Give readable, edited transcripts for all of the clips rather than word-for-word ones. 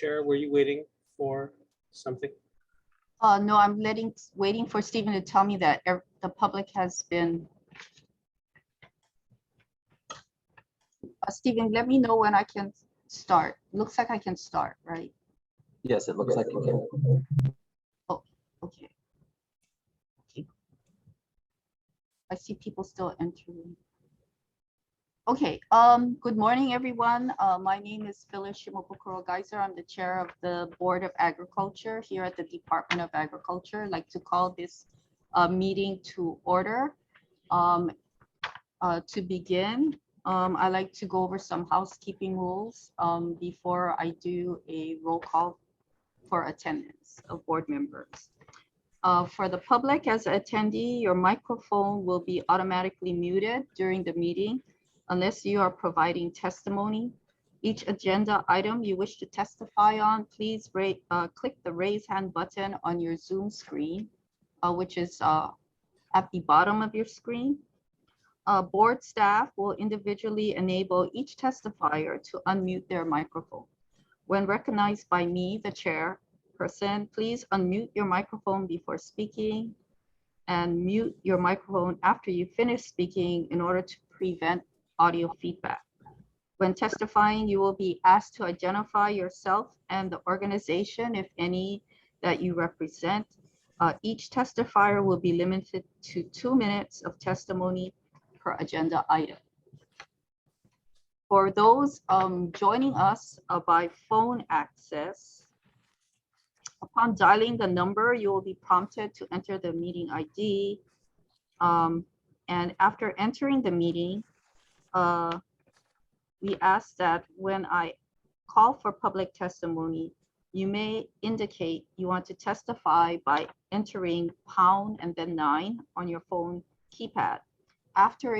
Chair, were you waiting for something? No, I'm waiting for Stephen to tell me that the public has been. Stephen, let me know when I can start. Looks like I can start, right? Yes, it looks like you can. Oh, okay. I see people still entering. Okay, good morning, everyone. My name is Phyllis Shimabukuro Geyser. I'm the chair of the Board of Agriculture here at the Department of Agriculture. I'd like to call this meeting to order. To begin, I'd like to go over some housekeeping rules before I do a roll call for attendance of board members. For the public as an attendee, your microphone will be automatically muted during the meeting unless you are providing testimony. Each agenda item you wish to testify on, please click the raise hand button on your Zoom screen, which is at the bottom of your screen. Board staff will individually enable each testifier to unmute their microphone. When recognized by me, the chairperson, please unmute your microphone before speaking and mute your microphone after you finish speaking in order to prevent audio feedback. When testifying, you will be asked to identify yourself and the organization, if any, that you represent. Each testifier will be limited to 2 minutes of testimony per agenda item. For those joining us by phone access, upon dialing the number, you will be prompted to enter the meeting ID. And after entering the meeting, we ask that when I call for public testimony, you may indicate you want to testify by entering pound and then 9 on your phone keypad. After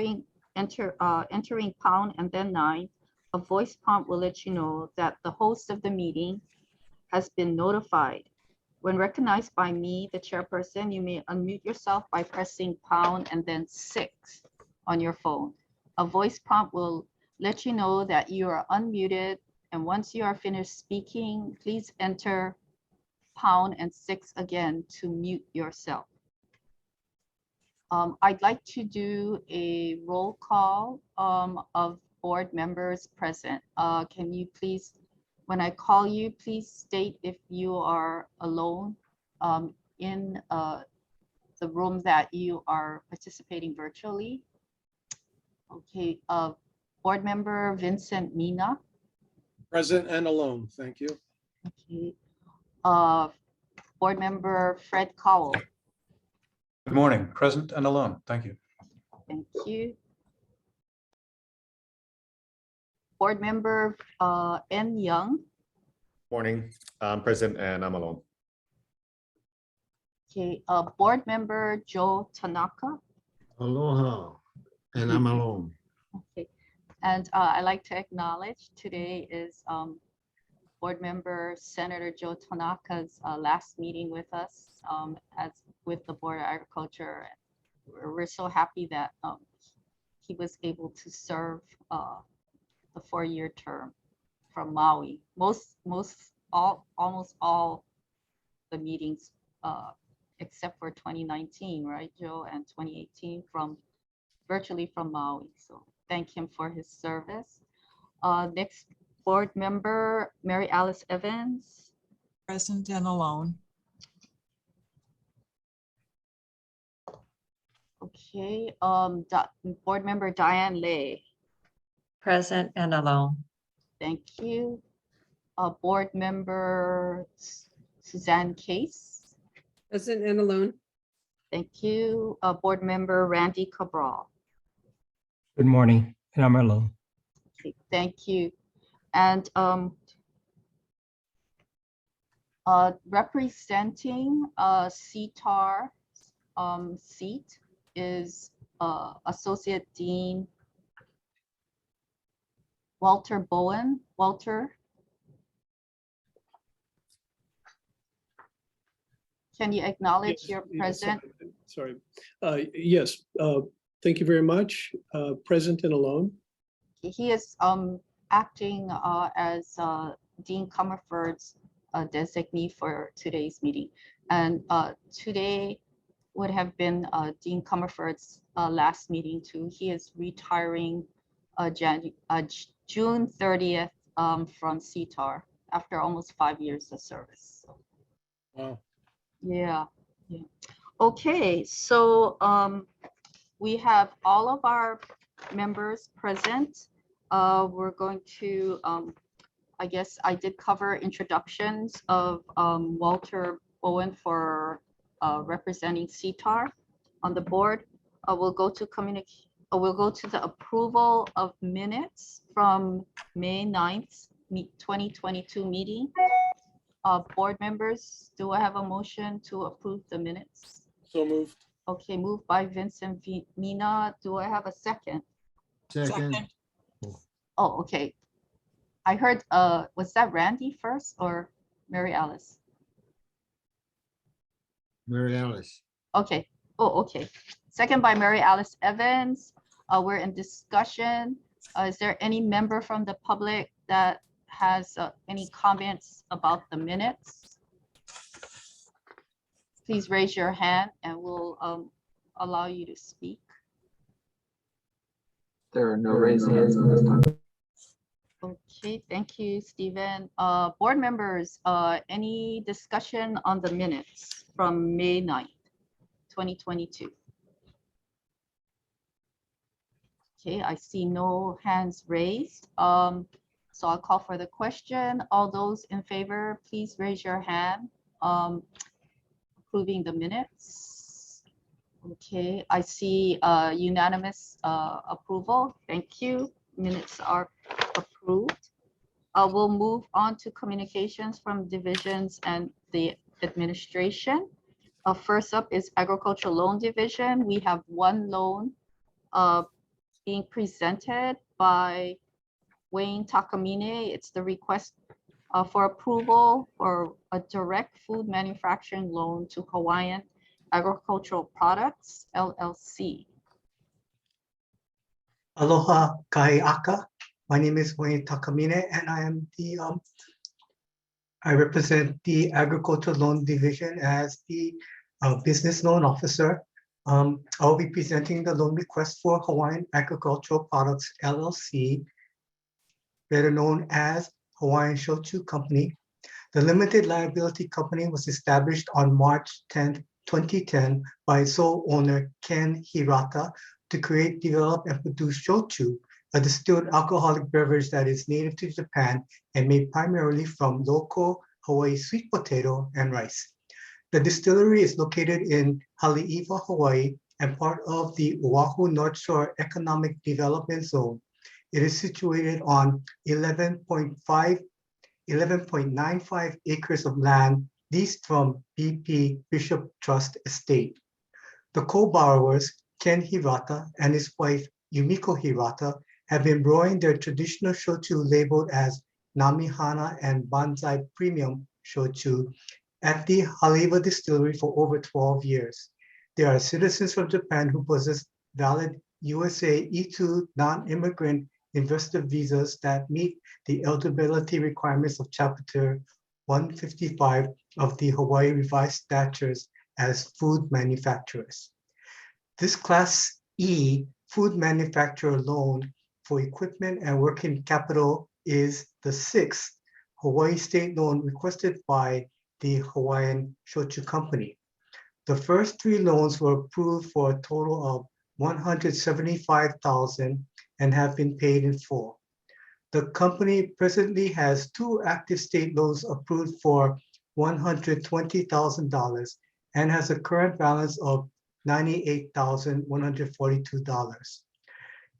entering pound and then 9, a voice prompt will let you know that the host of the meeting has been notified. When recognized by me, the chairperson, you may unmute yourself by pressing pound and then 6 on your phone. A voice prompt will let you know that you are unmuted, and once you are finished speaking, please enter pound and 6 again to mute yourself. I'd like to do a roll call of board members present. Can you please, when I call you, please state if you are alone in the room that you are participating virtually. Okay, board member Vincent Mina. Present and alone, thank you. Okay, board member Fred Cowell. Good morning, present and alone. Thank you. Thank you. Board member N. Young. Morning, I'm present and I'm alone. Okay, board member Joe Tanaka. Aloha, and I'm alone. Okay, and I'd like to acknowledge today is board member Senator Joe Tanaka's last meeting with us as with the Board of Agriculture. We're so happy that he was able to serve the 4-year term from Maui. Almost all the meetings except for 2019, right, Joe, and 2018 virtually from Maui. So thank him for his service. Next board member, Mary Alice Evans. Present and alone. Okay, board member Diane Lay. Present and alone. Thank you. Board member Suzanne Case. Present and alone. Thank you. Board member Randy Cabral. Good morning, and I'm alone. Okay, thank you. And representing C.F.R. seat is Associate Dean Walter Bowen. Walter, can you acknowledge Yes, your yes, present? Sorry. Yes, thank you very much. Present and alone. He is acting as Dean Comerford's designee for today's meeting. And today would have been Dean Comerford's last meeting too. He is retiring June 30th from C.F.R. after almost 5 years of service. So, Wow. yeah. Okay, so we have all of our members present. We're going to, I guess I did cover introductions of Walter Bowen for representing C.F.R. on the board. We'll go to the approval of minutes from May 9th, 2022 meeting. Board members, do I have a motion to approve the minutes? So moved. Okay, moved by Vincent Mina. Do I have a second? Second. Second. Oh, okay. I heard, was that Randy first or Mary Alice? Mary Alice. Okay. Oh, okay. Second by Mary Alice Evans. We're in discussion. Is there any member from the public that has any comments about the minutes? Please raise your hand and we'll allow you to speak. There are no raised hands at this time. Okay, thank you, Stephen. Board members, any discussion on the minutes from May 9th, 2022? Okay, I see no hands raised. So I'll call for the question. All those in favor, please raise your hand. Approving the minutes. Okay, I see unanimous approval. Thank you. Minutes are approved. We'll move on to communications from divisions and the administration. First up is Agricultural Loan Division. We have one loan being presented by Wayne Takamine. It's the request for approval for a direct food manufacturing loan to Hawaiian Agricultural Products, LLC. Aloha Kaiaka. My name is Wayne Takamine and I am I represent the Agricultural Loan Division as the business loan officer. I'll be presenting the loan request for Hawaiian Agricultural Products, LLC, better known as Hawaiian Shochu Company. The limited liability company was established on March 10th, 2010 by sole owner Ken Hirata to create, develop, and produce shochu, a distilled alcoholic beverage that is native to Japan and made primarily from local Hawaii sweet potato and rice. The distillery is located in Haleiwa, Hawaii, and part of the Oahu North Shore Economic Development Zone. It is situated on 11.95 acres of land leased from BP Bishop Trust Estate. The co-borrowers, Ken Hirata and his wife, Yumiko Hirata, have been brewing their traditional shochu labeled as Namihana and Banzai Premium Shochu at the Haleiwa Distillery for over 12 years. They are citizens from Japan who possess valid USA E2 non-immigrant investor visas that meet the eligibility requirements of Chapter 155 of the Hawaii Revised Statutes as food manufacturers. This Class E food manufacturer loan for equipment and working capital is the sixth Hawaii state loan requested by the Hawaiian Shochu Company. The first three loans were approved for a total of $175,000 and have been paid in full. The company presently has two active state loans approved for $120,000 and has a current balance of $98,142.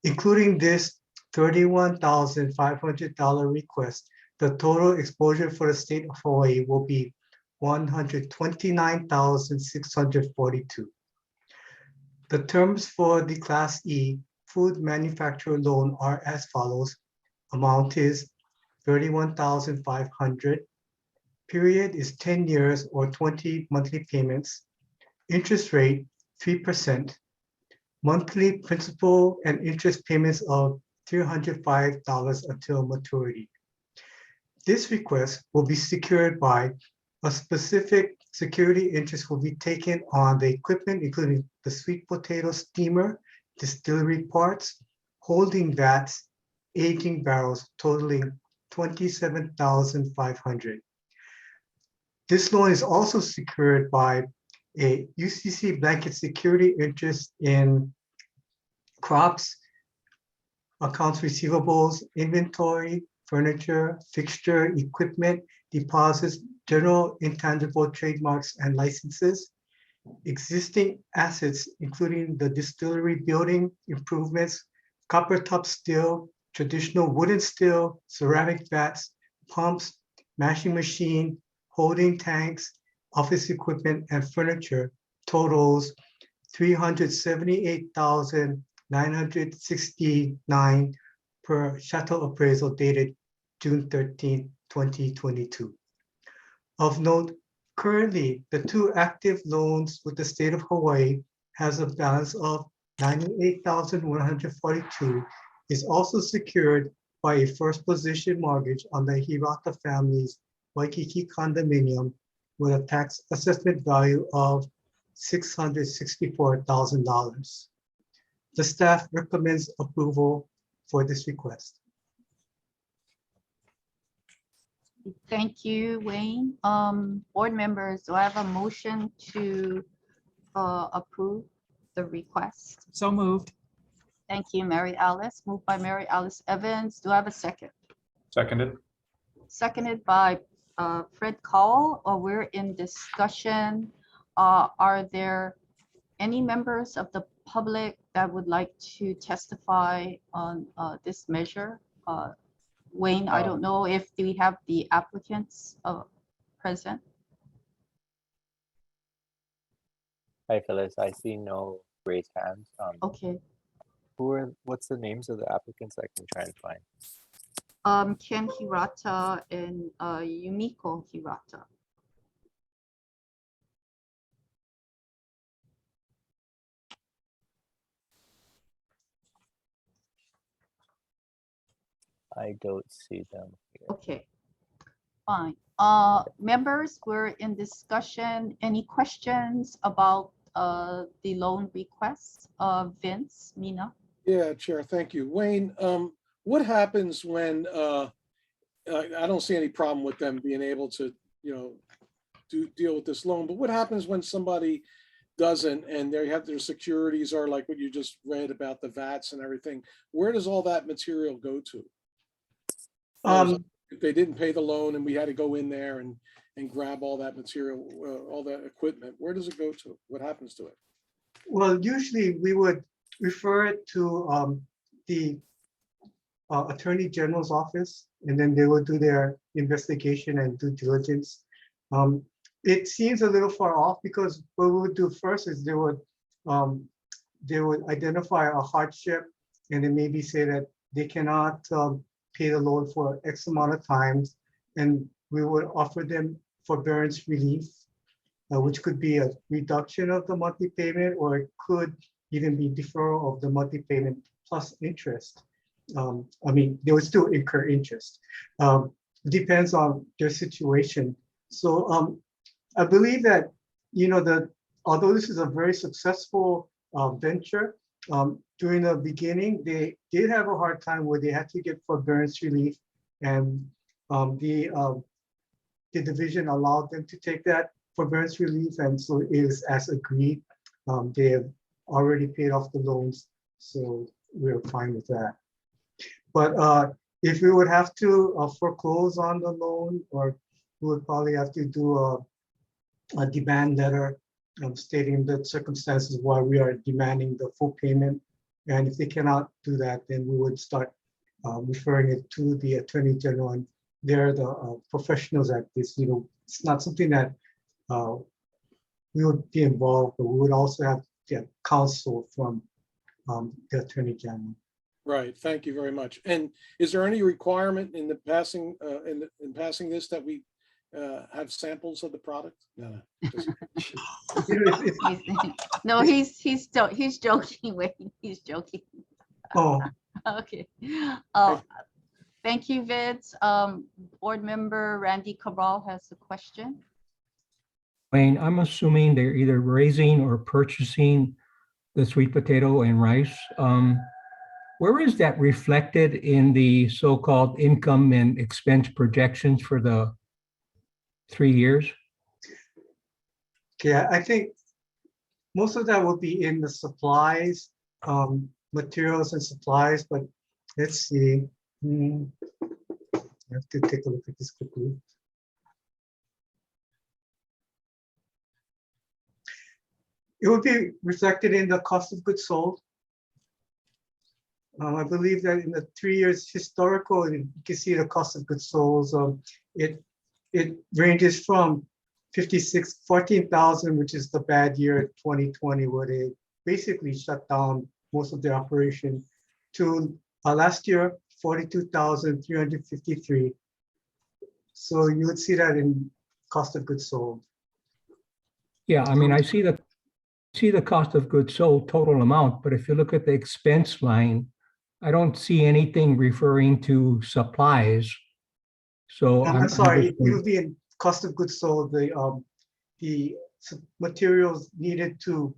Including this $31,500 request, the total exposure for the state of Hawaii will be $129,642. The terms for the Class E food manufacturer loan are as follows. Amount is $31,500. Period is 10 years or 20 monthly payments. Interest rate 3%. Monthly principal and interest payments of $305 until maturity. This request will be secured by a specific security interest will be taken on the equipment, including the sweet potato steamer, distillery parts, holding vats, aging barrels totaling $27,500. This loan is also secured by a UCC blanket security interest in crops, accounts receivables, inventory, furniture, fixture, equipment, deposits, general intangible trademarks and licenses, existing assets, including the distillery building improvements, copper top steel, traditional wooden steel, ceramic vats, pumps, mashing machine, holding tanks, office equipment, and furniture totals $378,969 per chattel appraisal dated June 13, 2022. Of note, currently, the two active loans with the state of Hawaii has a balance of $98,142, is also secured by a first position mortgage on the Hirata family's Waikiki condominium with a tax assessment value of $664,000. The staff recommends approval for this request. Thank you, Wayne. Board members, do I have a motion to approve the request? So moved. Thank you, Mary Alice. Moved by Mary Alice Evans. Do I have a second? Seconded. Seconded by Fred Cowell. We're in discussion. Are there any members of the public that would like to testify on this measure? Wayne, I don't know if we have the applicants present. Hi, Phyllis. I see no raised hands. Okay. What's the names of the applicants I can try and find? Ken Hirata and Yumiko Hirata. I don't see them here. Okay, fine. Members, we're in discussion. Any questions about the loan request? Vince, Mina? Yeah, Chair, thank you. Wayne, what happens when, I don't see any problem with them being able to, deal with this loan, but what happens when somebody doesn't and they have their securities are like what you just read about the VATs and everything? Where does all that material go to? If they didn't pay the loan and we had to go in there and grab all that material, all that equipment, where does it go to? What happens to it? Well, usually we would refer it to the Attorney General's office, and then they will do their investigation and due diligence. It seems a little far off because what we would do first is they would identify a hardship and then maybe say that they cannot pay the loan for X amount of times, and we would offer them forbearance relief, which could be a reduction of the monthly payment, or it could even be deferral of the monthly payment plus interest. I mean, they would still incur interest. Depends on their situation. So I believe that, although this is a very successful venture, during the beginning, they did have a hard time where they had to get forbearance relief, and the division allowed them to take that forbearance relief, and so it is as agreed. They have already paid off the loans, so we're fine with that. But if we would have to foreclose on the loan, or we would probably have to do a demand letter stating the circumstances why we are demanding the full payment. And if they cannot do that, then we would start referring it to the Attorney General, and they're the professionals at this. It's not something that we would be involved, but we would also have to get counsel from the Attorney General. Right. Thank you very much. And is there any requirement in the passing in passing this that we have samples of the product? No. No, he's joking, Wayne. He's joking. Oh, Okay. Thank you, Vids. Board member Randy Cabral has a question. Wayne, I'm assuming they're either raising or purchasing the sweet potato and rice. Where is that reflected in the so-called income and expense projections for the 3 years? Okay, I think most of that will be in the supplies, materials and supplies, but let's see. I have to take a look at this quickly. It would be reflected in the cost of goods sold. I believe that in the 3 years historical, you can see the cost of goods sold. It ranges from 14,000, which is the bad year 2020, where they basically shut down most of their operation, to last year 42,353. So you would see that in cost of goods sold. Yeah, I mean, I see the cost of goods sold total amount, but if you look at the expense line, I don't see anything referring to supplies. So I'm sorry, it just- would be in cost of goods sold, the materials needed to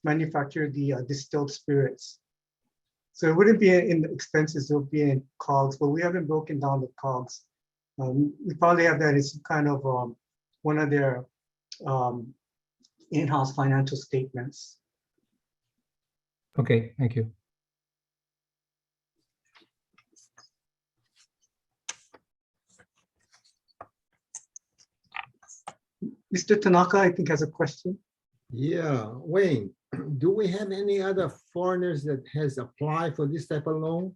manufacture the distilled spirits. So it wouldn't be in the expenses, it would be in COGS, but we haven't broken down the COGS. We probably have that as some kind of one of their in-house financial statements. Okay, thank you. Mr. Tanaka, I think, has a question. Yeah, Wayne, do we have any other foreigners that has applied for this type of loan?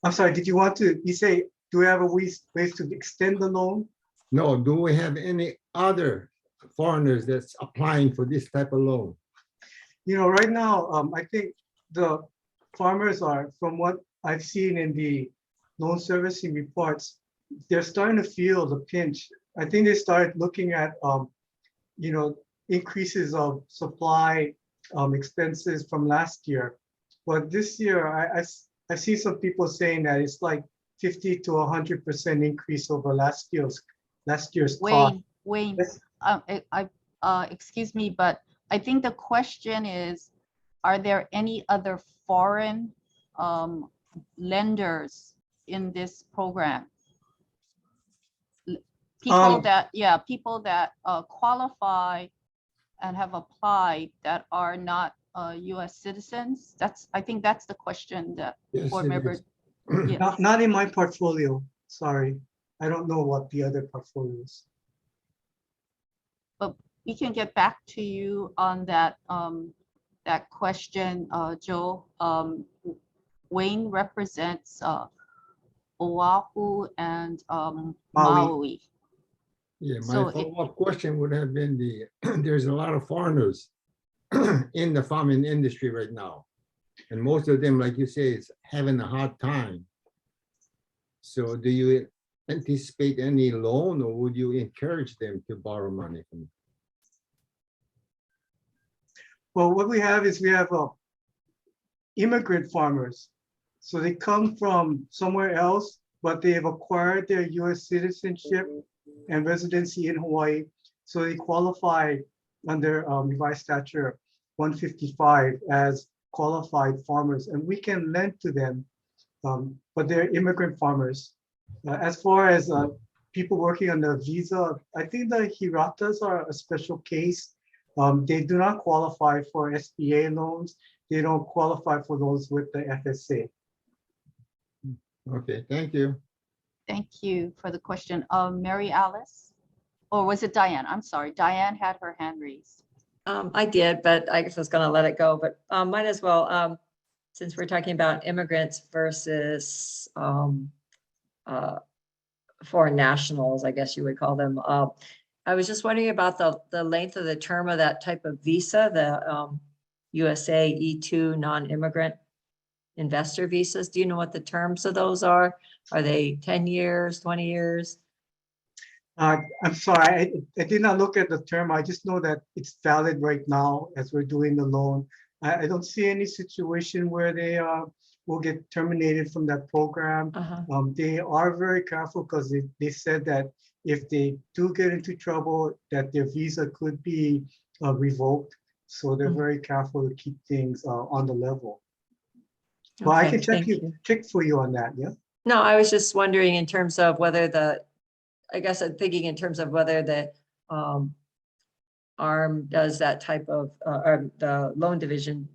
I'm sorry, did you want to, you say, do we have a ways to extend the loan? No, do we have any other foreigners that's applying for this type of loan? You know, right now, I think the farmers are, from what I've seen in the loan servicing reports, they're starting to feel the pinch. I think they started looking at, you know, increases of supply expenses from last year. But this year, I see some people saying that it's like 50 to 100% increase over last year's cost. Wayne, Yes. excuse me, but I think the question is, are there any other foreign lenders in this program? People that qualify and have applied that are not US citizens? I think that's the question that Yes, board it member. is. Yes. Not in my portfolio, sorry. I don't know what the other portfolios. But we can get back to you on that that question, Joe. Wayne represents Oahu and Maui. Yeah, So my it- follow-up question would have been there's a lot of foreigners in the farming industry right now. And most of them, like you say, is having a hard time. So do you anticipate any loan, or would you encourage them to borrow money from you? Well, what we have is we have immigrant farmers. So they come from somewhere else, but they have acquired their US citizenship and residency in Hawaii. So they qualify under revised statute 155 as qualified farmers, and we can lend to them, but they're immigrant farmers. As far as people working on the visa, I think the Hiratas are a special case. They do not qualify for SBA loans. They don't qualify for those with the FSA. Okay, thank you. Thank you for the question. Mary Alice, or was it Diane? I'm sorry, Diane had her hand raised. I did, but I guess I was gonna let it go, but might as well, since we're talking about immigrants versus foreign nationals, I guess you would call them. I was just wondering about the length of the term of that type of visa, the USA E2 non-immigrant investor visas. Do you know what the terms of those are? Are they 10 years, 20 years? I'm sorry, I did not look at the term. I just know that it's valid right now as we're doing the loan. I don't see any situation where they will get terminated from that program. They are very careful because they said that if they do get into trouble, that their visa could be revoked. So they're very careful to keep things on the level. Well, I Okay, can thank you. check for you on that, yeah? No, I was just wondering in terms of whether I guess I'm thinking in terms of whether the ARM does that type of, or the loan division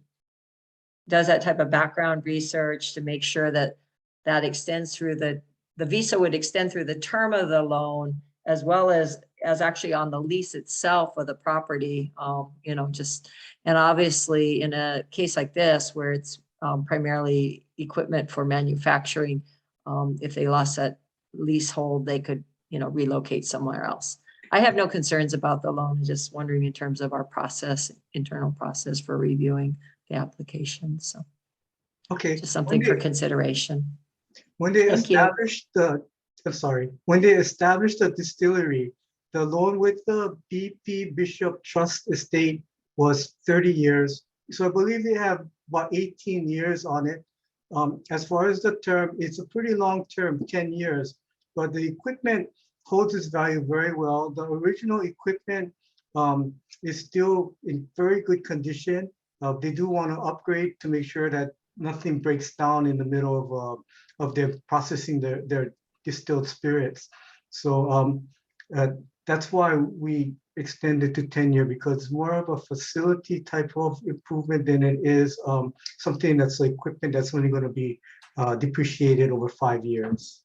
does that type of background research to make sure that that extends through the visa would extend through the term of the loan as well as actually on the lease itself of the property, you know, just, and obviously in a case like this where it's primarily equipment for manufacturing, if they lost that leasehold, they could, you know, relocate somewhere else. I have no concerns about the loan, just wondering in terms of our process, internal process for reviewing the application. So Okay. just something for consideration. When they Thank you. established when they established the distillery, the loan with the BP Bishop Trust Estate was 30 years. So I believe they have about 18 years on it. As far as the term, it's a pretty long term, 10 years, but the equipment holds its value very well. The original equipment is still in very good condition. They do want to upgrade to make sure that nothing breaks down in the middle of their processing their distilled spirits. So that's why we extended to 10 year, because it's more of a facility type of improvement than it is something that's like equipment that's only going to be depreciated over 5 years.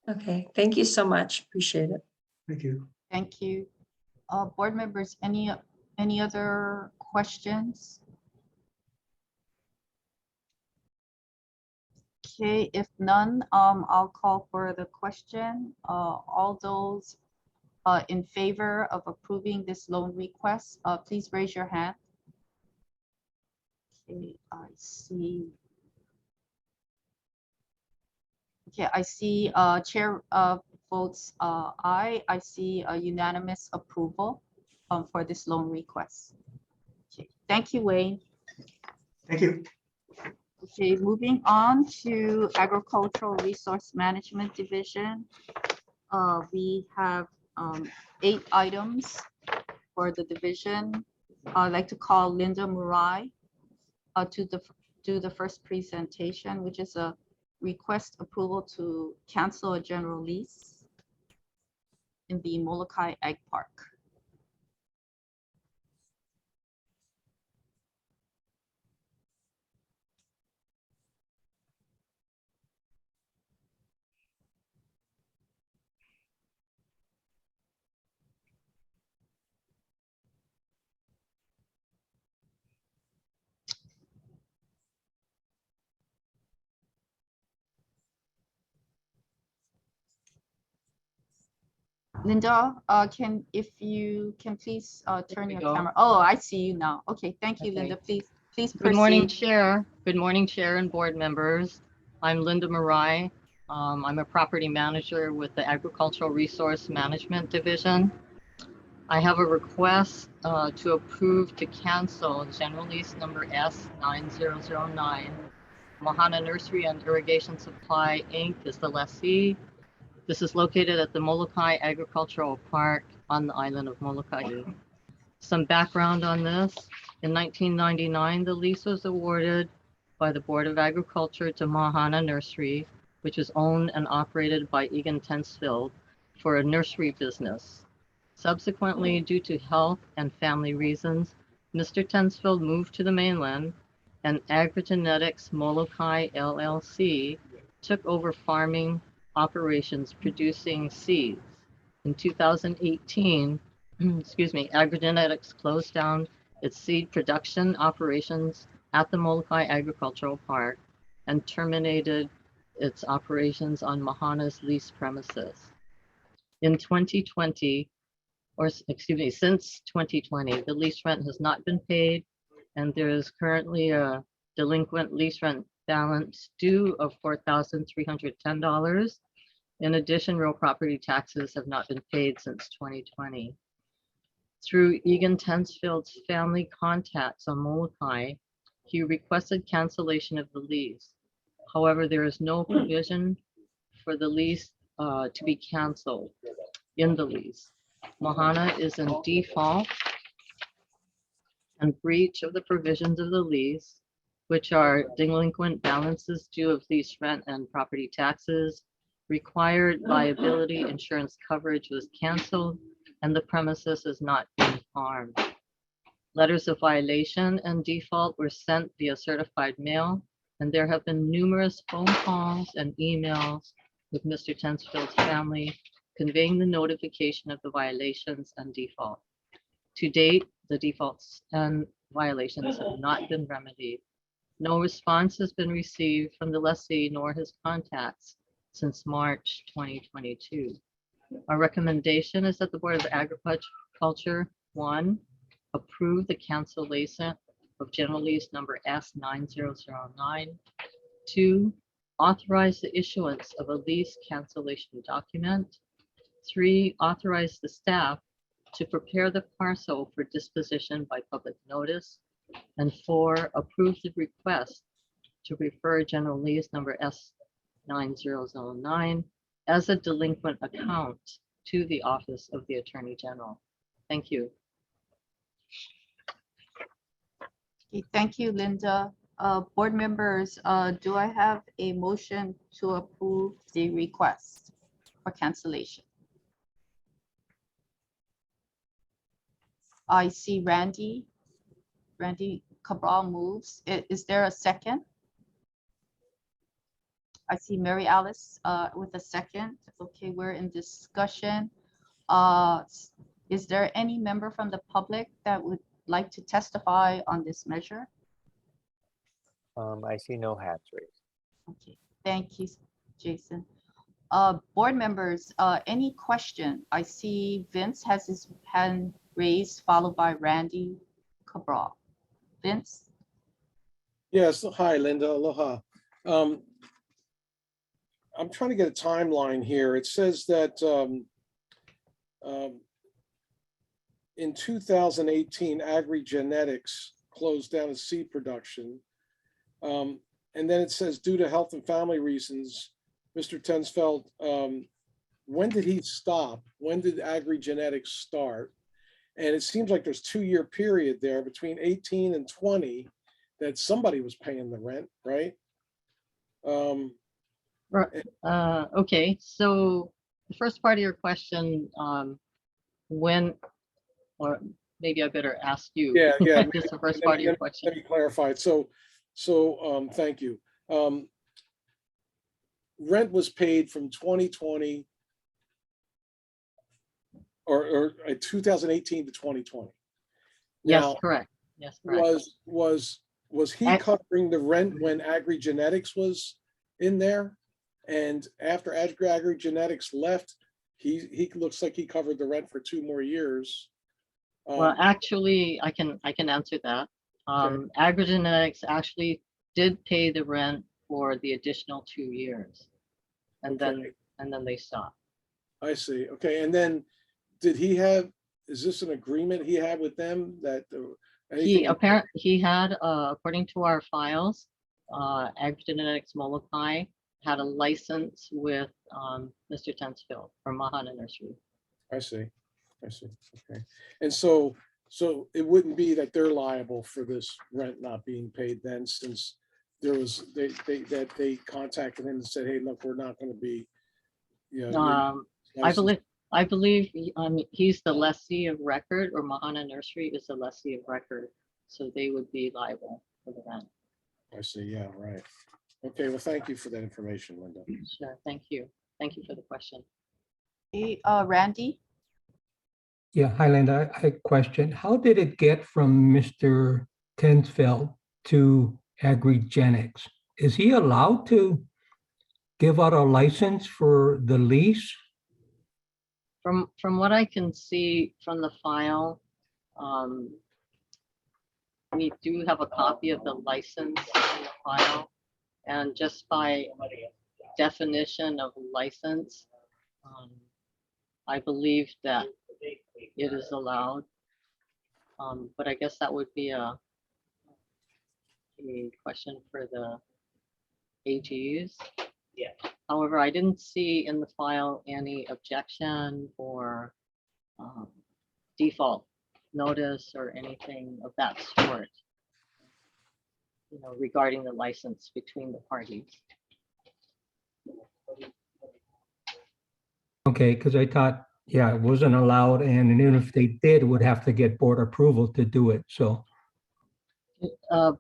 Okay, thank you so much. Appreciate it. Thank you. Thank you. Board members, any other questions? Okay, if none, I'll call for the question. All those in favor of approving this loan request, please raise your hand. Okay, I see. Okay, I see chair votes aye. I see a unanimous approval for this loan request. Okay, thank you, Wayne. Thank you. Okay, moving on to Agricultural Resource Management Division. We have 8 items for the division. I'd like to call Linda Murai to do the first presentation, which is a request approval to cancel a general lease in the Molokai Ag Park. Linda, if you can please turn your camera. Oh, I see you now. Okay, thank you, Okay. Linda. Please proceed. Good morning, Chair. Good morning, Chair and board members. I'm Linda Murai. I'm a property manager with the Agricultural Resource Management Division. I have a request to approve to cancel general lease number S9009. Mahana Nursery and Irrigation Supply, Inc. is the lessee. This is located at the Molokai Agricultural Park on the island of Molokai. Some background on this. In 1999, the lease was awarded by the Board of Agriculture to Mahana Nursery, which is owned and operated by Egan Tensfield for a nursery business. Subsequently, due to health and family reasons, Mr. Tensfield moved to the mainland, and Agrigenetics Molokai LLC took over farming operations producing seeds. In 2018, Agrigenetics closed down its seed production operations at the Molokai Agricultural Park and terminated its operations on Mahana's lease premises. In 2020, since 2020, the lease rent has not been paid, and there is currently a delinquent lease rent balance due of $4,310. In addition, real property taxes have not been paid since 2020. Through Egan Tensfield's family contacts on Molokai, he requested cancellation of the lease. However, there is no provision for the lease to be canceled in the lease. Mahana is in default and breach of the provisions of the lease, which are delinquent balances due of lease rent and property taxes, required liability insurance coverage was canceled, and the premises is not being harmed. Letters of violation and default were sent via certified mail, and there have been numerous phone calls and emails with Mr. Tensfield's family conveying the notification of the violations and default. To date, the defaults and violations have not been remedied. No response has been received from the lessee nor his contacts since March 2022. Our recommendation is that the Board of Agriculture, 1, approve the cancellation of general lease number S9009. 2, authorize the issuance of a lease cancellation document. 3, authorize the staff to prepare the parcel for disposition by public notice. And 4, approve the request to refer general lease number S9009 as a delinquent account to the Office of the Attorney General. Thank you. Okay, thank you, Linda. Board members, do I have a motion to approve the request for cancellation? I see Randy Cabral moves. Is there a second? I see Mary Alice with a second. Okay, we're in discussion. Is there any member from the public that would like to testify on this measure? I see no hands raised. Okay, thank you, Jason. Board members, any question? I see Vince has his hand raised, followed by Randy Cabral. Vince? Yes, hi, Linda, aloha. I'm trying to get a timeline here. It says that in 2018, Agri-Genetics closed down its seed production. And then it says due to health and family reasons, Mr. Tensfeld, when did he stop? When did Agri-Genetics start? And it seems like there's a 2-year period there between 18 and 20 that somebody was paying the rent, right? Okay, so the first part of your question, when, or maybe I better ask you. Yeah. Just the first part of your question. Let me clarify it. So thank you. Rent was paid from 2020 or 2018 to 2020. Yes, Now, correct. Yes, correct. Was he covering the rent when Agri-Genetics was in there? And after Agri-Genetics left, he looks like he covered the rent for 2 more years. Well, actually, I can answer that. Agri-Genetics actually did pay the rent for the additional 2 years, and then they stopped. I see. Okay, and then did he have? Is this an agreement he had with them that? He had, according to our files, Agri-Genetics Molokai had a license with Mr. Tensfield for Mahana Nursery. I see. Okay, and so it wouldn't be that they're liable for this rent not being paid then, since there was they contacted him and said, hey, look, we're not going to be. I believe he's the lessee of record, or Mahana Nursery is the lessee of record, so they would be liable for the rent. I see. Yeah. Right. Okay. Well, thank you for that information, Linda. Sure. Thank you. Thank you for the question. Hey, Randy? Yeah, hi, Linda. I had a question. How did it get from Mr. Tensfeld to Agri-Genetics? Is he allowed to give out a license for the lease? From what I can see from the file, we do have a copy of the license in the file, and just by definition of license, I believe that it is allowed, but I guess that would be a question for the AGs. Yeah. However, I didn't see in the file any objection or default notice or anything of that sort, you know, regarding the license between the parties. Okay, because I thought, yeah, it wasn't allowed, and even if they did, would have to get board approval to do it, so.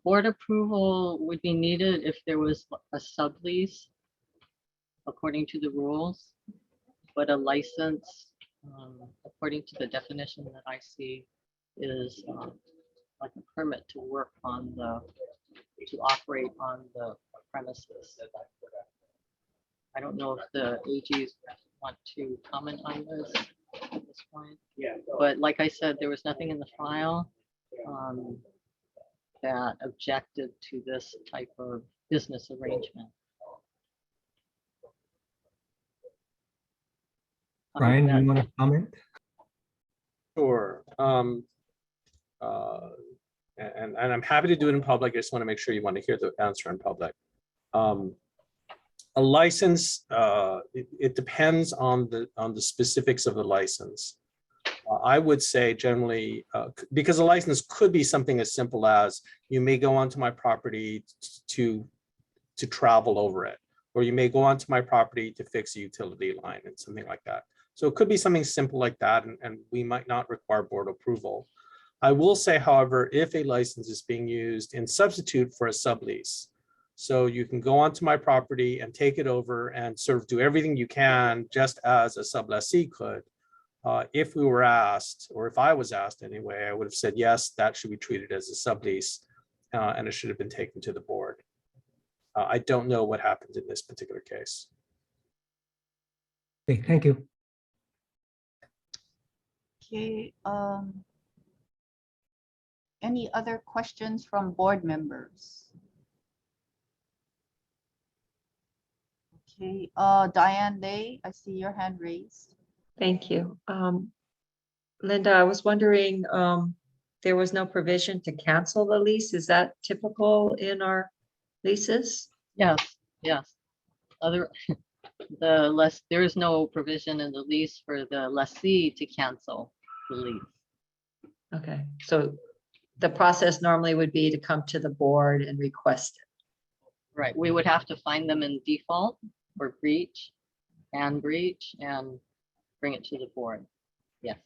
Board approval would be needed if there was a sublease according to the rules, but a license, according to the definition that I see, is like a permit to work on to operate on the premises. I don't know if the AGs want to comment on this at this point. Yeah. But like I said, there was nothing in the file that objected to this type of business arrangement. Brian, do you want to comment? Sure. And I'm happy to do it in public. I just want to make sure you want to hear the answer in public. A license, it depends on the specifics of the license. I would say generally, because a license could be something as simple as you may go onto my property to travel over it, or you may go onto my property to fix a utility line and something like that. So it could be something simple like that, and we might not require board approval. I will say, however, if a license is being used in substitute for a sublease, so you can go onto my property and take it over and sort of do everything you can just as a sublessee could. If we were asked, or if I was asked anyway, I would have said, yes, that should be treated as a sublease and it should have been taken to the board. I don't know what happened in this particular case. Okay, thank you. Okay, any other questions from board members? Okay, Diane Day, I see your hand raised. Thank you. Linda, I was wondering, there was no provision to cancel the lease. Is that typical in our leases? Yes, yes. There is no provision in the lease for the lessee to cancel the lease. Okay, so the process normally would be to come to the board and request it. Right, we would have to find them in default or breach and bring it to the board. Yes.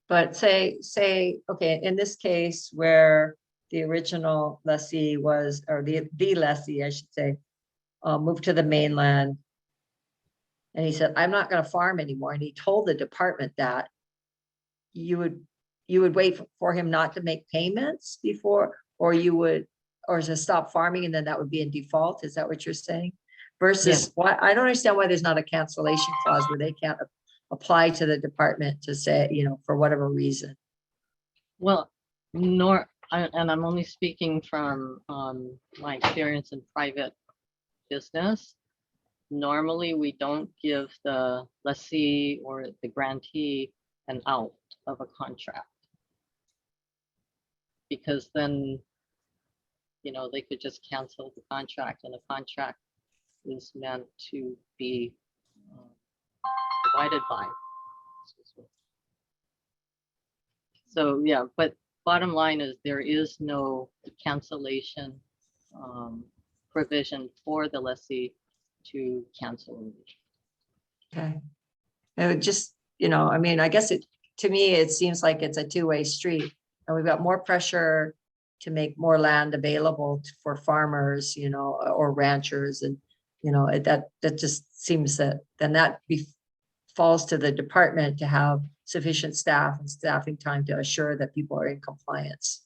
But say, okay, in this case where the original lessee was, or the lessee, I should say, moved to the mainland. And he said, I'm not going to farm anymore. And he told the department that you would wait for him not to make payments before, or to stop farming, and then that would be in default. Is that what you're saying? Versus why, I don't understand why there's not a cancellation clause where they can't apply to the department to say, you know, for whatever reason. Well, and I'm only speaking from my experience in private business. Normally, we don't give the lessee or the grantee an out of a contract, because then, you know, they could just cancel the contract, and the contract is meant to be divided by. So yeah, but bottom line is there is no cancellation provision for the lessee to cancel a lease. Okay. And it just, you know, I mean, I guess to me, it seems like it's a two-way street, and we've got more pressure to make more land available for farmers, you know, or ranchers. And, you know, that just seems that then that falls to the department to have sufficient staff and staffing time to assure that people are in compliance.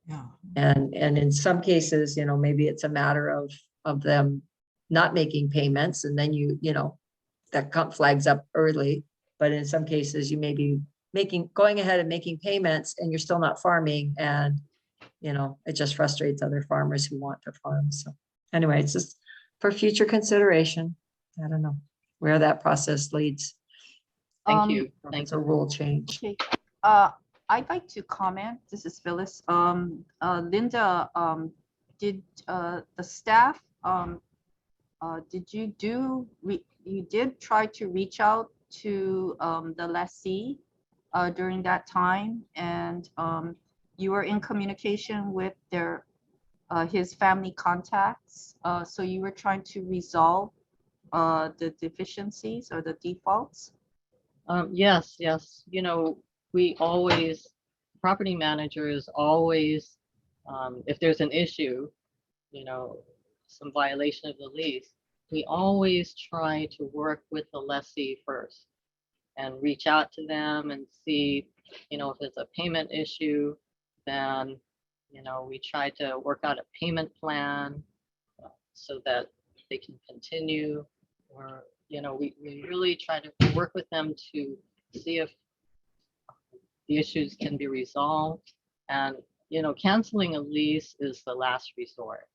Yeah. And in some cases, you know, maybe it's a matter of them not making payments, and then you know, that flags up early. But in some cases, you may be going ahead and making payments, and you're still not farming, and you know, it just frustrates other farmers who want to farm. So anyway, it's just for future consideration. I don't know where that process leads. Thank you. It's a rule change. Okay. I'd like to comment. This is Phyllis. Linda, did the staff, did you did try to reach out to the lessee during that time, and you were in communication with his family contacts, so you were trying to resolve the deficiencies or the defaults? Yes, yes. We always, property managers always, if there's an issue, some violation of the lease, we always try to work with the lessee first and reach out to them and see, if it's a payment issue, then, we try to work out a payment plan so that they can continue, or, we really try to work with them to see if the issues can be resolved. And, canceling a lease is the last resort.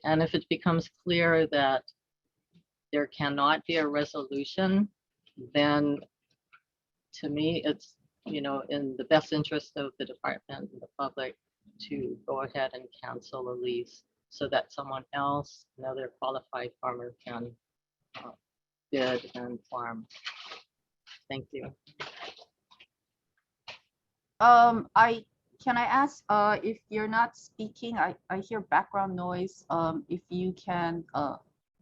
And if it becomes clear that there cannot be a resolution, then to me, it's, in the best interest of the department and the public to go ahead and cancel a lease so that someone else, another qualified farmer, can bid and farm. Thank you. Can I ask, if you're not speaking, I hear background noise. If you can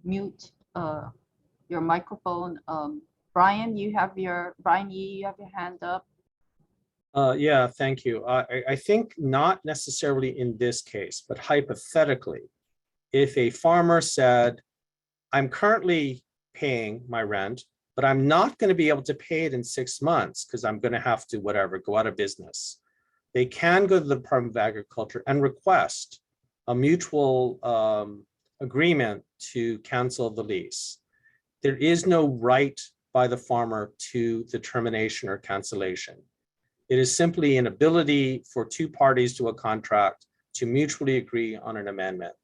mute your microphone. Brian, you have your hand up. Yeah, thank you. I think not necessarily in this case, but hypothetically, if a farmer said, I'm currently paying my rent, but I'm not going to be able to pay it in 6 months because I'm going to have to, whatever, go out of business. They can go to the Department of Agriculture and request a mutual agreement to cancel the lease. There is no right by the farmer to the termination or cancellation. It is simply an ability for two parties to a contract to mutually agree on an amendment.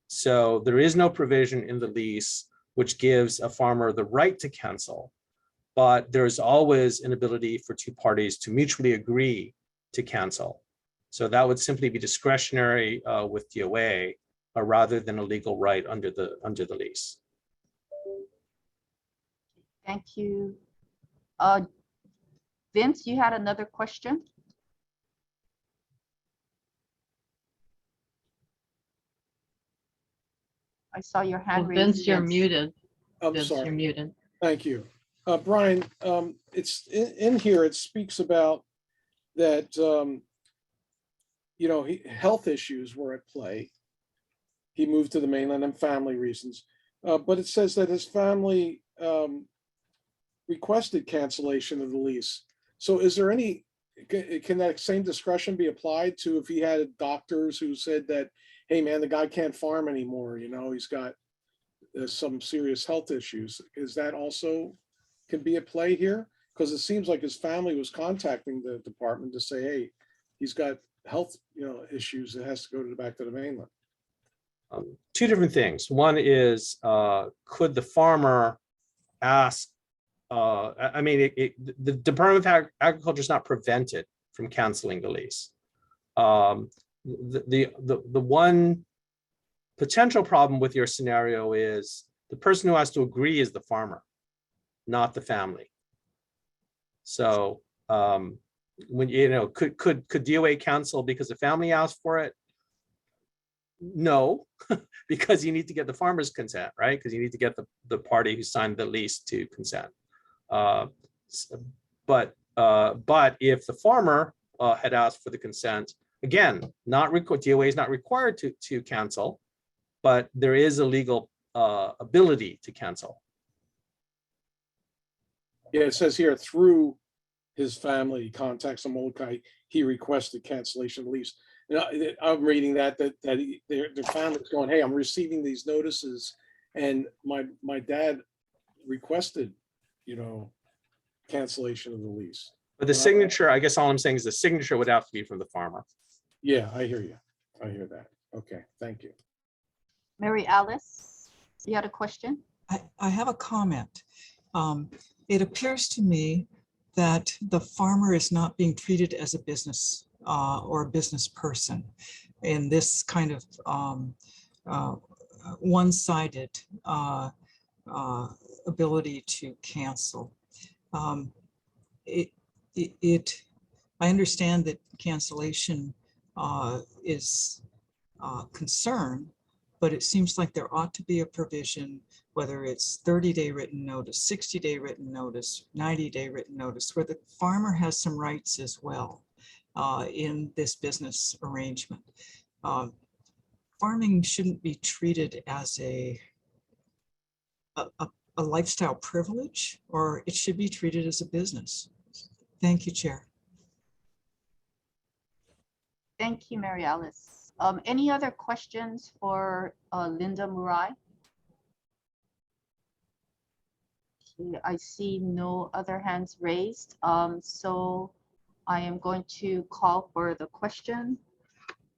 So there is no provision in the lease which gives a farmer the right to cancel, but there's always an ability for two parties to mutually agree to cancel. So that would simply be discretionary with DOA rather than a legal right under the lease. Thank you. Vince, you had another question? I saw your hand raised. Vince, you're muted. I'm Vince, sorry. you're muted. Thank you. Brian, it's in here, it speaks about that, health issues were at play. He moved to the mainland and family reasons. But it says that his family requested cancellation of the lease. So is there can that same discretion be applied to if he had doctors who said that, hey man, the guy can't farm anymore, he's got some serious health issues? Is that also can be at play here? Because it seems like his family was contacting the department to say, hey, he's got health issues that has to go back to the mainland. Two different things. One is, could the farmer ask, the Department of Agriculture is not prevented from canceling the lease. The one potential problem with your scenario is the person who has to agree is the farmer, not the family. So when could DOA cancel because the family asked for it? No, because you need to get the farmer's consent, right? Because you need to get the party who signed the lease to consent. But if the farmer had asked for the consent, again, DOA is not required to cancel, but there is a legal ability to cancel. Yeah, it says here through his family contacts in Molokai, he requested cancellation of lease. And I'm reading that their family's going, hey, I'm receiving these notices, and my dad requested, cancellation of the lease. But the signature, I guess all I'm saying is the signature would have to be from the farmer. Yeah, I hear you. I hear that. Okay, thank you. Mary Alice, you had a question? I have a comment. It appears to me that the farmer is not being treated as a business or a business person in this kind of one-sided ability to cancel. I understand that cancellation is concern, but it seems like there ought to be a provision, whether it's 30-day written notice, 60-day written notice, 90-day written notice, where the farmer has some rights as well in this business arrangement. Farming shouldn't be treated as a lifestyle privilege, or it should be treated as a business. Thank you, Chair. Thank you, Mary Alice. Any other questions for Linda Murai? Okay, I see no other hands raised. So I am going to call for the question.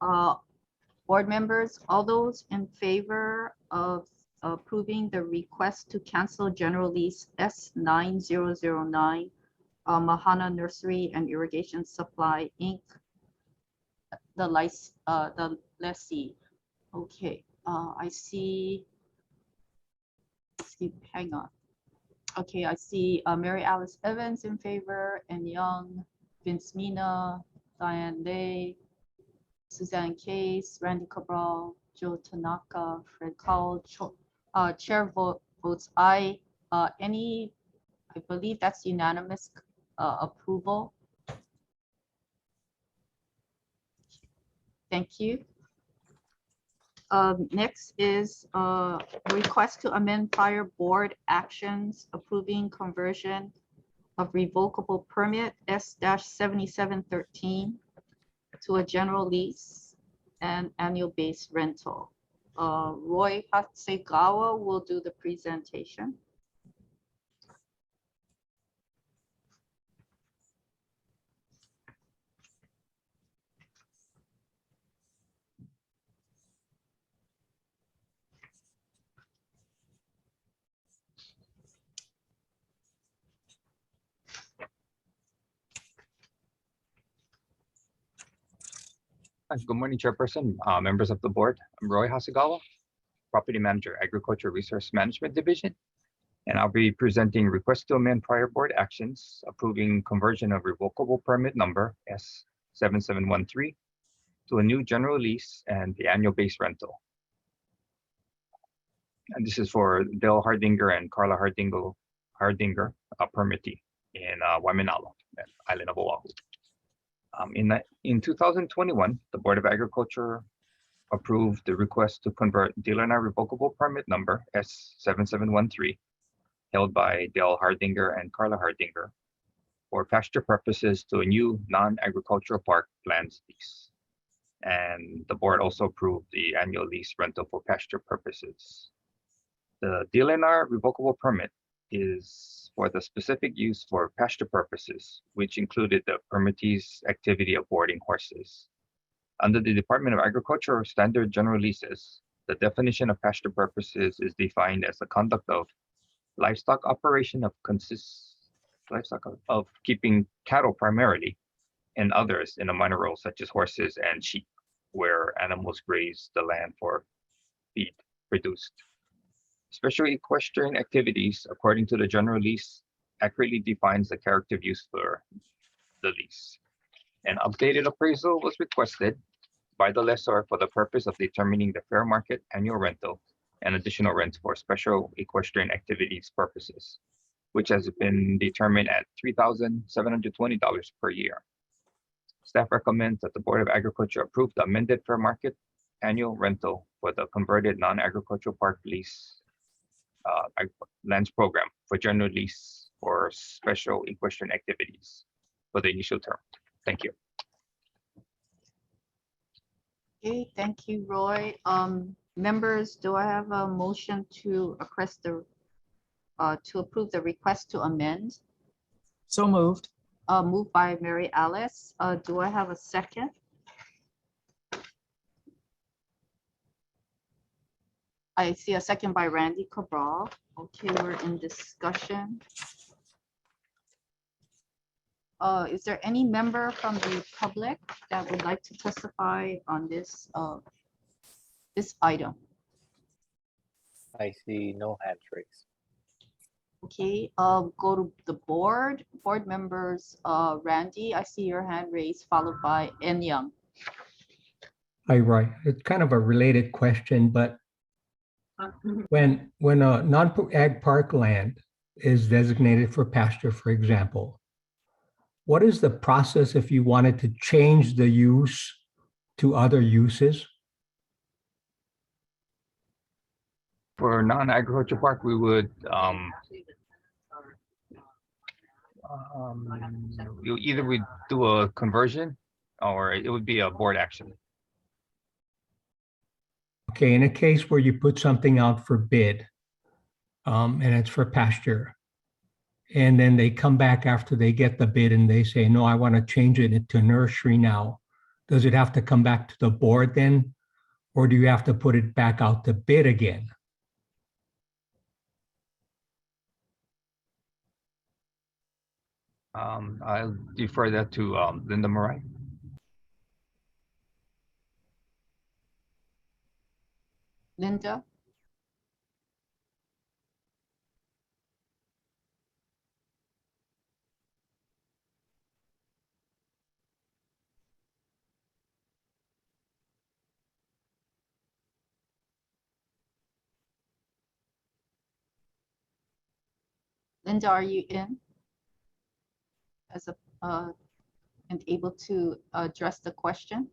Board members, all those in favor of approving the request to cancel general lease S9009, Mahana Nursery and Irrigation Supply, Inc., the lessee. Okay, I see, hang on. Okay, I see Mary Alice Evans in favor, and Young, Vince Mina, Diane Lay, Suzanne Case, Randy Cabral, Joe Tanaka, Fred Cowell. Chair votes aye. I believe that's unanimous approval. Thank you. Next is request to amend prior board actions approving conversion of revocable permit S-7713 to a general lease and annual base rental. Roy Hasegawa will do the presentation. Good morning, Chairperson, members of the board. I'm Roy Hasegawa, Property Manager, Agriculture Resource Management Division, and I'll be presenting request to amend prior board actions approving conversion of revocable permit number S7713 to a new general lease and the annual base rental. And this is for Bill Hardinger and Carla Hardinger, a permittee in Waimanalo, island of Oahu. In 2021, the Board of Agriculture approved the request to convert dealer and revocable permit number S7713 held by Dale Hardinger and Carla Hardinger for pasture purposes to a new non-agricultural park lands lease. And the board also approved the annual lease rental for pasture purposes. The dealer and revocable permit is for the specific use for pasture purposes, which included the permittee's activity of boarding horses. Under the Department of Agriculture standard general leases, the definition of pasture purposes is defined as the conduct of livestock operation of keeping cattle primarily, and others in a minor role such as horses and sheep, where animals graze the land for feed produced. Special equestrian activities, according to the general lease, accurately defines the character of use for the lease. An updated appraisal was requested by the lessor for the purpose of determining the fair market annual rental and additional rent for special equestrian activities purposes, which has been determined at $3,720 per year. Staff recommends that the Board of Agriculture approve the amended fair market annual rental for the converted non-agricultural park lease lands program for general lease for special equestrian activities for the initial term. Thank you. Okay, thank you, Roy. Members, do I have a motion to request to approve the request to amend? So moved. Moved by Mary Alice. Do I have a second? I see a second by Randy Cabral. Okay, we're in discussion. is there any member from the public that would like to testify on this, this item? I see no hands raised. Okay, go to the board members. Randy, I see your hand raised, followed by N Young. Hi, Roy. It's kind of a related question, but when a non-ag park land is designated for pasture, for example, what is the process if you wanted to change the use to other uses? For non-agriculture park, we would either we do a conversion or it would be a board action. Okay, in a case where you put something out for bid, and it's for pasture, and then they come back after they get the bid and they say, no, I want to change it to nursery now. Does it have to come back to the board then? Or do you have to put it back out to bid again? I'll defer that to Linda Marai. Linda? Linda, are you in? As a, and able to address the question?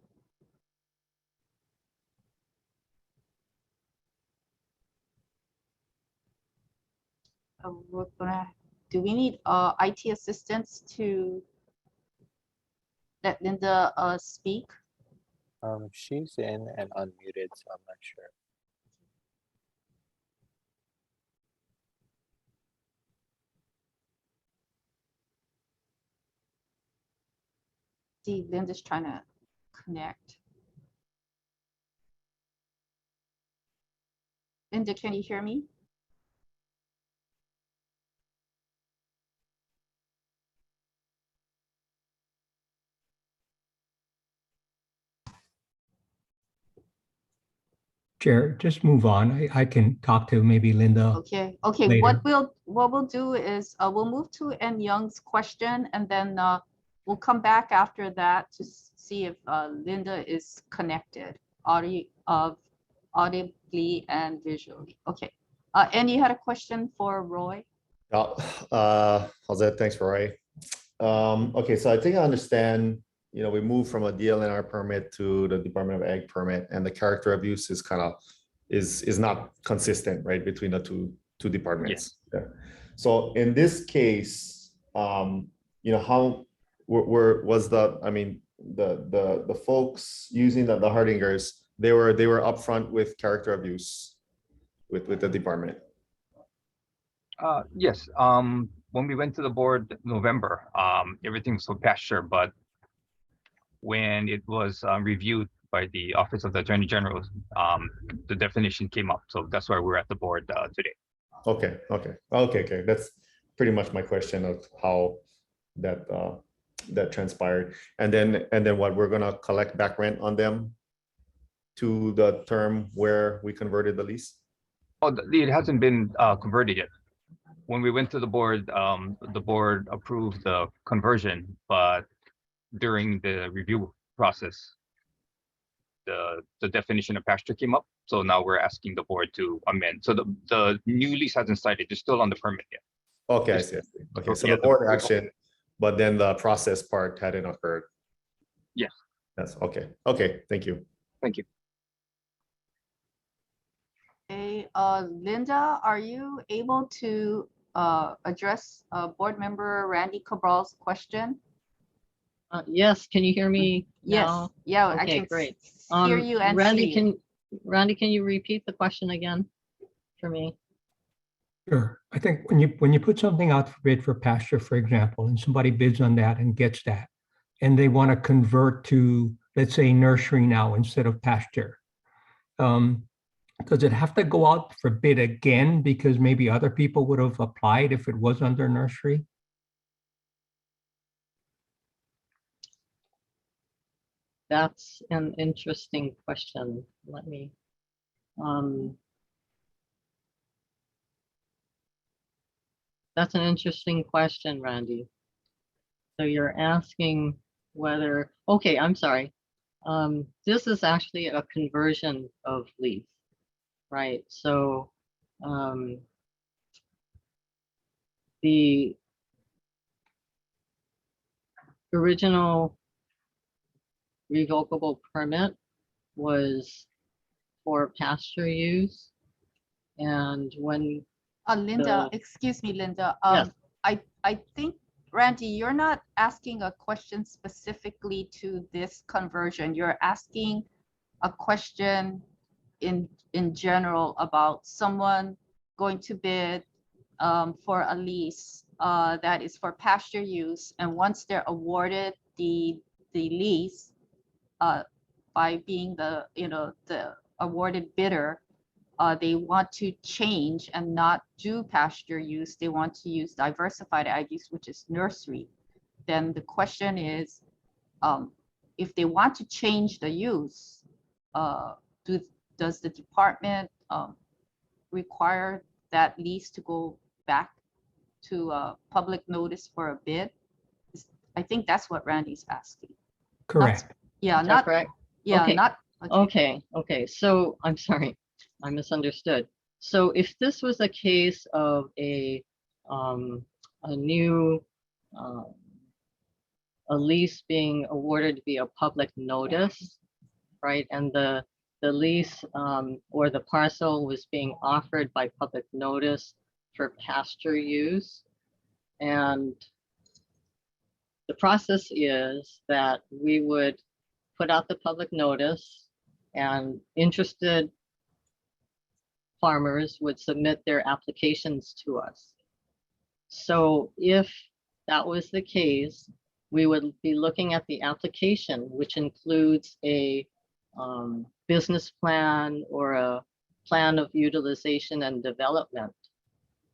We're gonna, do we need IT assistance to let Linda speak? She's in and unmuted, so I'm not sure. See, Linda's trying to connect. Linda, can you hear me? Chair, just move on. I can talk to maybe Linda. Okay, okay. Later. What we'll do is we'll move to N Young's question, and then we'll come back after that to see if Linda is connected audibly and visually. Okay. N, you had a question for Roy? How's that? Thanks, Roy. Okay, so I think I understand, we moved from a DLNR permit to the Department of Ag permit, and the character of use is is not consistent, right, between the two departments. Yeah. So in this case, how was the folks using the Hardingers, they were upfront with character of use with the department? Yes. When we went to the board November, everything was for pasture, but when it was reviewed by the Office of the Attorney General, the definition came up. So that's why we're at the board today. Okay. That's pretty much my question of how that transpired. And then what, we're gonna collect back rent on them to the term where we converted the lease? Oh, it hasn't been converted yet. When we went to the board approved the conversion, but during the review process, the definition of pasture came up. So now we're asking the board to amend. So the new lease hasn't started. It's still on the permit yet. Okay, I see. Okay, so Yeah, the board action, but then the process part hadn't occurred. Yes. That's okay. Okay, thank you. Thank you. Okay, Linda, are you able to address board member Randy Cabral's question? Yes, can you hear me Yes, now? yeah, I Okay, can great. hear you and Randy, see you. Randy, can you repeat the question again for me? Sure. I think when you put something out for bid for pasture, for example, and somebody bids on that and gets that, and they want to convert to, let's say, nursery now instead of pasture, does it have to go out for bid again because maybe other people would have applied if it was under nursery? That's an interesting question. Let me, that's an interesting question, Randy. So you're asking whether, okay, I'm sorry. This is actually a conversion of lease, right? So the original revocable permit was for pasture use. And when Linda, the- excuse me, Linda. Yes. I think, Randy, you're not asking a question specifically to this conversion. You're asking a question in general about someone going to bid for a lease that is for pasture use, and once they're awarded the lease by being the the awarded bidder, they want to change and not do pasture use. They want to use diversified ag use, which is nursery. Then the question is, if they want to change the use, does the department require that lease to go back to public notice for a bid? I think that's what Randy's asking. Correct. Yeah, Is that not correct? yeah, Okay. not Okay. So I'm sorry, I misunderstood. So if this was a case of a new a lease being awarded via public notice, right? And the lease or the parcel was being offered by public notice for pasture use. And the process is that we would put out the public notice, and interested farmers would submit their applications to us. So if that was the case, we would be looking at the application, which includes a business plan or a plan of utilization and development.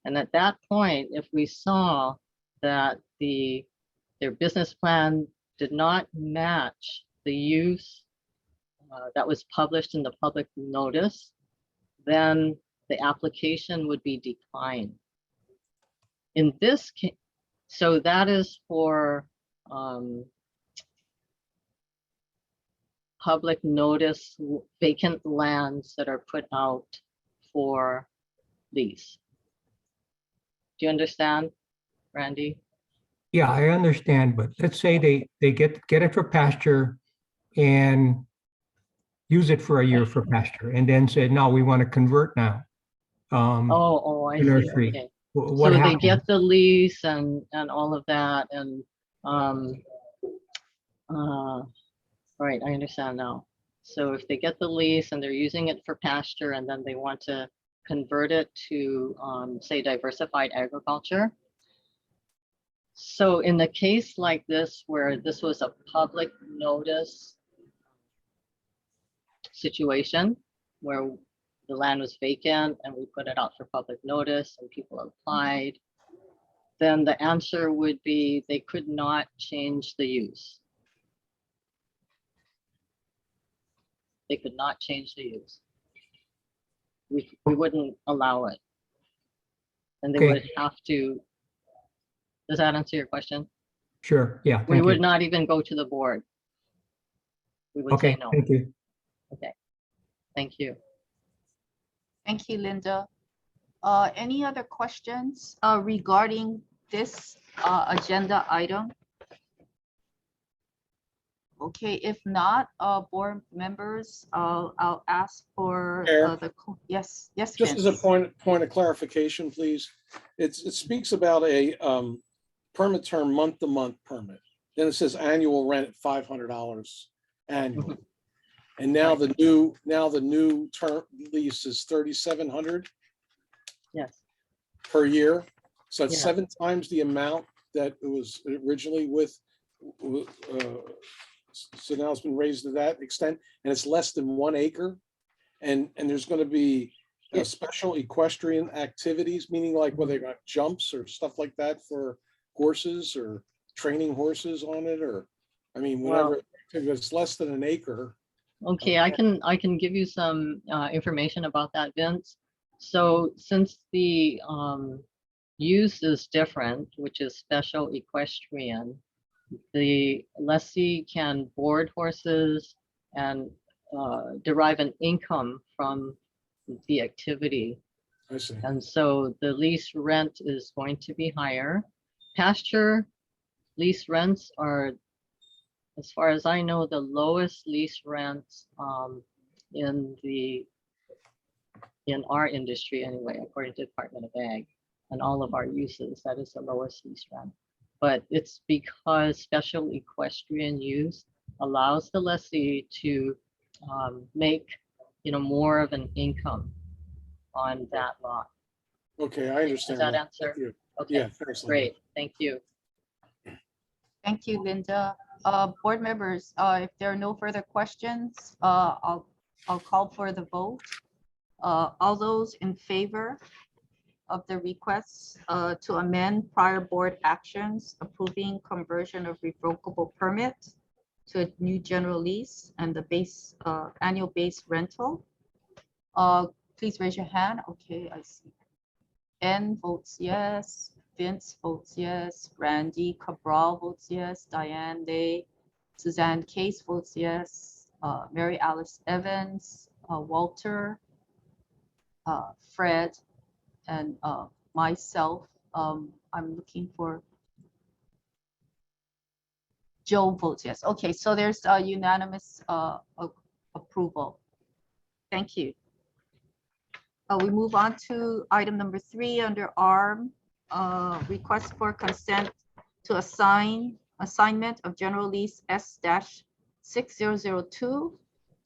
And at that point, if we saw that their business plan did not match the use that was published in the public notice, then the application would be declined. In this case, so that is for public notice vacant lands that are put out for lease. Do you understand, Randy? Yeah, I understand, but let's say they get it for pasture and use it for a year for pasture, and then say, no, we want to convert now. I see. Nursery. Okay. What So they happens? get the lease and all of that, and right, I understand now. So if they get the lease and they're using it for pasture, and then they want to convert it to say diversified agriculture. So in the case like this, where this was a public notice situation, where the land was vacant and we put it out for public notice and people applied, then the answer would be they could not change the use. They could not change the use. We wouldn't allow it. And they Okay. would have to, does that answer your question? Sure, yeah. We thank would you. not even go to the board. We would Okay, say no. thank you. Okay, thank you. Thank you, Linda. Any other questions regarding this agenda item? Okay, if not, board members, I'll ask for Chair? yes, Just as a Vince. point of clarification, please. It speaks about a permit term, month-to-month permit. Then it says annual rent at $500 annually. And now the new term lease is $3,700 Yes. per year. So it's Yeah. 7 times the amount that it was originally with. So now it's been raised to that extent, and it's less than 1 acre. And there's going to be special equestrian activities, meaning like whether they got jumps or stuff like that for horses or training horses on it, or I mean, whatever. Well, if it's less than an acre. Okay, I can give you some information about that, Vince. So since the use is different, which is special equestrian, the lessee can board horses and derive an income from the activity. I see. And so the lease rent is going to be higher. Pasture lease rents are, as far as I know, the lowest lease rents in our industry anyway, according to Department of Ag and all of our uses, that is the lowest lease rent. But it's because special equestrian use allows the lessee to make, more of an income on that lot. Okay, I understand. Does that Thank answer? you. Okay, Yeah, thanks, Linda. great. Thank you. Thank you, Linda. Board members, if there are no further questions, I'll call for the vote. All those in favor of the requests to amend prior board actions approving conversion of revocable permit to a new general lease and the base annual base rental, please raise your hand. Okay, I see. N votes yes. Vince votes yes. Randy Cabral votes yes. Diane Day, Suzanne Case votes yes. Mary Alice Evans, Walter, Fred, and myself. I'm looking for Joe votes yes. Okay, so there's a unanimous approval. Thank you. We move on to item number 3 under ARM, request for consent to assignment of general lease S-6002.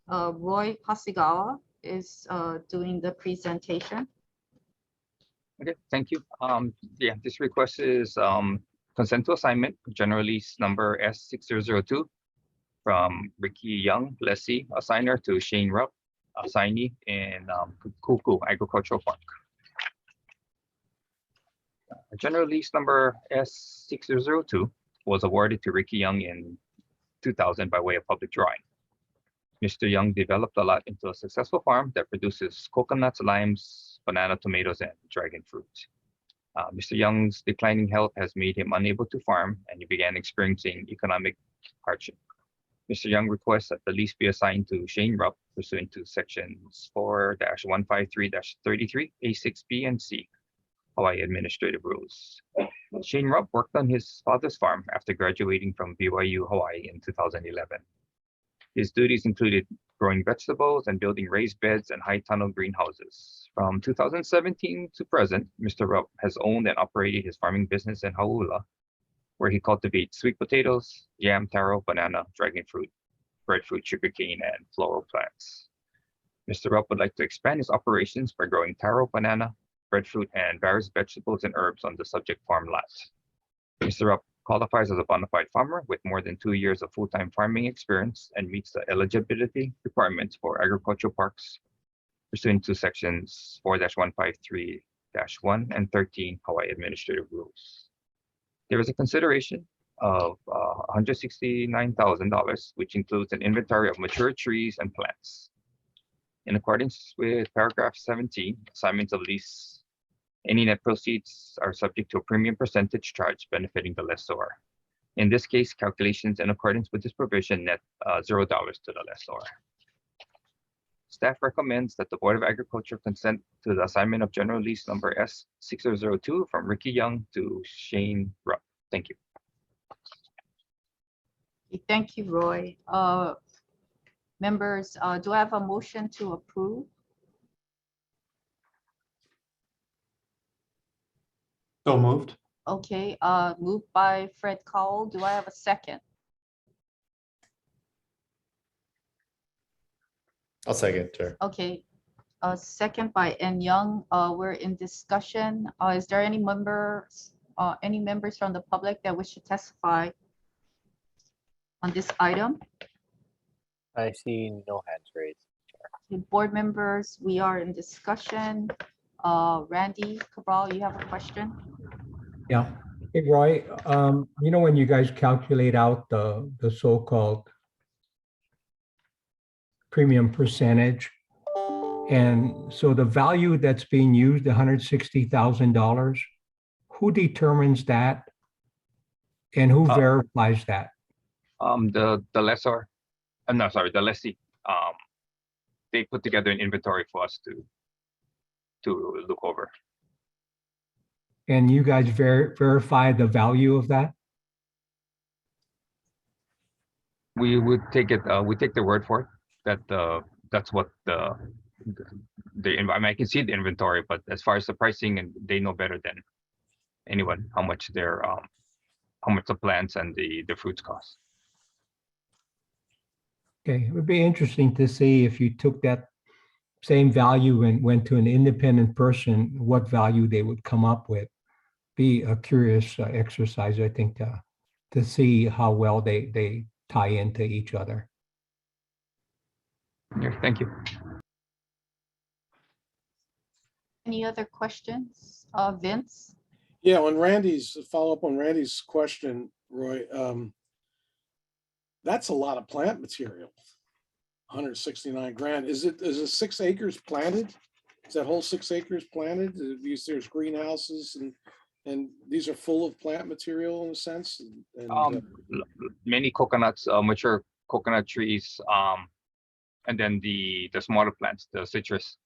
Roy Hasegawa is doing the presentation. Okay, thank you. Yeah, this request is consent to assignment, general lease number S6002 from Ricky Young, lessee, assigner, to Shane Rupp, assignee in Kuku Agricultural Park. General lease number S6002 was awarded to Ricky Young in 2000 by way of public drawing. Mr. Young developed the lot into a successful farm that produces coconuts, limes, banana, tomatoes, and dragon fruit. Mr. Young's declining health has made him unable to farm, and he began experiencing economic hardship. Mr. Young requests that the lease be assigned to Shane Rupp pursuant to sections 4-153-33, A6, B, and C, Hawaii Administrative Rules. Shane Rupp worked on his father's farm after graduating from BYU, Hawaii in 2011. His duties included growing vegetables and building raised beds and high tunnel greenhouses. From 2017 to present, Mr. Rupp has owned and operated his farming business in Hauula, where he cultivates sweet potatoes, yam, taro, banana, dragon fruit, breadfruit, sugarcane, and floral plants. Mr. Rupp would like to expand his operations by growing taro, banana, breadfruit, and various vegetables and herbs on the subject farm lot. Mr. Rupp qualifies as a bona fide farmer with more than 2 years of full-time farming experience and meets the eligibility requirements for agricultural parks pursuant to sections 4-153-1 and 13 Hawaii Administrative Rules. There is a consideration of $169,000, which includes an inventory of mature trees and plants. In accordance with paragraph 17, assignments of lease, any net proceeds are subject to a premium percentage charge benefiting the lessor. In this case, calculations in accordance with this provision net $0 to the lessor. Staff recommends that the Board of Agriculture consent to the assignment of general lease number S6002 from Ricky Young to Shane Rupp. Thank you. Thank you, Roy. Members, do I have a motion to approve? So moved. Okay, moved by Fred Cowell. Do I have a second? I'll second, Chair. Okay, second by N Young. We're in discussion. Is there any members from the public that wish to testify on this item? I see no hands raised. Okay, board members, we are in discussion. Randy Cabral, you have a question? Yeah. Hey, Roy, when you guys calculate out the so-called premium percentage. And so the value that's being used, $160,000, who determines that? And who verifies that? The lessor, I'm not sorry, the lessee, they put together an inventory for us to look over. And you guys verify the value of that? We would take it, we take their word for it, that that's what the I mean, I can see the inventory, but as far as the pricing, and they know better than anyone how much their how much the plants and the fruits cost. Okay, it would be interesting to see if you took that same value and went to an independent person, what value they would come up with. Be a curious exercise, I think, to see how well they tie into each other. Yeah, thank you. Any other questions? Vince? Yeah, on Randy's, follow up on Randy's question, Roy, that's a lot of plant material. 169 grand. Is it 6 acres planted? Is that whole 6 acres planted? There's greenhouses and these are full of plant material in a sense? Many coconuts, mature coconut trees, and then the smaller plants, the citrus.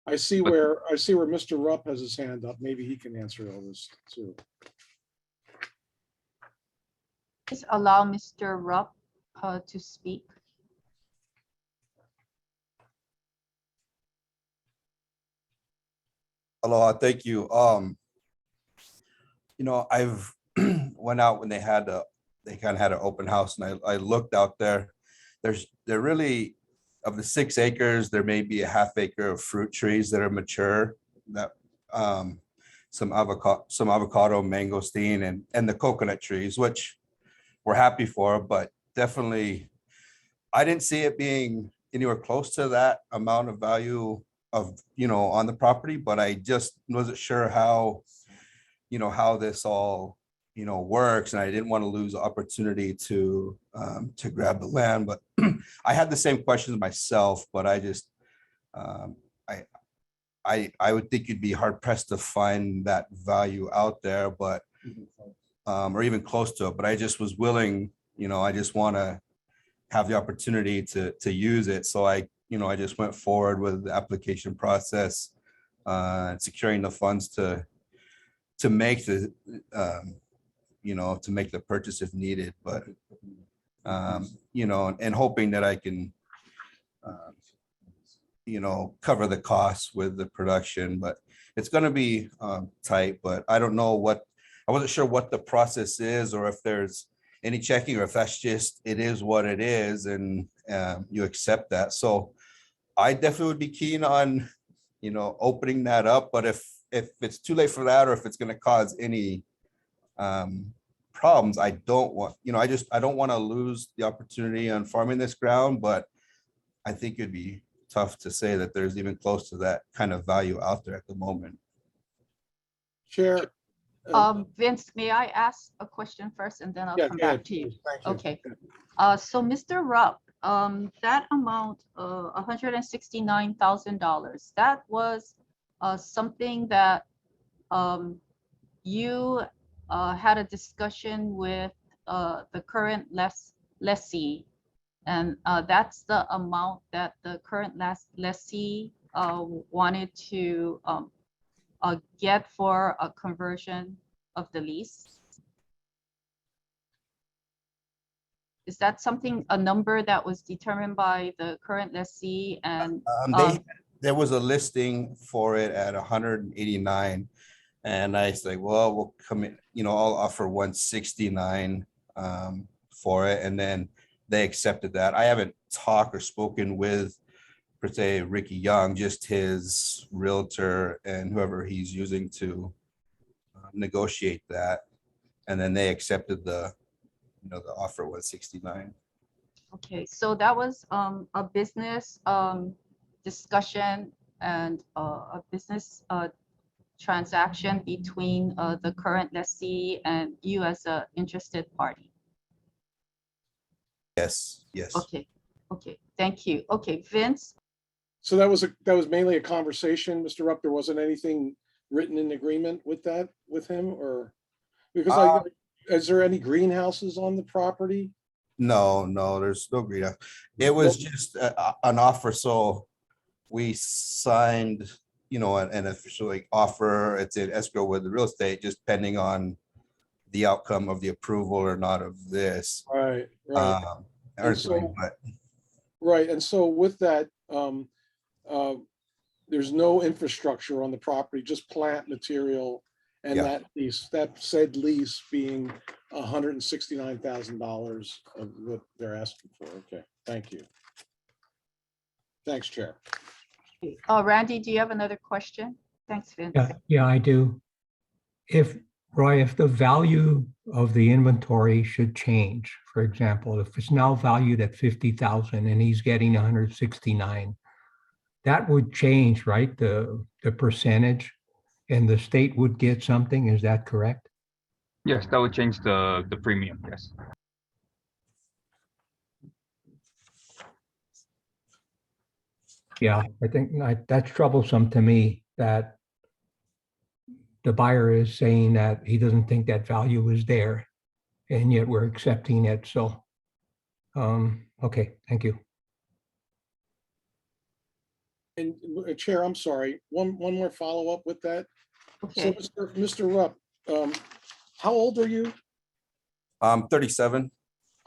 I see where Mr. Rupp has his hand up. Maybe he can answer all this too. Please allow Mr. Rupp to speak. Aloha, thank you. I've went out when they kind of had an open house, and I looked out there. They're really, of the 6 acres, there may be a ½ acre of fruit trees that are mature, that some avocado, mangosteen, and the coconut trees, which we're happy for, but definitely I didn't see it being anywhere close to that amount of value of, on the property, but I just wasn't sure how this all, works. And I didn't want to lose the opportunity to grab the land, but I had the same questions myself, but I just, I would think you'd be hard pressed to find that value out there, but, or even close to it, but I just was willing, I just want to have the opportunity to use it. So I just went forward with the application process, securing the funds to make the, to make the purchase if needed, but, and hoping that I can, cover the costs with the production, but it's going to be tight, but I don't know I wasn't sure what the process is, or if there's any checking, or if that's just, it is what it is, and you accept that. So I definitely would be keen on, opening that up, but if it's too late for that, or if it's going to cause any problems, I don't want, I don't want to lose the opportunity on farming this ground, but I think it'd be tough to say that there's even close to that kind of value out there at the moment. Chair. Vince, may I ask a question first, and then I'll come back to you? Okay. So Mr. Rupp, that amount, $169,000, that was something that you had a discussion with the current lessee, and that's the amount that the current lessee wanted to get for a conversion of the lease? Is that a number that was determined by the current lessee? And there was a listing for it at 189, and I said, well, we'll come in, I'll offer 169 for it, and then they accepted that. I haven't talked or spoken with, per se, Ricky Young, just his realtor and whoever he's using to negotiate that, and then they accepted the offer 169. Okay, so that was a business discussion and a business transaction between the current lessee and you as an interested party. Yes. Okay. Okay, thank you. Okay, Vince, So that was mainly a conversation, Mr. Rupp. There wasn't anything written in agreement with that, with him, or? Because is there any greenhouses on the property? No, no, there's no greenhouse. It was just an offer, so we signed, an official like offer. It's in escrow with the real estate, just pending on the outcome of the approval or not of this. Right, Um, or something, but right. And so with that, uh, there's no infrastructure on the property, just plant material. And Yeah. that said lease being $169,000 of what they're asking for. Okay, thank you. Thanks, Chair. Randy, do you have another question? Thanks, Vince. Yeah, I do. If, Roy, if the value of the inventory should change, for example, if it's now valued at 50,000 and he's getting 169, that would change, right? The percentage, and the state would get something, is that correct? Yes, that would change the premium, yes. Yeah, I think that's troublesome to me, that the buyer is saying that he doesn't think that value is there, and yet we're accepting it. So, okay, thank you. And Chair, I'm sorry, one more follow-up with that. So, Okay, Mr. Rupp, how old are you? I'm 37.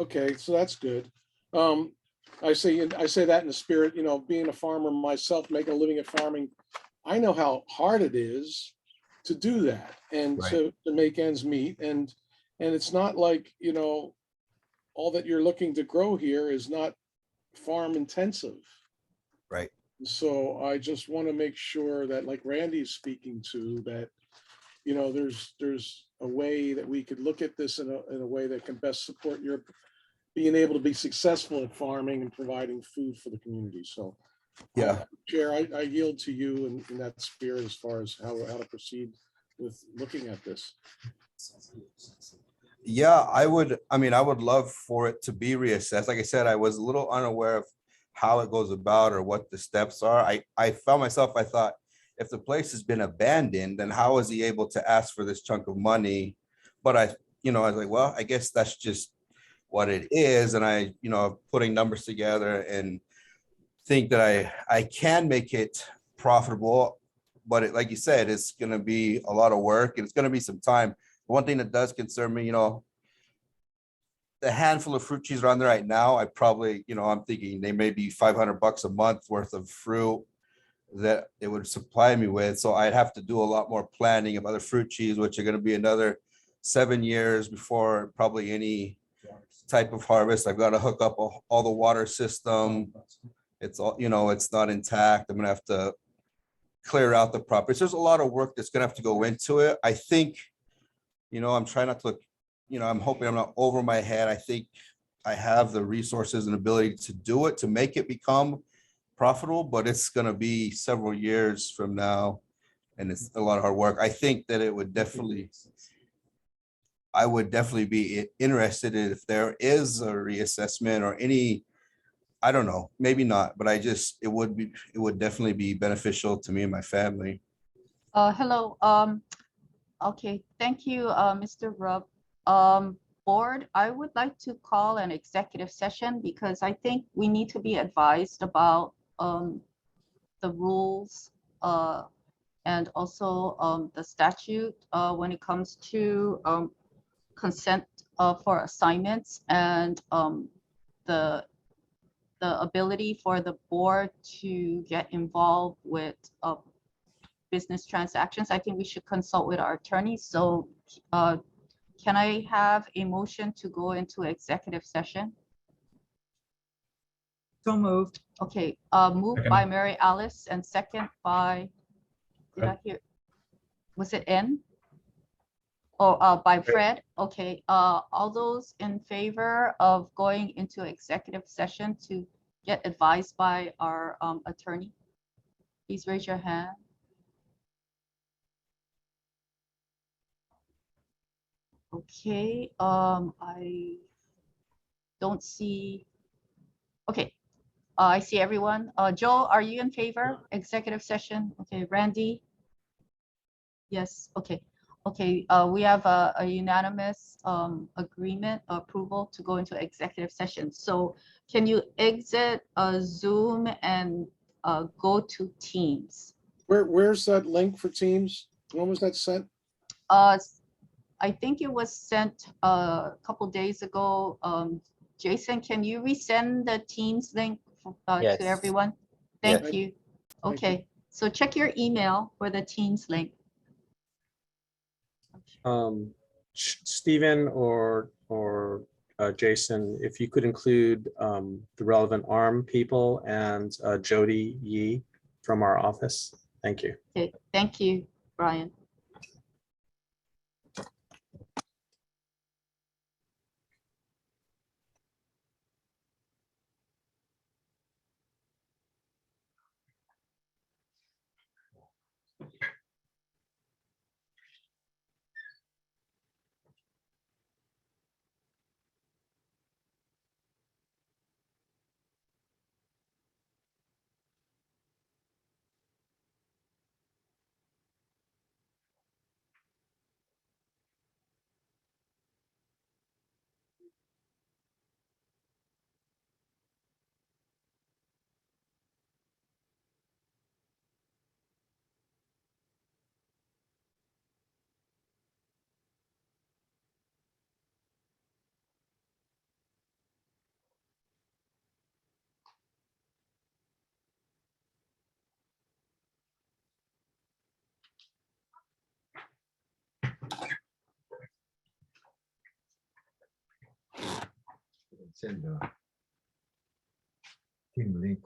Okay, so that's good. I say that in the spirit, being a farmer myself, making a living at farming, I know how hard it is to do that and Right. to make ends meet. And it's not like, all that you're looking to grow here is not farm intensive. Right. So I just want to make sure that, like Randy's speaking to, that, there's a way that we could look at this in a way that can best support your being able to be successful at farming and providing food for the community. So, Yeah. Chair, I yield to you in that spirit as far as how to proceed with looking at this. Yeah, I would love for it to be reassessed. Like I said, I was a little unaware of how it goes about or what the steps are. I found myself, I thought, if the place has been abandoned, then how is he able to ask for this chunk of money? But I was like, well, I guess that's just what it is. And I, putting numbers together and think that I can make it profitable, but like you said, it's going to be a lot of work and it's going to be some time. One thing that does concern me, the handful of fruit trees around there right now, I probably, I'm thinking they may be $500 a month worth of fruit that it would supply me with. So I'd have to do a lot more planning of other fruit trees, which are going to be another 7 years before probably any type of harvest. I've got to hook up all the water system. It's all, it's not intact. I'm going to have to clear out the property. So there's a lot of work that's going to have to go into it. I think, I'm trying not to look, I'm hoping I'm not over my head. I think I have the resources and ability to do it, to make it become profitable, but it's going to be several years from now. And it's a lot of hard work. I think that I would definitely be interested in if there is a reassessment or any, I don't know, maybe not, but it would definitely be beneficial to me and my family. hello. Okay, thank you, Mr. Rupp. Board, I would like to call an executive session because I think we need to be advised about the rules and also the statute when it comes to consent for assignments and the ability for the board to get involved with business transactions. I think we should consult with our attorneys. So can I have a motion to go into executive session? So moved. Okay, moved by Mary Alice and second by, did I hear, was it N? Oh, by Fred. Okay, all those in favor of going into executive session to get advised by our attorney, please raise your hand. Okay, I don't see. Okay, I see everyone. Joe, are you in favor? Executive session? Okay, Randy? Yes, okay. Okay, we have a unanimous agreement, approval to go into executive session. So can you exit Zoom and go to Teams? Where's that link for Teams? When was that sent? I think it was sent a couple days ago. Jason, can you resend the Teams link Yes. to everyone? Yes. Thank you. Thank you. Okay, so check your email for the Teams link. Stephen or Jason, if you could include the relevant ARM people and Jody Yee from our office. Thank you. Okay, thank you, Brian. Send the team link.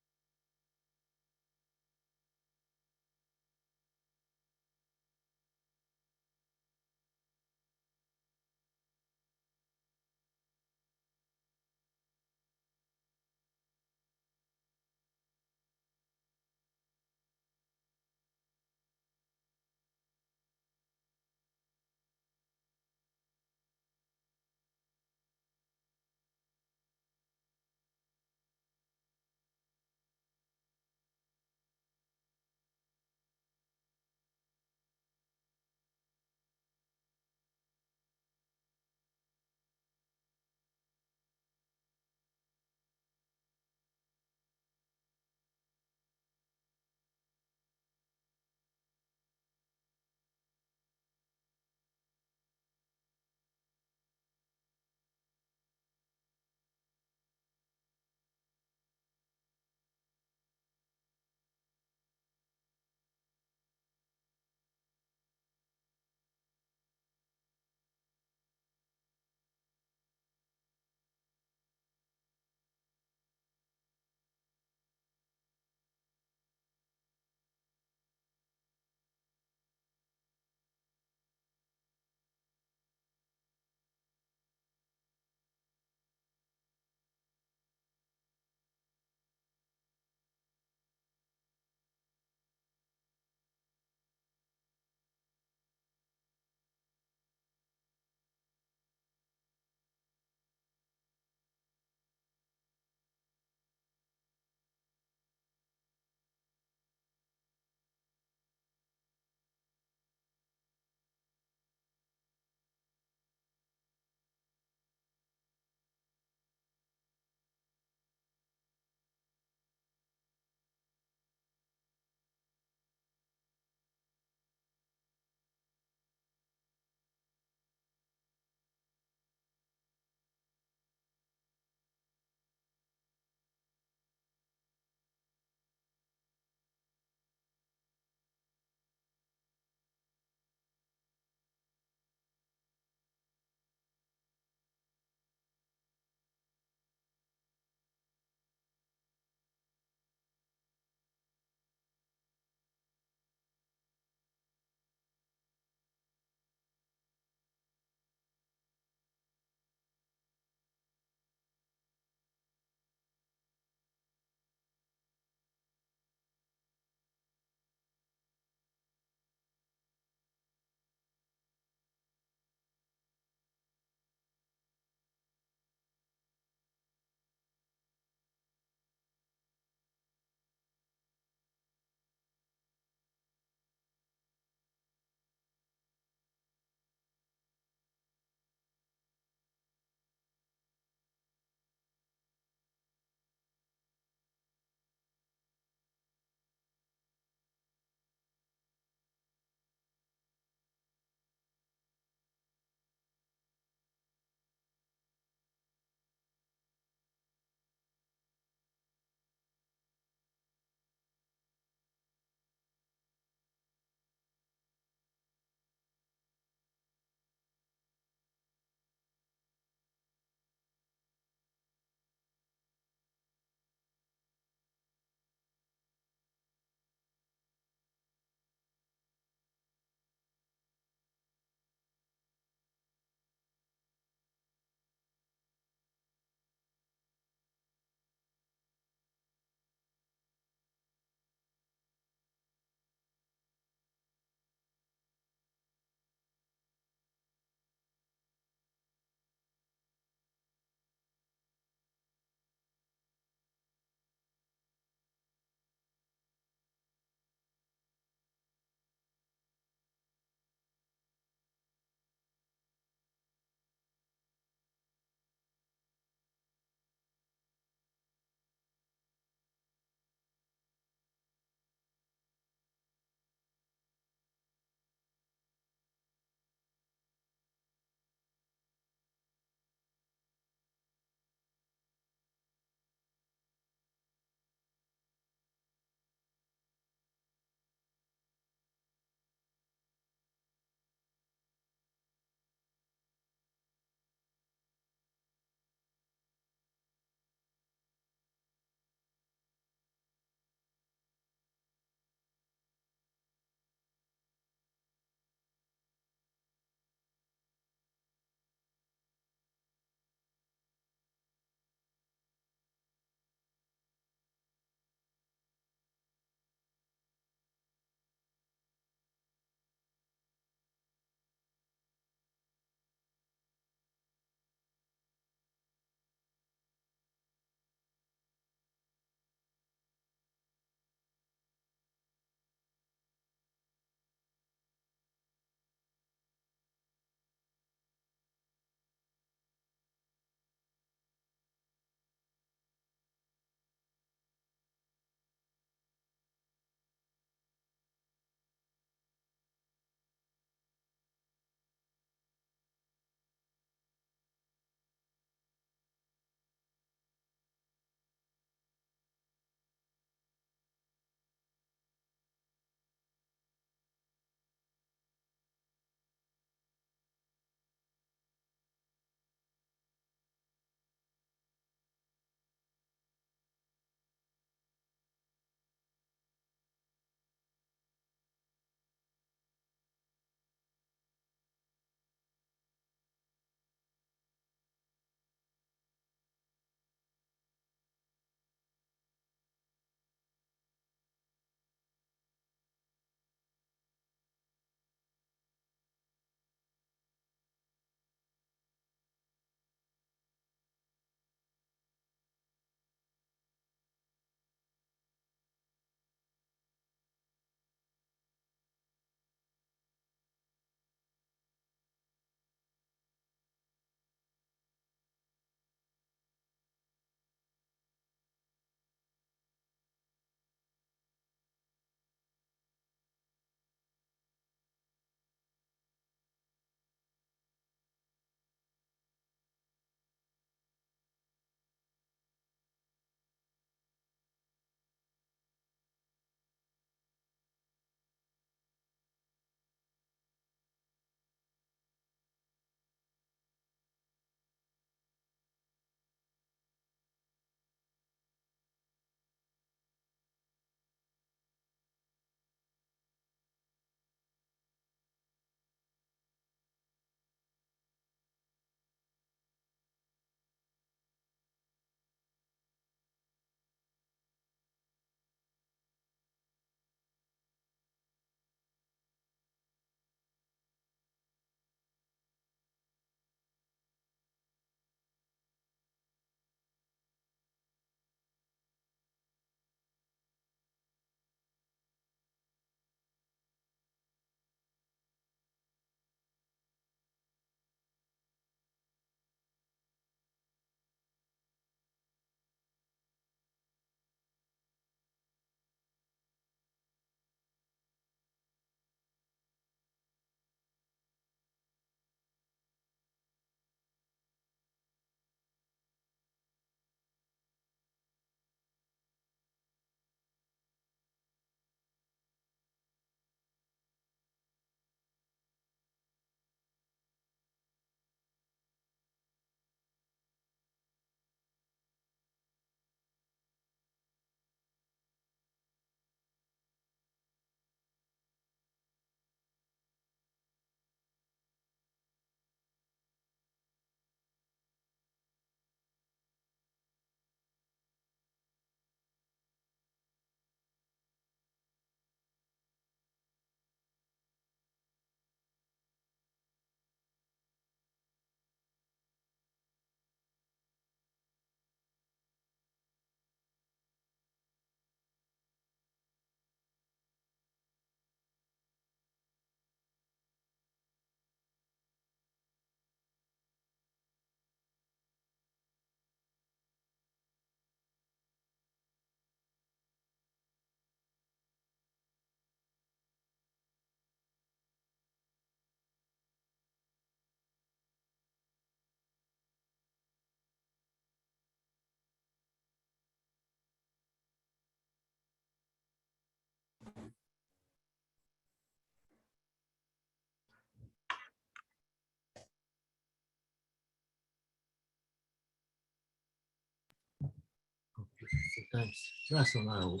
thanks. That's what I hope.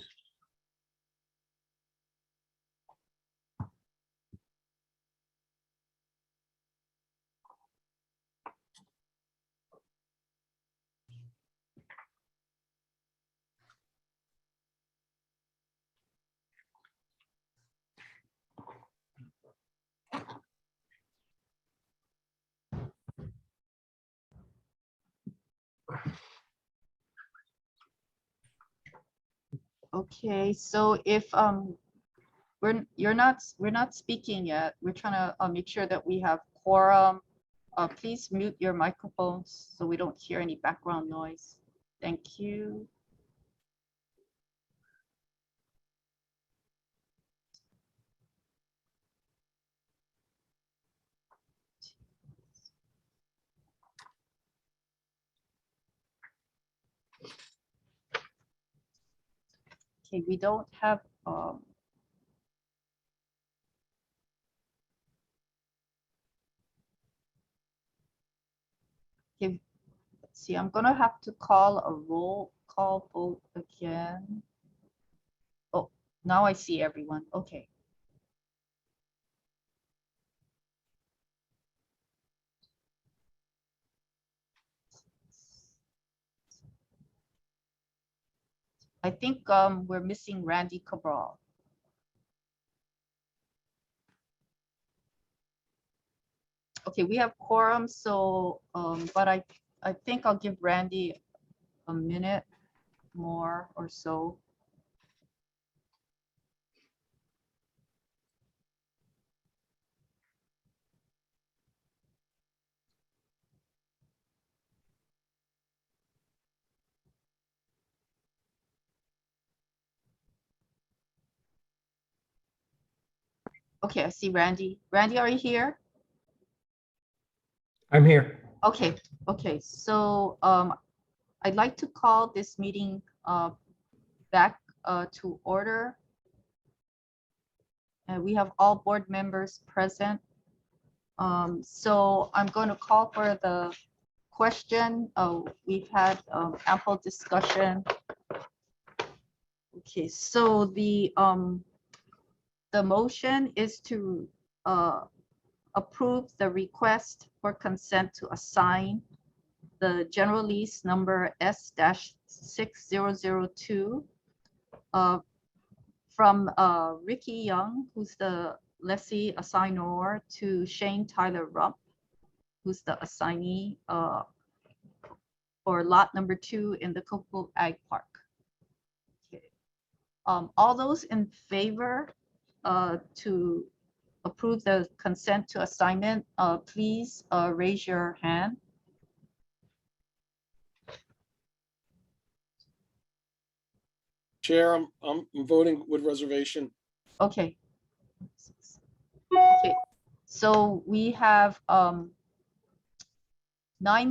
Okay, so if we're not speaking yet, we're trying to make sure that we have quorum. Please mute your microphones so we don't hear any background noise. Thank you. Okay, we don't have okay, let's see, I'm gonna have to call a roll call vote again. Oh, now I see everyone. Okay. I think we're missing Randy Cabral. Okay, we have quorum, so but I think I'll give Randy a minute more or so. Okay, I see Randy. Randy, are you here? I'm here. Okay, okay. So I'd like to call this meeting back to order. And we have all board members present. So I'm going to call for the question. We've had ample discussion. Okay, so the motion is to approve the request for consent to assign the general lease number S-6002 from Ricky Young, who's the lessee assignor, to Shane Tyler Rupp, who's the assignee for lot number 2 in the Kokopo Ag Park. Okay. All those in favor to approve the consent to assignment, please raise your hand. Chair, I'm voting with reservation. Okay. Okay. So we have 9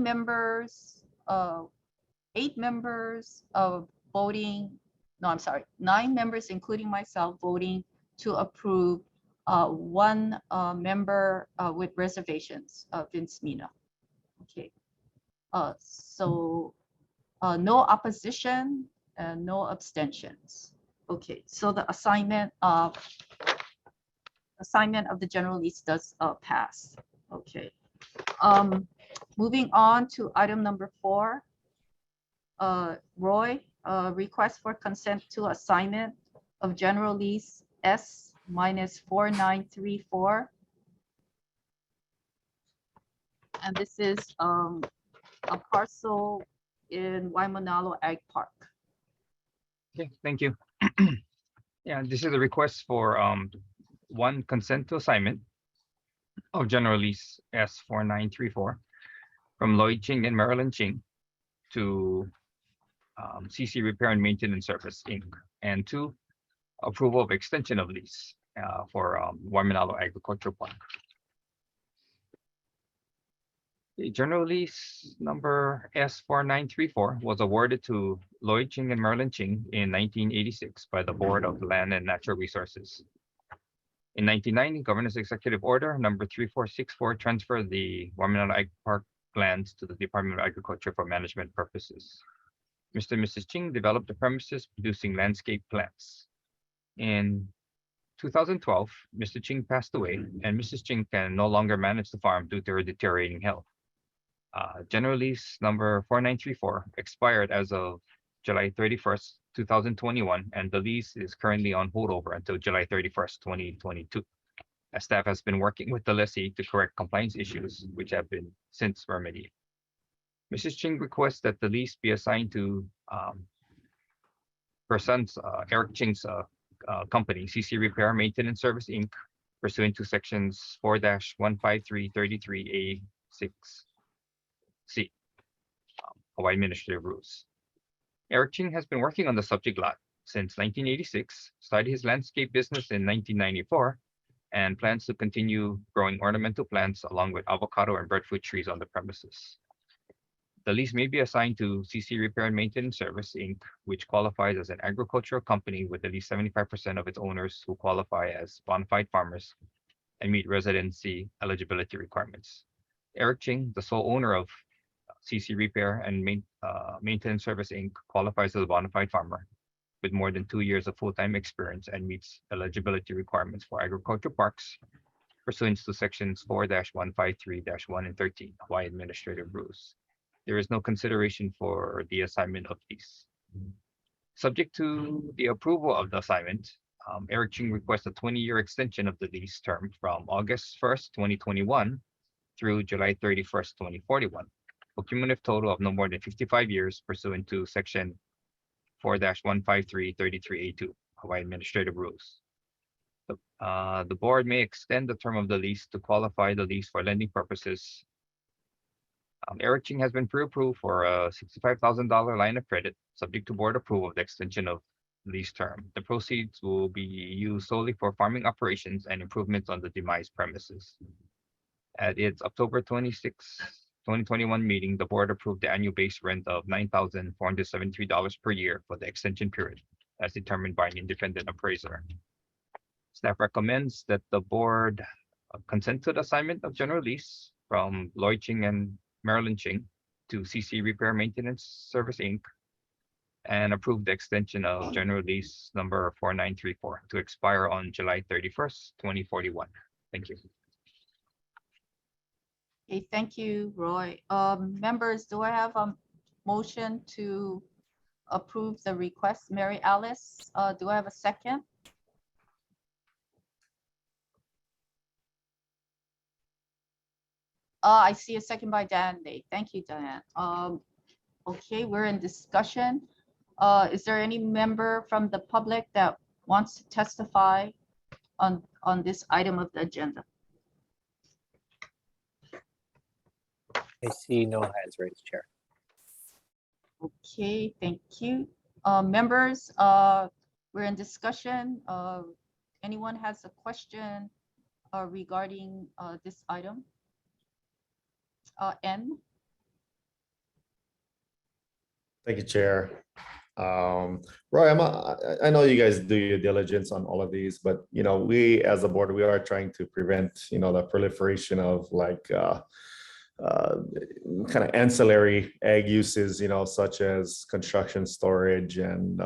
members, 8 members of voting. No, I'm sorry, 9 members, including myself, voting to approve. 1 member with reservations, Vince Mina. Okay. So no opposition and no abstentions. Okay. So the assignment of the general lease does pass. Okay. Moving on to item number 4. Roy, request for consent to assignment of general lease S-4934. And this is a parcel in Waimanalo Ag Park. Okay, thank you. Yeah, this is a request for one consent to assignment of general lease S-4934 from Lloyd Ching and Marilyn Ching to CC Repair and Maintenance Service, Inc. And 2, approval of extension of lease for Waimanalo Agricultural Park. The general lease number S-4934 was awarded to Lloyd Ching and Marilyn Ching in 1986 by the Board of Land and Natural Resources. In 1990, Governor's Executive Order number 3464 transferred the Waimanalo Ag Park lands to the Department of Agriculture for management purposes. Mr. and Mrs. Ching developed the premises producing landscape plants. In 2012, Mr. Ching passed away and Mrs. Ching can no longer manage the farm due to her deteriorating health. General lease number 4934 expired as of July 31st, 2021, and the lease is currently on holdover until July 31st, 2022. As staff has been working with the lessee to correct compliance issues, which have been since remedied. Mrs. Ching requests that the lease be assigned to her son's, Eric Ching's company, CC Repair Maintenance Service, Inc., pursuant to sections 4-15333A6C, Hawaii Administrative Rules. Eric Ching has been working on the subject lot since 1986, started his landscape business in 1994, and plans to continue growing ornamental plants along with avocado and breadfruit trees on the premises. The lease may be assigned to CC Repair and Maintenance Service, Inc., which qualifies as an agricultural company with at least 75% of its owners who qualify as bona fide farmers and meet residency eligibility requirements. Eric Ching, the sole owner of CC Repair and Maintenance Service, Inc., qualifies as a bona fide farmer with more than 2 years of full-time experience and meets eligibility requirements for agricultural parks pursuant to sections 4-153-1 and 13 Hawaii Administrative Rules. There is no consideration for the assignment of these. Subject to the approval of the assignment, Eric Ching requests a 20-year extension of the lease term from August 1st, 2021 through July 31st, 2041. A cumulative total of no more than 55 years pursuant to section 4-15333A2 Hawaii Administrative Rules. The board may extend the term of the lease to qualify the lease for lending purposes. Eric Ching has been pre-approved for a $65,000 line of credit, subject to board approval of the extension of lease term. The proceeds will be used solely for farming operations and improvements on the demised premises. At its October 26, 2021 meeting, the board approved the annual base rent of $9,473 per year for the extension period, as determined by an independent appraiser. Staff recommends that the board consent to the assignment of general lease from Lloyd Ching and Marilyn Ching to CC Repair Maintenance Service, Inc., and approve the extension of general lease number 4934 to expire on July 31st, 2041. Thank you. Okay, thank you, Roy. Members, do I have a motion to approve the request? Mary Alice, do I have a second? I see a second by Dan Day. Thank you, Diane. Okay, we're in discussion. Is there any member from the public that wants to testify on this item of the agenda? I see no hands raised, Chair. Okay, thank you. Members, we're in discussion. Anyone has a question regarding this item? N. Thank you, Chair. Roy, I know you guys do your diligence on all of these, but we as a board, we are trying to prevent the proliferation of like kind of ancillary ag uses, such as construction, storage, and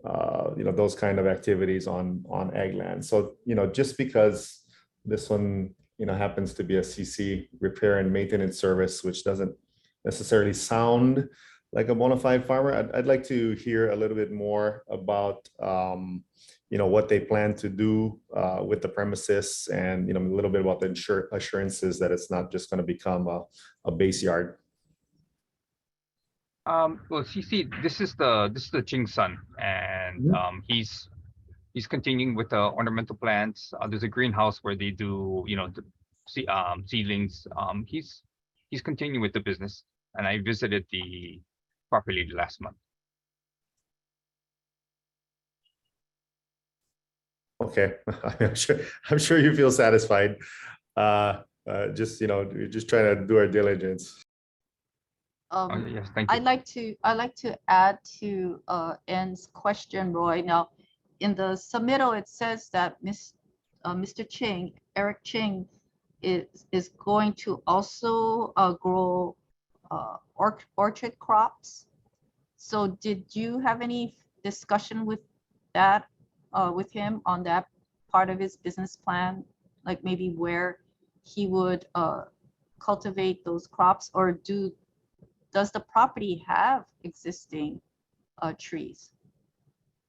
those kind of activities on ag land. So just because this one happens to be a CC Repair and Maintenance Service, which doesn't necessarily sound like a bona fide farmer, I'd like to hear a little bit more about what they plan to do with the premises, and a little bit about the assurances that it's not just going to become a base yard. Well, CC, this is the Ching's son, and he's continuing with the ornamental plants. There's a greenhouse where they do seedlings. He's continuing with the business, and I visited the property last month. Okay, I'm sure you feel satisfied. Just just trying to do our diligence. Yes, thank you. I'd like to add to N's question, Roy. Now, in the submittal, it says that Mr. Ching, Eric Ching, is going to also grow orchard crops. So did you have any discussion with that, with him on that part of his business plan? Like maybe where he would cultivate those crops, or does the property have existing trees?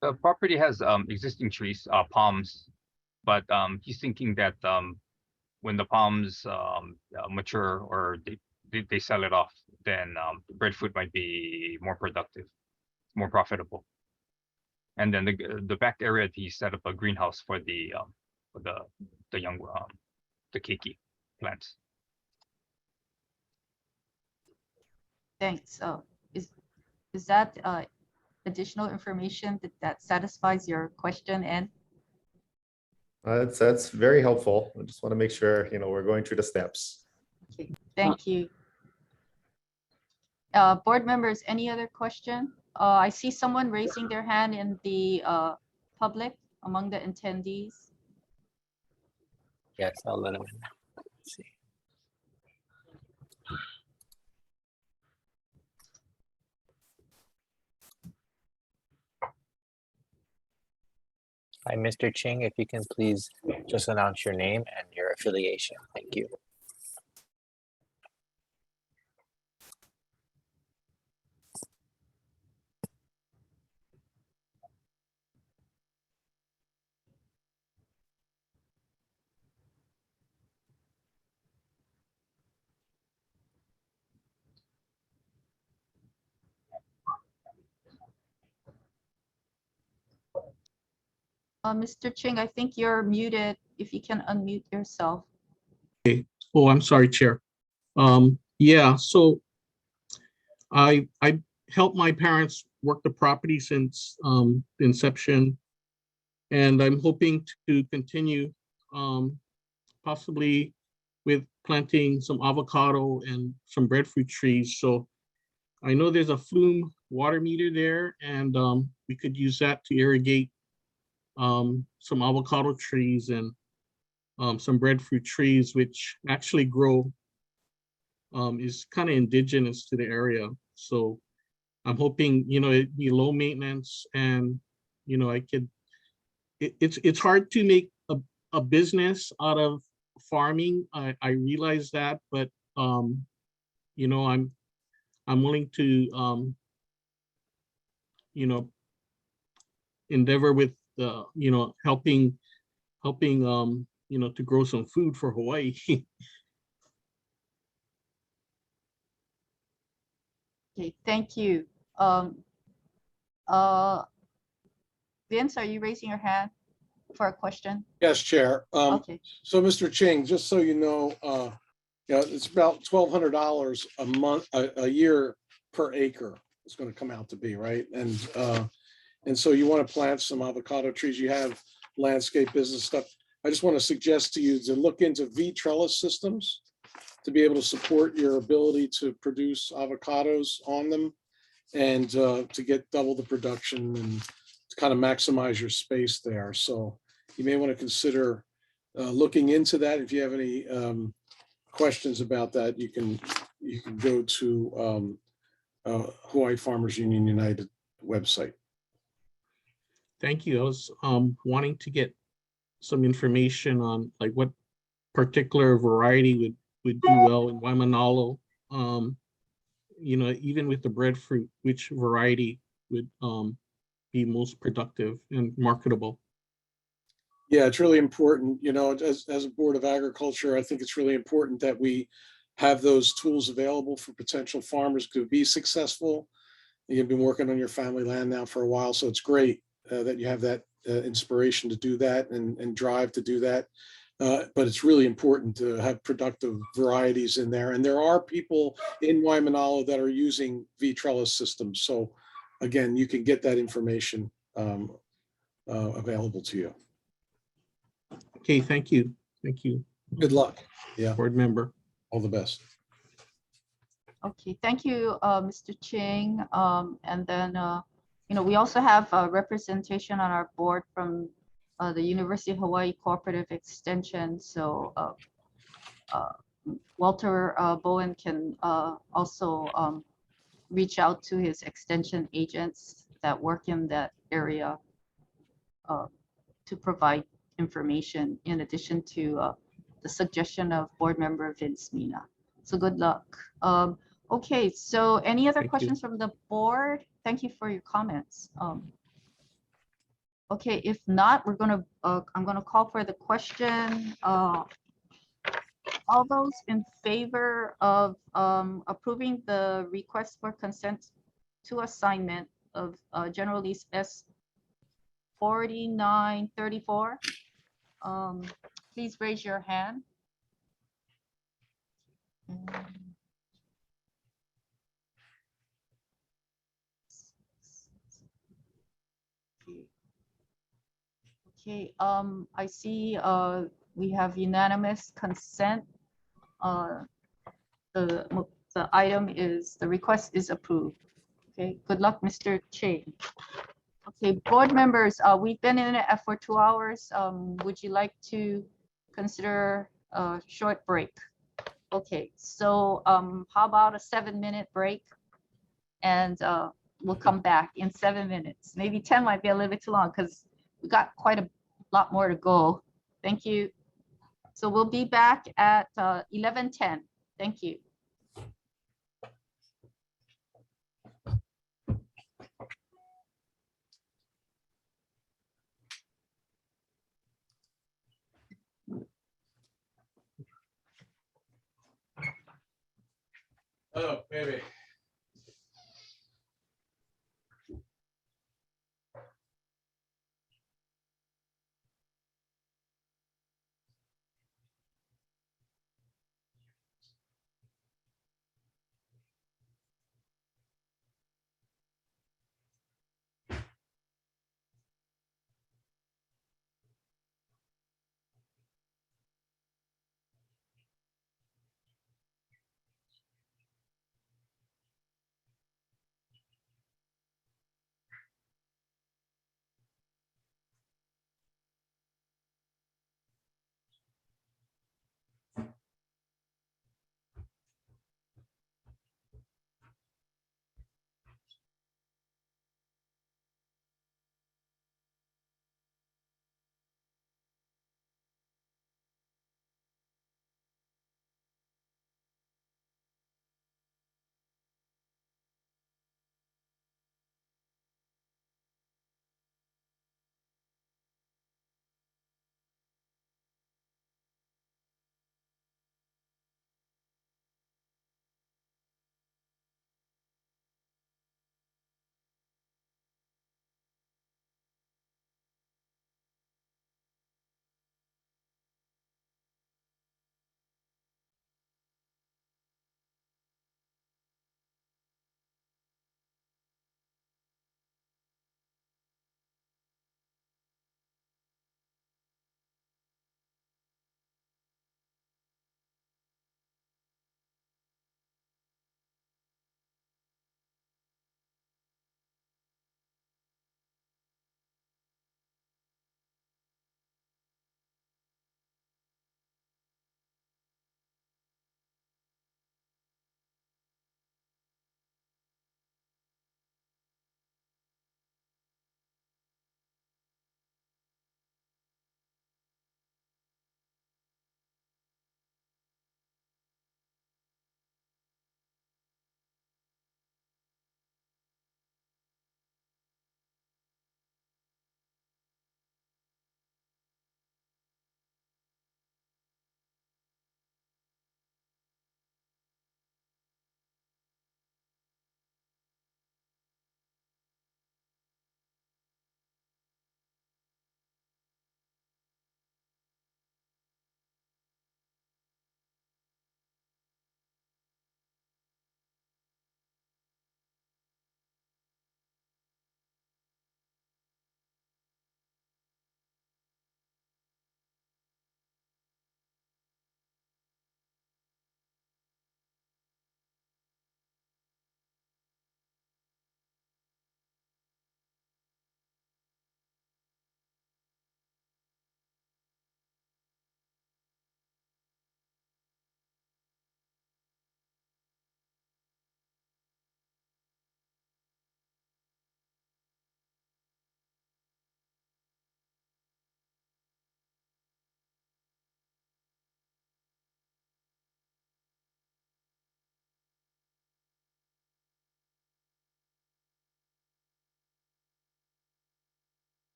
The property has existing trees, palms, but he's thinking that when the palms mature or they sell it off, then breadfruit might be more productive, more profitable. And then the back area, he set up a greenhouse for the young the keiki plants. Thanks. Is that additional information that satisfies your question, and That's very helpful. I just want to make sure, we're going through the steps. okay, thank you. Board members, any other question? I see someone raising their hand in the public among the attendees. Yes, I'll let him in. Let's see. Hi, Mr. Ching, if you can please just announce your name and your affiliation. Thank you. Mr. Ching, I think you're muted. If you can unmute yourself. Oh, I'm sorry, Chair. Yeah, so I helped my parents work the property since inception, and I'm hoping to continue possibly with planting some avocado and some breadfruit trees. So I know there's a flume water meter there, and we could use that to irrigate some avocado trees and some breadfruit trees, which actually grow, is kind of indigenous to the area. So I'm hoping, it'd be low maintenance, and, I could, it's hard to make a business out of farming. I realize that, but, I'm willing to, endeavor with helping to grow some food for Hawaii. Okay, thank you. Vince, are you raising your hand for a question? Yes, Chair. Okay. So Mr. Ching, just so you know, it's about $1,200 a month, a year per acre. It's going to come out to be, right? And so you want to plant some avocado trees. You have landscape business stuff. I just want to suggest to you to look into V-trellis systems to be able to support your ability to produce avocados on them, and to get double the production and to kind of maximize your space there. So you may want to consider looking into that. If you have any questions about that, you can go to Hawaii Farmers Union United website. Thank you. I was wanting to get some information on like what particular variety would do well in Waimanalo. Even with the breadfruit, which variety would be most productive and marketable? Yeah, it's really important, as a Board of Agriculture, I think it's really important that we have those tools available for potential farmers to be successful. You've been working on your family land now for a while, so it's great that you have that inspiration to do that and drive to do that. But it's really important to have productive varieties in there. And there are people in Waimanalo that are using V-trellis systems. So again, you can get that information available to you. Okay, thank you. Thank you. Good luck. Yeah. Board member. All the best. Okay, thank you, Mr. Ching. And then, we also have a representation on our board from the University of Hawaii Cooperative Extension. So Walter Bowen can also reach out to his extension agents that work in that area to provide information in addition to the suggestion of board member Vince Mina. So good luck. Okay, so any other Thank you. questions from the board? Thank you for your comments. Okay, if not, I'm gonna call for the question. All those in favor of approving the request for consent to assignment of General Lease S 4934, please raise your hand. Okay, I see we have unanimous consent. The item is, the request is approved. Okay, good luck, Mr. Chang. Okay, board members, we've been in it for 2 hours. Would you like to consider a short break? Okay, so how about a 7-minute break? And we'll come back in 7 minutes. Maybe 10 might be a little bit too long because we got quite a lot more to go. Thank you. So we'll be back at 11:10. Thank you. Oh, baby.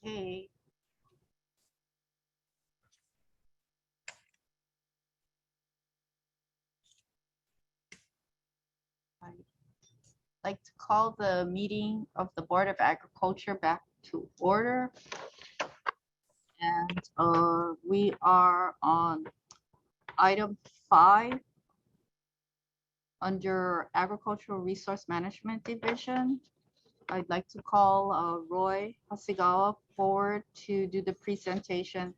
Okay. I'd like to call the meeting of the Board of Agriculture back to order. And we are on item 5 under Agricultural Resource Management Division. I'd like to call Roy Hasegawa forward to do the presentation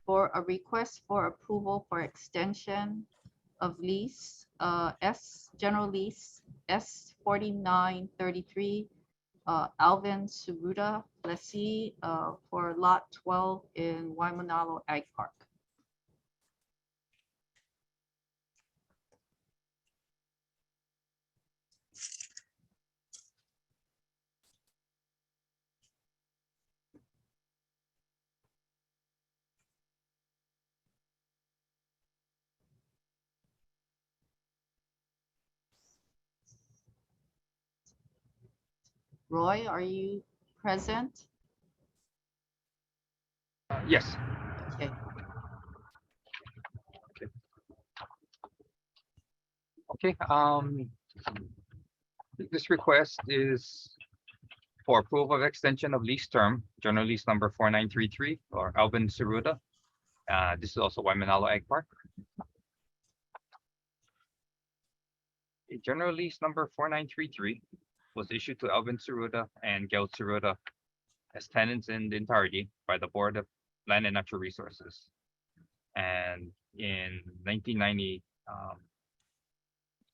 for a request for approval for extension of lease, general lease S4933, Alvin Suruda, lessee, for lot 12 in Waimanalo Ag Park. Roy, are you present? Yes. Okay. Okay. This request is for approval of extension of lease term, general lease number 4933 or Alvin Saruda. This is also Waimanalo Ag Park. General lease number 4933 was issued to Alvin Saruda and Gail Saruda as tenants in the entirety by the Board of Land and Natural Resources. And in 1990,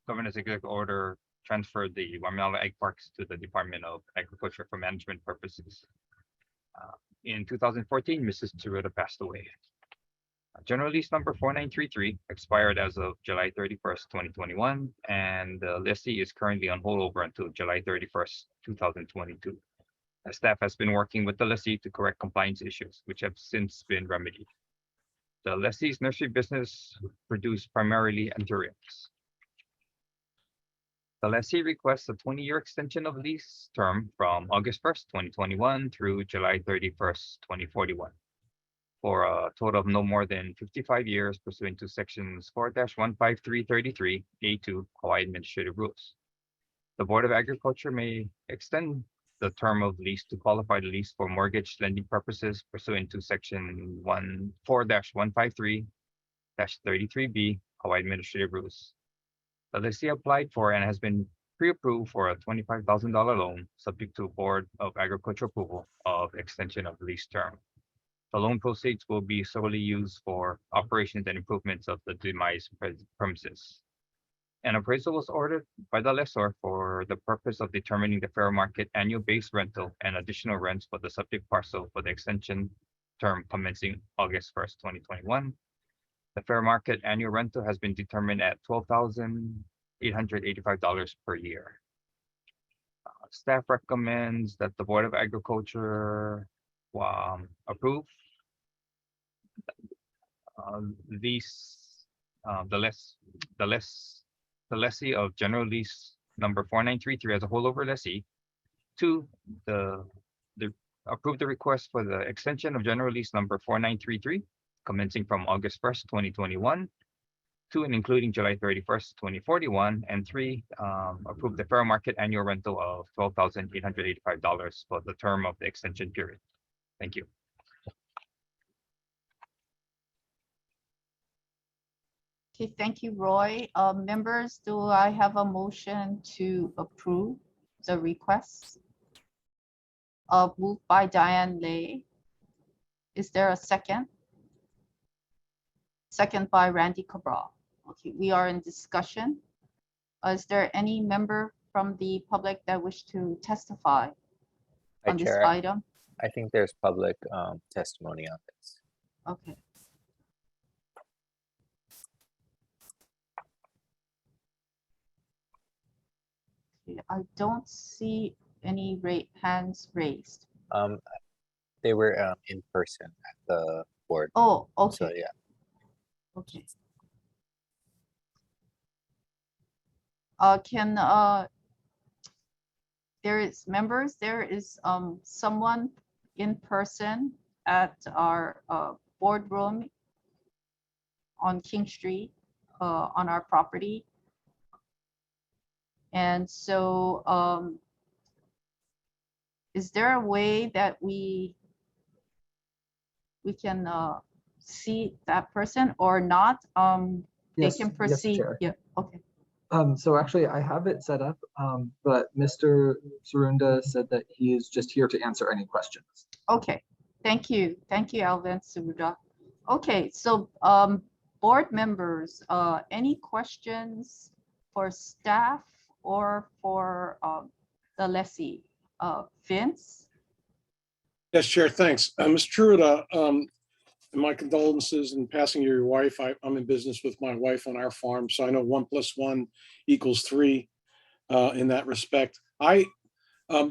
Governor's Executive Order transferred the Waimea Ag Parks to the Department of Agriculture for management purposes. In 2014, Mrs. Saruda passed away. General lease number 4933 expired as of July 31st, 2021, and the lessee is currently on holdover until July 31st, 2022. The staff has been working with the lessee to correct compliance issues, which have since been remedied. The lessee's nursery business produced primarily anthuriums. The lessee requests a 20-year extension of lease term from August 1st, 2021 through July 31st, 2041. For a total of no more than 55 years pursuant to sections 4-15333 A2 Hawaii Administrative Rules. The Board of Agriculture may extend the term of lease to qualify the lease for mortgage lending purposes pursuant to section 4-153-33B Hawaii Administrative Rules. The lessee applied for and has been pre-approved for a $25,000 loan subject to Board of Agriculture approval of extension of lease term. The loan proceeds will be solely used for operations and improvements of the demised premises. An appraisal was ordered by the lessor for the purpose of determining the fair market annual base rental and additional rents for the subject parcel for the extension term commencing August 1st, 2021. The fair market annual rental has been determined at $12,885 per year. Staff recommends that the Board of Agriculture approve the lessee of general lease number 4933 as a holdover lessee. 2, approve the request for the extension of general lease number 4933 commencing from August 1st, 2021, 2, and including July 31st, 2041, and 3, approve the fair market annual rental of $12,885 for the term of the extension period. Thank you. Okay, thank you, Roy. Members, do I have a motion to approve the request? Moved by Diane Lay. Is there a second? Second by Randy Cabral. Okay, we are in discussion. Is there any member from the public that wish to testify on this Chair, item? I think there's public testimony on this. Okay. Okay, I don't see any hands raised. They were in person at the board. Oh, okay. So yeah. Okay. There is someone in person at our boardroom on King Street on our property. And so is there a way that we can see that person or not? They Yes, can yes, proceed. Chair. Yeah, okay. So actually I have it set up, but Mr. Sarunda said that he is just here to answer any questions. Okay, thank you. Thank you, Alvin Suda. Okay, so board members, any questions for staff or for the lessee? Vince? Yes, Chair, thanks. Ms. Truda, my condolences in passing your wife. I'm in business with my wife on our farm, so I know 1 + 1 = 3 in that respect. I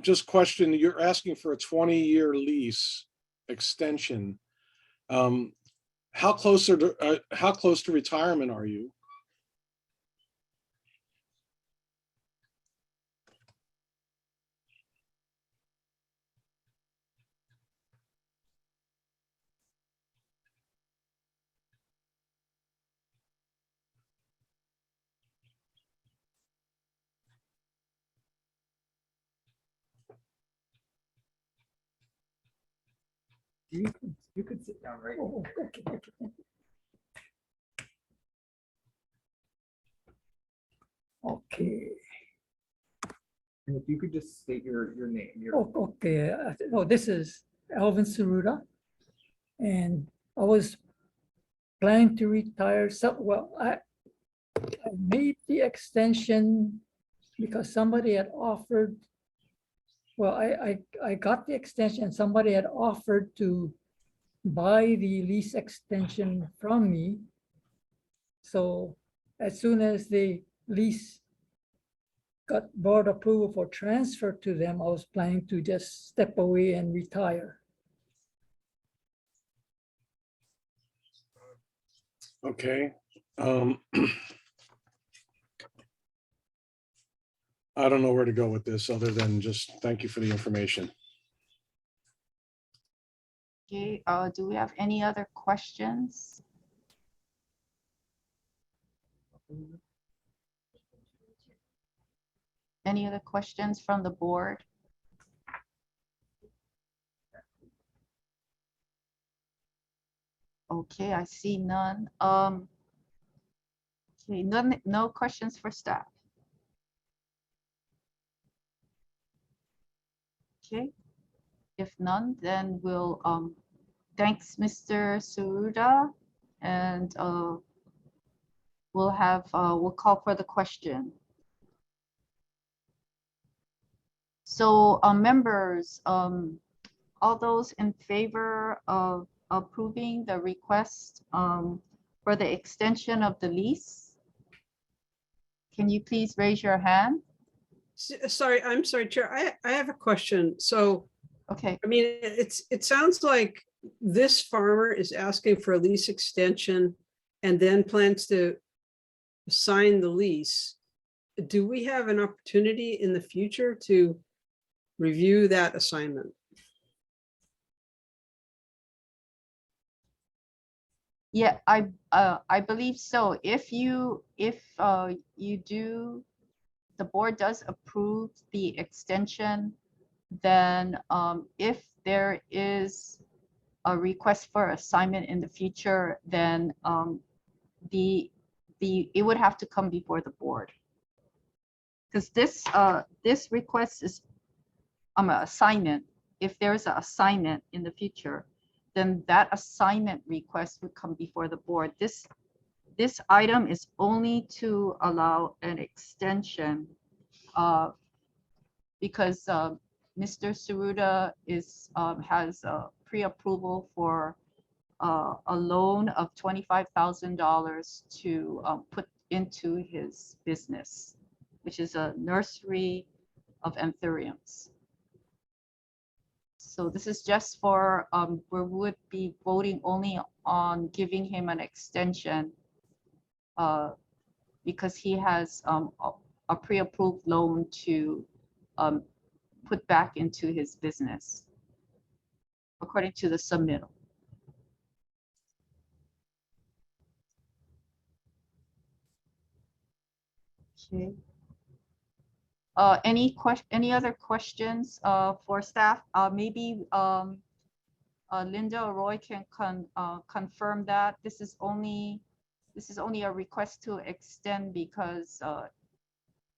just question, you're asking for a 20-year lease extension. How close to retirement are you? You could sit down right. Oh, okay. Okay. And if you could just state your name. Oh, okay. Oh, this is Alvin Saruda. And I was planning to retire. So, well, I made the extension because somebody had offered. Well, I got the extension. Somebody had offered to buy the lease extension from me. So as soon as the lease got board approval for transfer to them, I was planning to just step away and retire. Okay. I don't know where to go with this other than just thank you for the information. Okay, do we have any other questions? Any other questions from the board? Okay, I see none. Okay, no questions for staff. Okay, if none, then we'll thanks Mr. Suruda, and we'll call for the question. So members, all those in favor of approving the request for the extension of the lease, can you please raise your hand? Sorry, I'm sorry, Chair. I have a question. So, okay. I mean, it sounds like this farmer is asking for a lease extension and then plans to sign the lease. Do we have an opportunity in the future to review that assignment? Yeah, I believe so. If you do, the board does approve the extension, then if there is a request for assignment in the future, then it would have to come before the board. Because this request is an assignment. If there's an assignment in the future, then that assignment request would come before the board. This item is only to allow an extension because Mr. Suruda has pre-approval for a loan of $25,000 to put into his business, which is a nursery of anthuriums. So this is just for, we would be voting only on giving him an extension because he has a pre-approved loan to put back into his business. according to the submittal. Okay. Any other questions for staff? Maybe Linda or Roy can confirm that this is only a request to extend because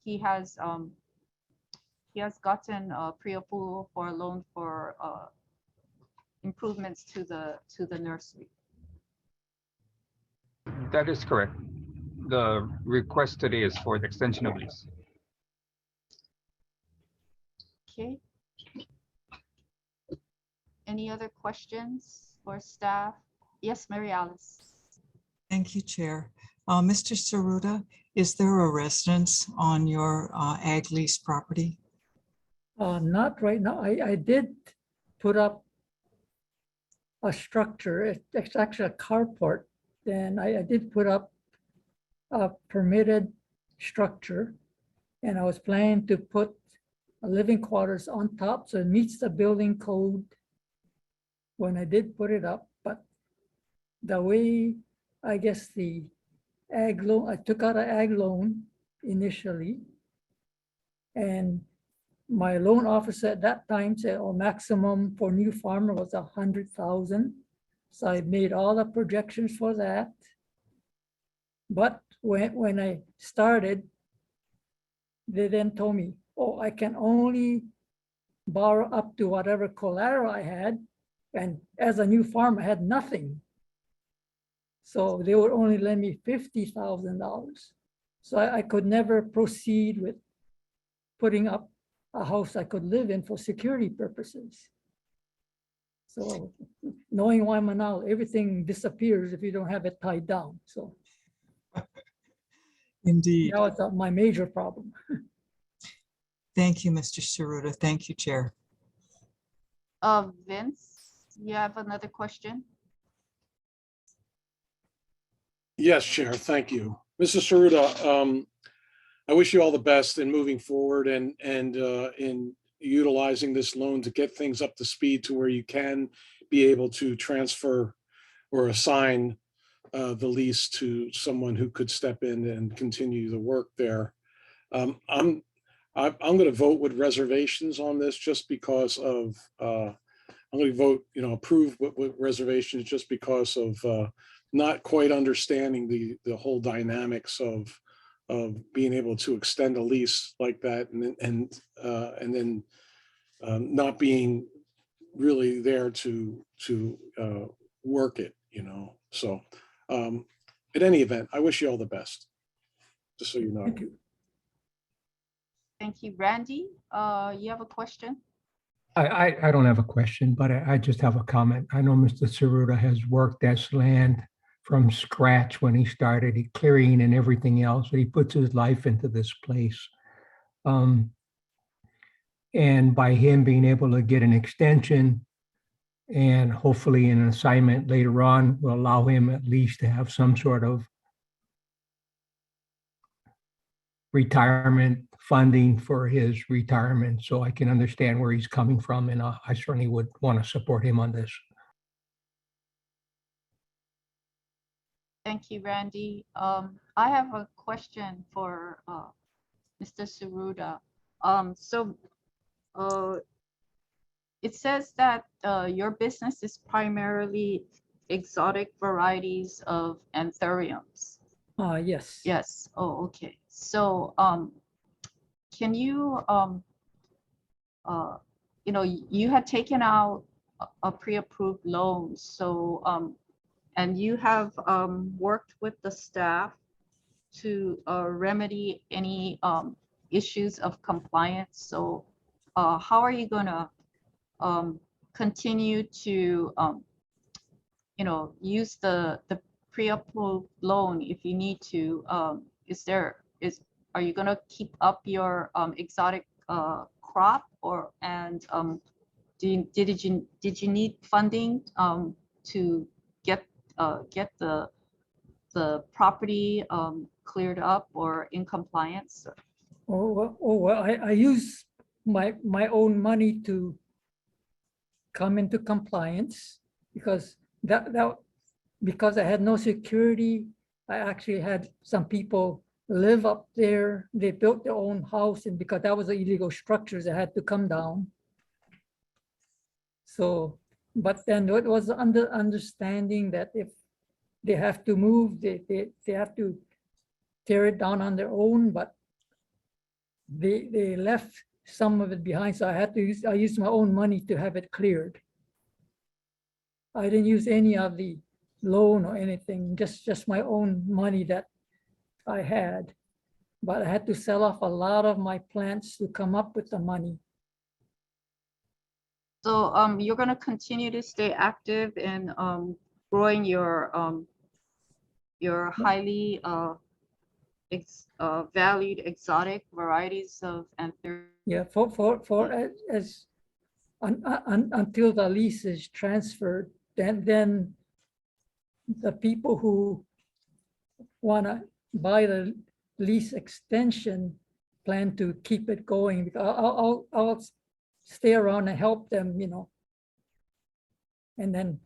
he has gotten pre-approval for a loan for improvements to the nursery. That is correct. The request today is for the extension of lease. Okay. Any other questions for staff? Yes, Mary Alice. Thank you, Chair. Mr. Saruda, is there a residence on your ag lease property? Not right now. I did put up a structure. It's actually a carport. Then I did put up a permitted structure, and I was planning to put a living quarters on top, so it meets the building code when I did put it up. But the way, I guess the ag loan, I took out an ag loan initially, and my loan officer at that time said, oh, maximum for new farmer was 100,000. So I made all the projections for that. But when I started, they then told me, oh, I can only borrow up to whatever collateral I had. And as a new farmer, I had nothing. So they would only lend me $50,000. So I could never proceed with putting up a house I could live in for security purposes. So knowing Waimanalo, everything disappears if you don't have it tied down. So Indeed. that was my major problem. Thank you, Mr. Saruda. Thank you, Chair. Vince, you have another question? Yes, Chair, thank you. Mrs. Saruda, I wish you all the best in moving forward and in utilizing this loan to get things up to speed to where you can be able to transfer or assign the lease to someone who could step in and continue the work there. I'm going to vote with reservations on this just because of, I'm going to vote, approve with reservations just because of not quite understanding the whole dynamics of being able to extend a lease like that and then not being really there to work it, So at any event, I wish you all the best, just so you know. Thank you. Thank you. Randy, you have a question? I don't have a question, but I just have a comment. I know Mr. Saruda has worked this land from scratch when he started clearing and everything else. He puts his life into this place. And by him being able to get an extension and hopefully an assignment later on will allow him at least to have some sort of retirement funding for his retirement. So I can understand where he's coming from, and I certainly would want to support him on this. Thank you, Randy. I have a question for Mr. Saruda. It says that your business is primarily exotic varieties of anthuriums. Yes. Yes. Oh, okay. So can you, you had taken out a pre-approved loan. So, and you have worked with the staff to remedy any issues of compliance. So how are you going to continue to, use the pre-approved loan if you need to? Are you going to keep up your exotic crop, or did you need funding to get the property cleared up or in compliance? Well, I use my own money to come into compliance because because I had no security. I actually had some people live up there. They built their own house, and because that was an illegal structures, I had to come down. So, but then it was understanding that if they have to move, they have to tear it down on their own, but they left some of it behind. So I used my own money to have it cleared. I didn't use any of the loan or anything, just my own money that I had. But I had to sell off a lot of my plants to come up with the money. So you're going to continue to stay active in growing your highly valued exotic varieties of anthurium. Yeah, until the lease is transferred, then the people who want to buy the lease extension plan to keep it going. I'll stay around and help them, and then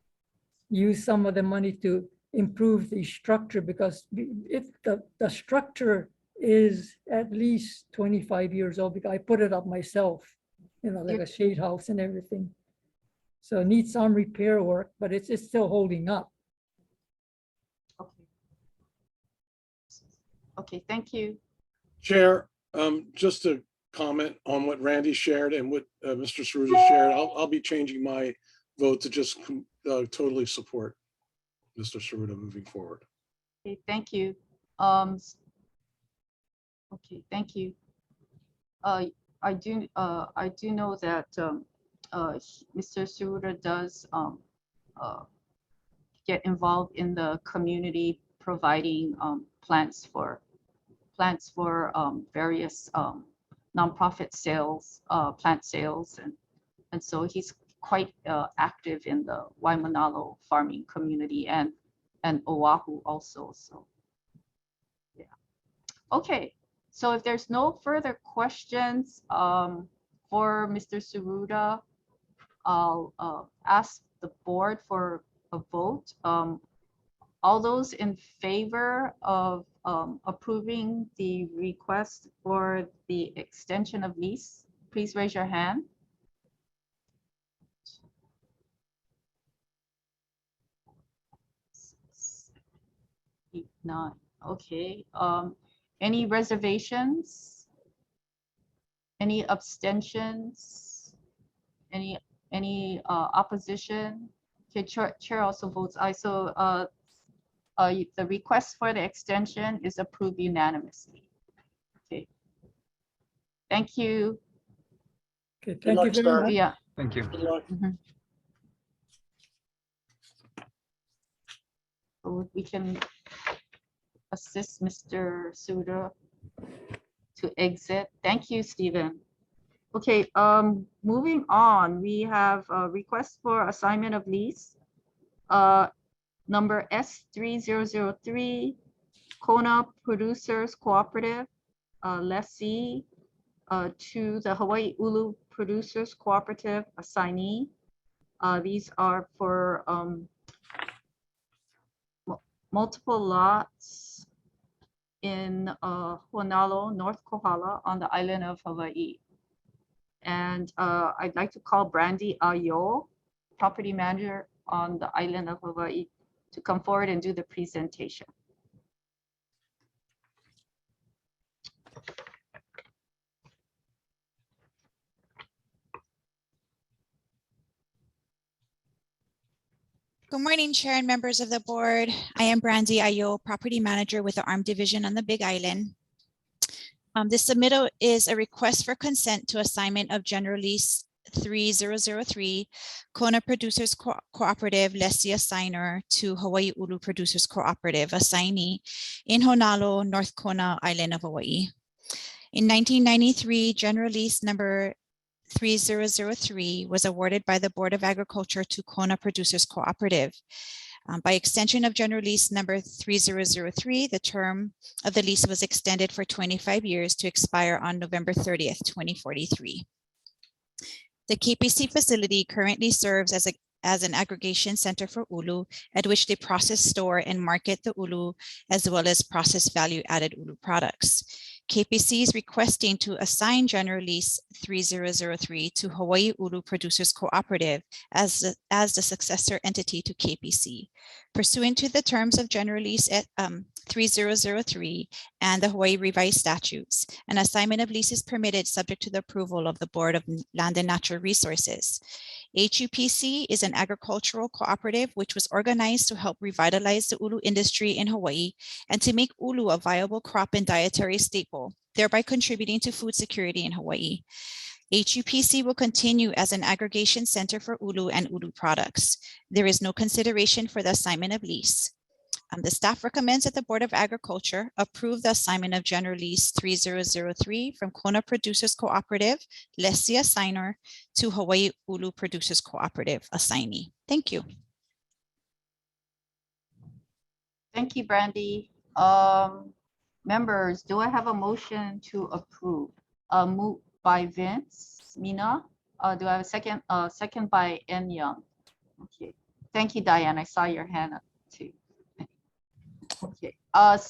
use some of the money to improve the structure, because the structure is at least 25 years old, because I put it up myself, like a shade house and everything. So it needs some repair work, but it's still holding up. Okay, thank you. Chair, just to comment on what Randy shared and what Mr. Saruda shared, I'll be changing my vote to just totally support Mr. Saruda moving forward. Okay, thank you. Okay, thank you. I do know that Mr. Saruda does get involved in the community, providing plants for various nonprofit sales, plant sales, and so he's quite active in the Waimanalo farming community and Oahu also. So yeah. Okay. So if there's no further questions for Mr. Saruda, I'll ask the board for a vote. All those in favor of approving the request for the extension of lease, please raise your hand. 8, 9. Okay. Any reservations? Any abstentions? Any opposition? Okay, chair also votes aye. So the request for the extension is approved unanimously. Okay. Thank you. Okay, thank you very much. Yeah. Thank you. So we can assist Mr. Saruda to exit. Thank you, Stephen. Okay, moving on, we have a request for assignment of lease. Number S3003, Kona Producers Cooperative, lessee to the Hawaii Ulu Producers Cooperative assignee. These are for multiple lots in Honolulu, North Kohala on the island of Hawaii. And I'd like to call Brandy Ayo, property manager on the island of Hawaii, to come forward and do the presentation. Good morning, Chair and members of the board. I am Brandy Ayo, property manager with the ARM Division on the Big Island. This submittal is a request for consent to assignment of General Lease 3003, Kona Producers Cooperative lessee assigner to Hawaii Ulu Producers Cooperative assignee in Honolulu, North Kona Island of Hawaii. In 1993, General Lease number 3003 was awarded by the Board of Agriculture to Kona Producers Cooperative. By extension of General Lease number 3003, the term of the lease was extended for 25 years to expire on November 30th, 2043. The KPC facility currently serves as an aggregation center for ulu, at which they process, store, and market the ulu, as well as process value-added ulu products. KPC is requesting to assign General Lease 3003 to Hawaii Ulu Producers Cooperative as the successor entity to KPC. Pursuant to the terms of General Lease at 3003 and the Hawaii Revised Statutes, an assignment of lease is permitted subject to the approval of the Board of Land and Natural Resources. HUPC is an agricultural cooperative which was organized to help revitalize the ulu industry in Hawaii and to make ulu a viable crop and dietary staple, thereby contributing to food security in Hawaii. HUPC will continue as an aggregation center for ulu and ulu products. There is no consideration for the assignment of lease. The staff recommends that the Board of Agriculture approve the assignment of General Lease 3003 from Kona Producers Cooperative, lessee assigner, to Hawaii Ulu Producers Cooperative assignee. Thank you. Thank you, Brandy. Members, do I have a motion to approve? Moved by Vince, Mina. Do I have a second? Second by N Young. Okay. Thank you, Diane. I saw your hand up too. Okay. I'd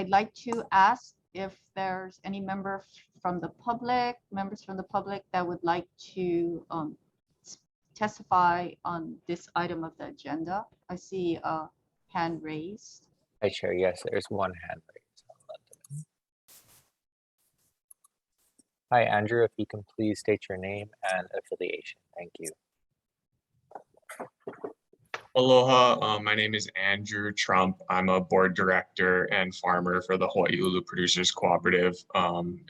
like to ask if there's any members from the public that would like to testify on this item of the agenda. I see a hand raised. Hi, Chair. Yes, there's one hand raised. Hi, Andrew. If you can please state your name and affiliation. Thank you. Aloha, my name is Andrew Trump. I'm a board director and farmer for the Hawaii Ulu Producers Cooperative.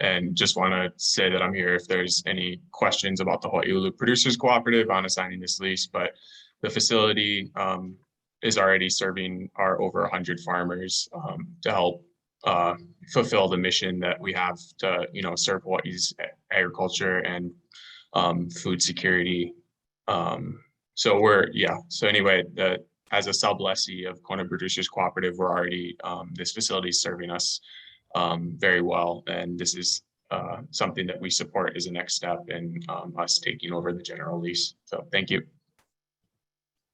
And just want to say that I'm here if there's any questions about the Hawaii Ulu Producers Cooperative on assigning this lease, but the facility is already serving our over 100 farmers to help fulfill the mission that we have to, serve Hawaii's agriculture and food security. So anyway, as a sub-lessee of Kona Producers Cooperative, we're already, this facility is serving us very well. And this is something that we support as a next step in us taking over the general lease. So thank you.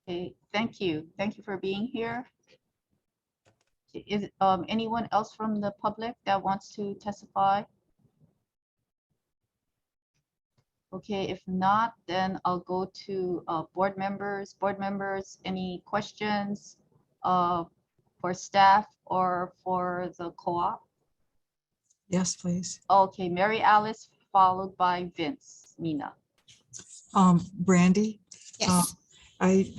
Okay, thank you. Thank you for being here. Is anyone else from the public that wants to testify? Okay, if not, then I'll go to board members. Board members, any questions for staff or for the co-op? Yes, please. Okay, Mary Alice, followed by Vince, Mina. Brandy? Yes. I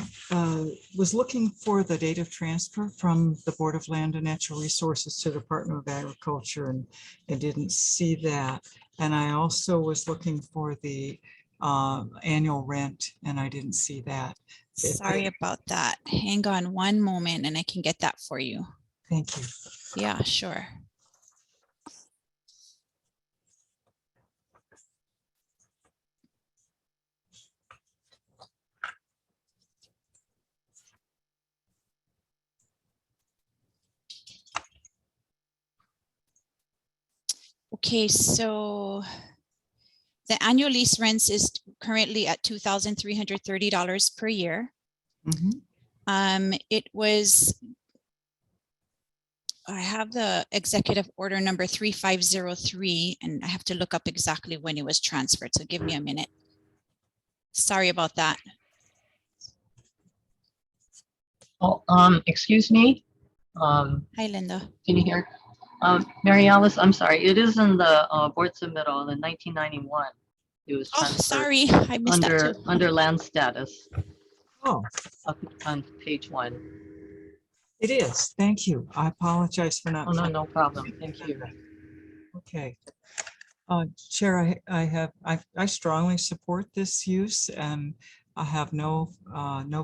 was looking for the date of transfer from the Board of Land and Natural Resources to the Department of Agriculture, and I didn't see that. And I also was looking for the annual rent, and I didn't see that. Sorry about that. Hang on one moment and I can get that for you. Thank you. Yeah, sure. Okay, so the annual lease rents is currently at $2,330 per year. It was, I have the executive order number 3503, and I have to look up exactly when it was transferred. So give me a minute. Sorry about that. Oh, excuse me. Hi, Linda. Can you hear? Mary Alice, I'm sorry. It is in the board submittal in 1991. It was transferred. Sorry, I missed that too. Under land status. Oh, Up on page 1. it is. Thank you. I apologize for not. Oh, no problem. Thank you. Okay. Chair, I strongly support this use, and I have no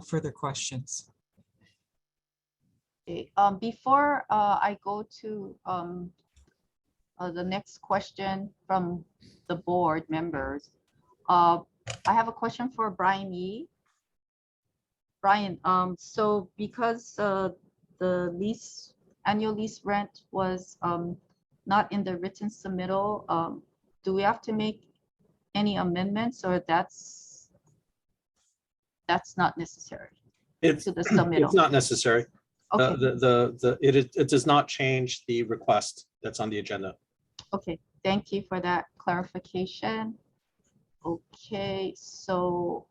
further questions. Okay, before I go to the next question from the board members, I have a question for Brian Yee. Brian, so because the annual lease rent was not in the written submittal, do we have to make any amendments, or that's not necessary It's, to the submittal? it's not necessary. Okay. It does not change the request that's on the agenda. Okay, thank you for that clarification. Okay, so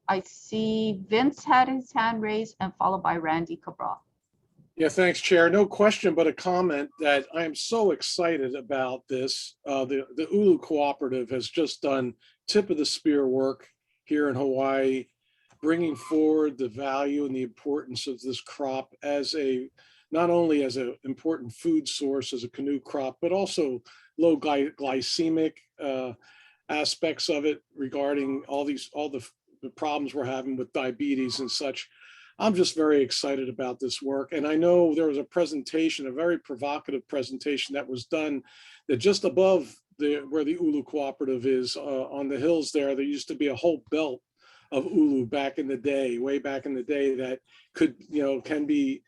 I see Vince had his hand raised and followed by Randy Cabral. Yeah, thanks, Chair. No question, but a comment that I am so excited about this. The Ulu Cooperative has just done tip of the spear work here in Hawaii, bringing forward the value and the importance of this crop as not only as an important food source as a canoe crop, but also low glycemic aspects of it regarding all the problems we're having with diabetes and such. I'm just very excited about this work. And I know there was a presentation, a very provocative presentation that was done that just above where the Ulu Cooperative is on the hills there used to be a whole belt of ulu back in the day, way back in the day, that can be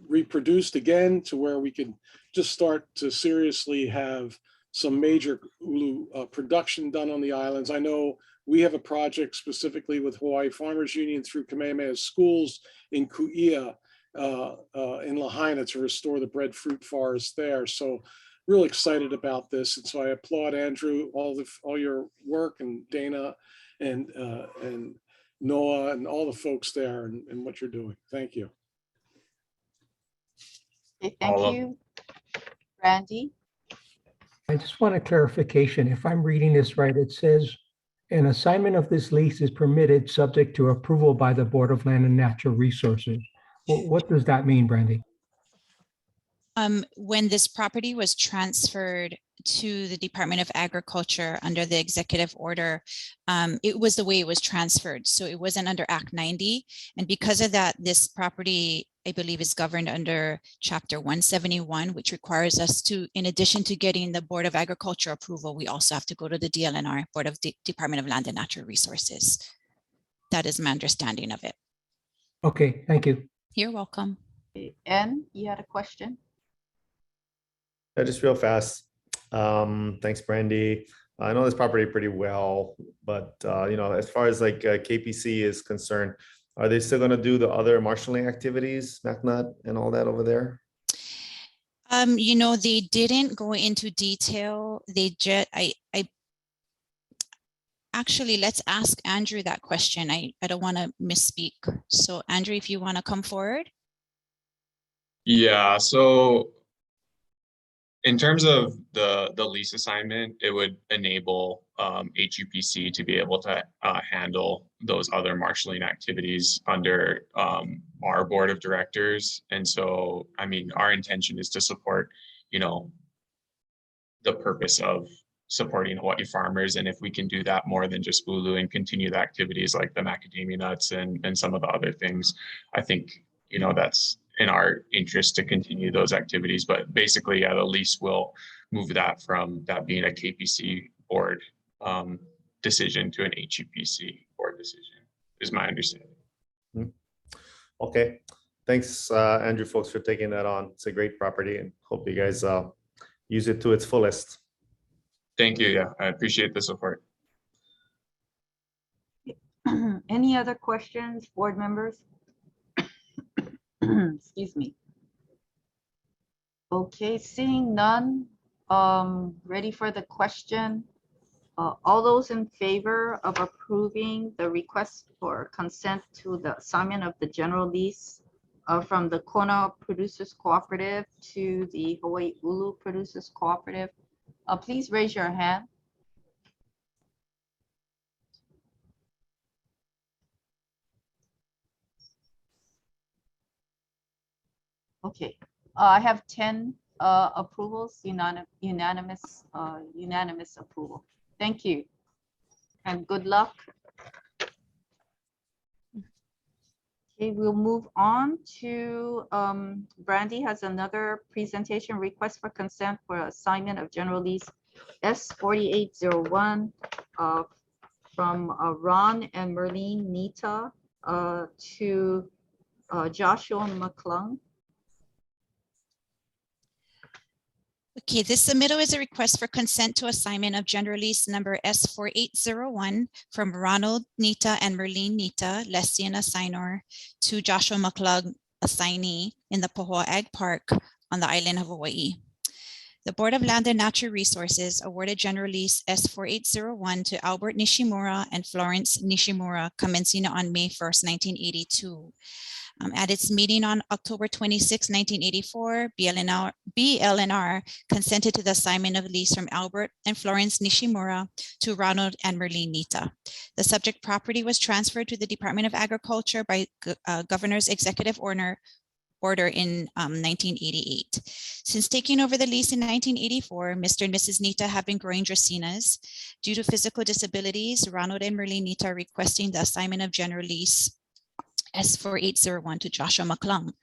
reproduced again to where we can just start to seriously have some major ulu production done on the islands. I know we have a project specifically with Hawaii Farmers Union through Kamehameha Schools in Ku'ia in Lahaina to restore the breadfruit forest there. So real excited about this. And so I applaud Andrew, all your work, and Dana and Noah and all the folks there and what you're doing. Thank you. Okay, thank you, Randy. I just want a clarification. If I'm reading this right, it says an assignment of this lease is permitted subject to approval by the Board of Land and Natural Resources. What does that mean, Brandy? When this property was transferred to the Department of Agriculture under the executive order, it was the way it was transferred. So it wasn't under Act 90. And because of that, this property, I believe, is governed under Chapter 171, which requires us to, in addition to getting the Board of Agriculture approval, we also have to go to the DLNR, Board of Department of Land and Natural Resources. That is my understanding of it. Okay, thank you. You're welcome. Ann, you had a question? Just real fast. Thanks, Brandy. I know this property pretty well, but as far as like KPC is concerned, are they still going to do the other marshalling activities, MacNut and all that over there? They didn't go into detail. They just, actually, let's ask Andrew that question. I don't want to misspeak. So Andrew, if you want to come forward. Yeah, so in terms of the lease assignment, it would enable HUPC to be able to handle those other marshaling activities under our board of directors. And so, I mean, our intention is to support, the purpose of supporting Hawaii farmers. And if we can do that more than just ulu and continue the activities like the macadamia nuts and some of the other things, I think, that's in our interest to continue those activities. But basically, yeah, the lease will move that from that being a KPC board decision to an HUPC board decision, is my understanding. Okay, thanks, Andrew, folks, for taking that on. It's a great property and hope you guys use it to its fullest. Thank you. Yeah, I appreciate the support. Any other questions, board members? Excuse me. Okay, seeing none, ready for the question. All those in favor of approving the request for consent to the assignment of the general lease from the Kona Producers Cooperative to the Hawaii Ulu Producers Cooperative, please raise your hand. Okay, I have 10 approvals, unanimous approval. Thank you and good luck. Okay, we'll move on to Brandy has another presentation request for consent for assignment of general lease S4801 from Ron and Merlene Nita to Joshua McClung. Okay, this submittal is a request for consent to assignment of general lease number S4801 from Ronald Nita and Merlene Nita, lessee and assignor, to Joshua McClung, assignee, in the Pahoa Ag Park on the island of Hawaii. The Board of Land and Natural Resources awarded general lease S4801 to Albert Nishimura and Florence Nishimura commencing on May 1st, 1982. At its meeting on October 26, 1984, BLNR consented to the assignment of lease from Albert and Florence Nishimura to Ronald and Merlene Nita. The subject property was transferred to the Department of Agriculture by Governor's Executive Order in 1988. Since taking over the lease in 1984, Mr. and Mrs. Nita have been growing dracaenas. Due to physical disabilities, Ronald and Merlene Nita are requesting the assignment of general lease S4801 to Joshua McClung.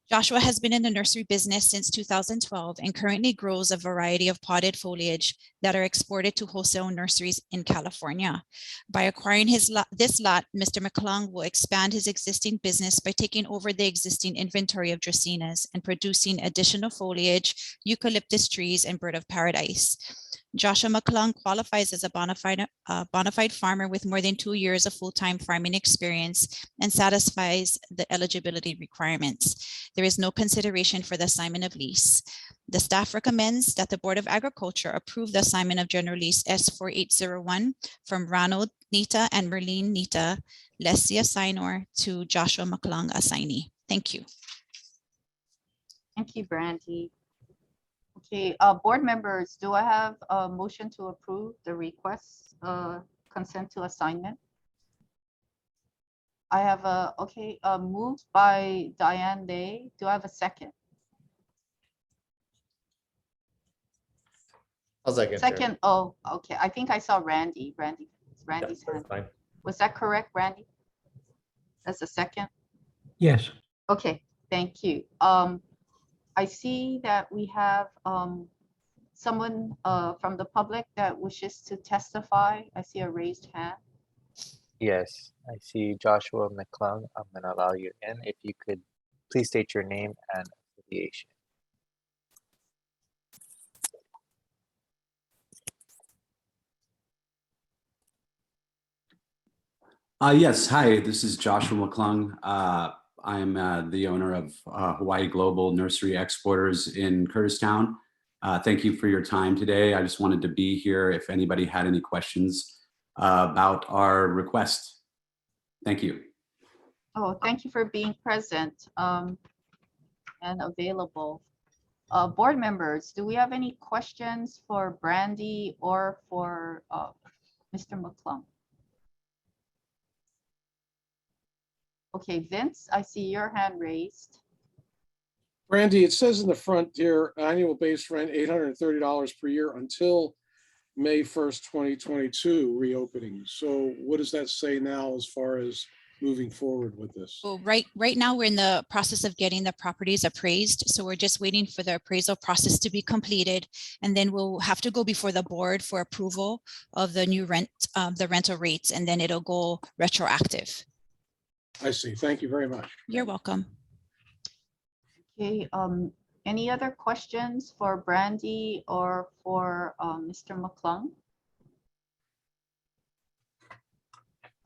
Joshua has been in the nursery business since 2012 and currently grows a variety of potted foliage that are exported to wholesale nurseries in California. By acquiring this lot, Mr. McClung will expand his existing business by taking over the existing inventory of dracaenas and producing additional foliage, eucalyptus trees, and bird of paradise. Joshua McClung qualifies as a bona fide farmer with more than 2 years of full-time farming experience and satisfies the eligibility requirements. There is no consideration for the assignment of lease. The staff recommends that the Board of Agriculture approve the assignment of general lease S4801 from Ronald Nita and Merlene Nita, lessee assignor, to Joshua McClung, assignee. Thank you. Thank you, Brandy. Okay, board members, do I have a motion to approve the request, consent to assignment? I have a, okay, moved by Diane Day. Do I have a second? I'll second. Second, oh, okay. I think I saw Randy's hand. Fine. Was that correct, Randy? That's a second? Yes. Okay, thank you. I see that we have someone from the public that wishes to testify. I see a raised hand. Yes, I see Joshua McClung. I'm going to allow you in. If you could please state your name and affiliation. Yes, hi, this is Joshua McClung. I'm the owner of Hawaii Global Nursery Exporters in Curtistown. Thank you for your time today. I just wanted to be here if anybody had any questions about our request. Thank you. Oh, thank you for being present and available. Board members, do we have any questions for Brandy or for Mr. McClung? Okay, Vince, I see your hand raised. Brandy, it says in the front here, annual base rent $830 per year until May 1st, 2022 reopening. So what does that say now as far as moving forward with this? Well, right now we're in the process of getting the properties appraised. So we're just waiting for the appraisal process to be completed. And then we'll have to go before the board for approval of the new the rental rates, and then it'll go retroactive. I see. Thank you very much. You're welcome. Okay, any other questions for Brandy or for Mr. McClung?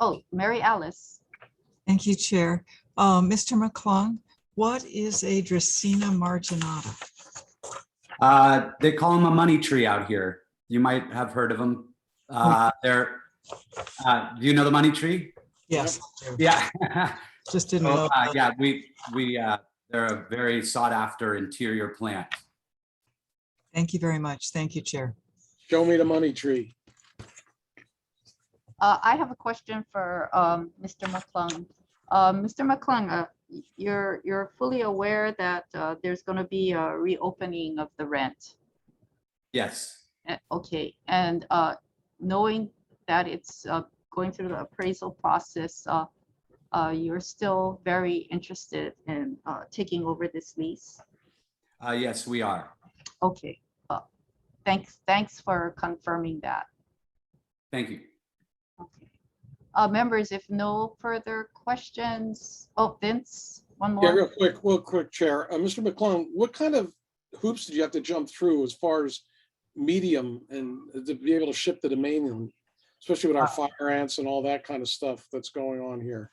Oh, Mary Alice. Thank you, Chair. Mr. McClung, what is a Dracaena marginata? They call them a money tree out here. You might have heard of them. Do you know the money tree? Yes. Yeah. Just didn't know. Yeah, they're a very sought after interior plant. Thank you very much. Thank you, Chair. Show me the money tree. I have a question for Mr. McClung. Mr. McClung, you're fully aware that there's going to be a reopening of the rent. Yes. Okay, and knowing that it's going through the appraisal process, you're still very interested in taking over this lease? Yes, we are. Okay, thanks for confirming that. Thank you. Okay. Members, if no further questions, oh, Vince, one more. Yeah, real quick, Chair. Mr. McClung, what kind of hoops did you have to jump through as far as medium and to be able to ship to the mainland, especially with our fire ants and all that kind of stuff that's going on here?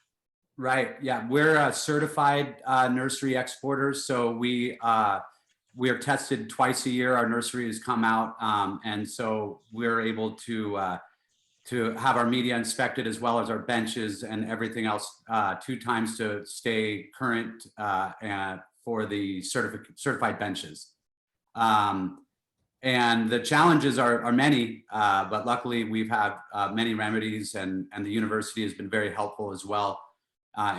Right. Yeah, we're certified nursery exporters, so we are tested twice a year. Our nursery has come out, and so we're able to have our media inspected as well as our benches and everything else 2 times to stay current and for the certified benches. And the challenges are many, but luckily we've had many remedies, and the university has been very helpful as well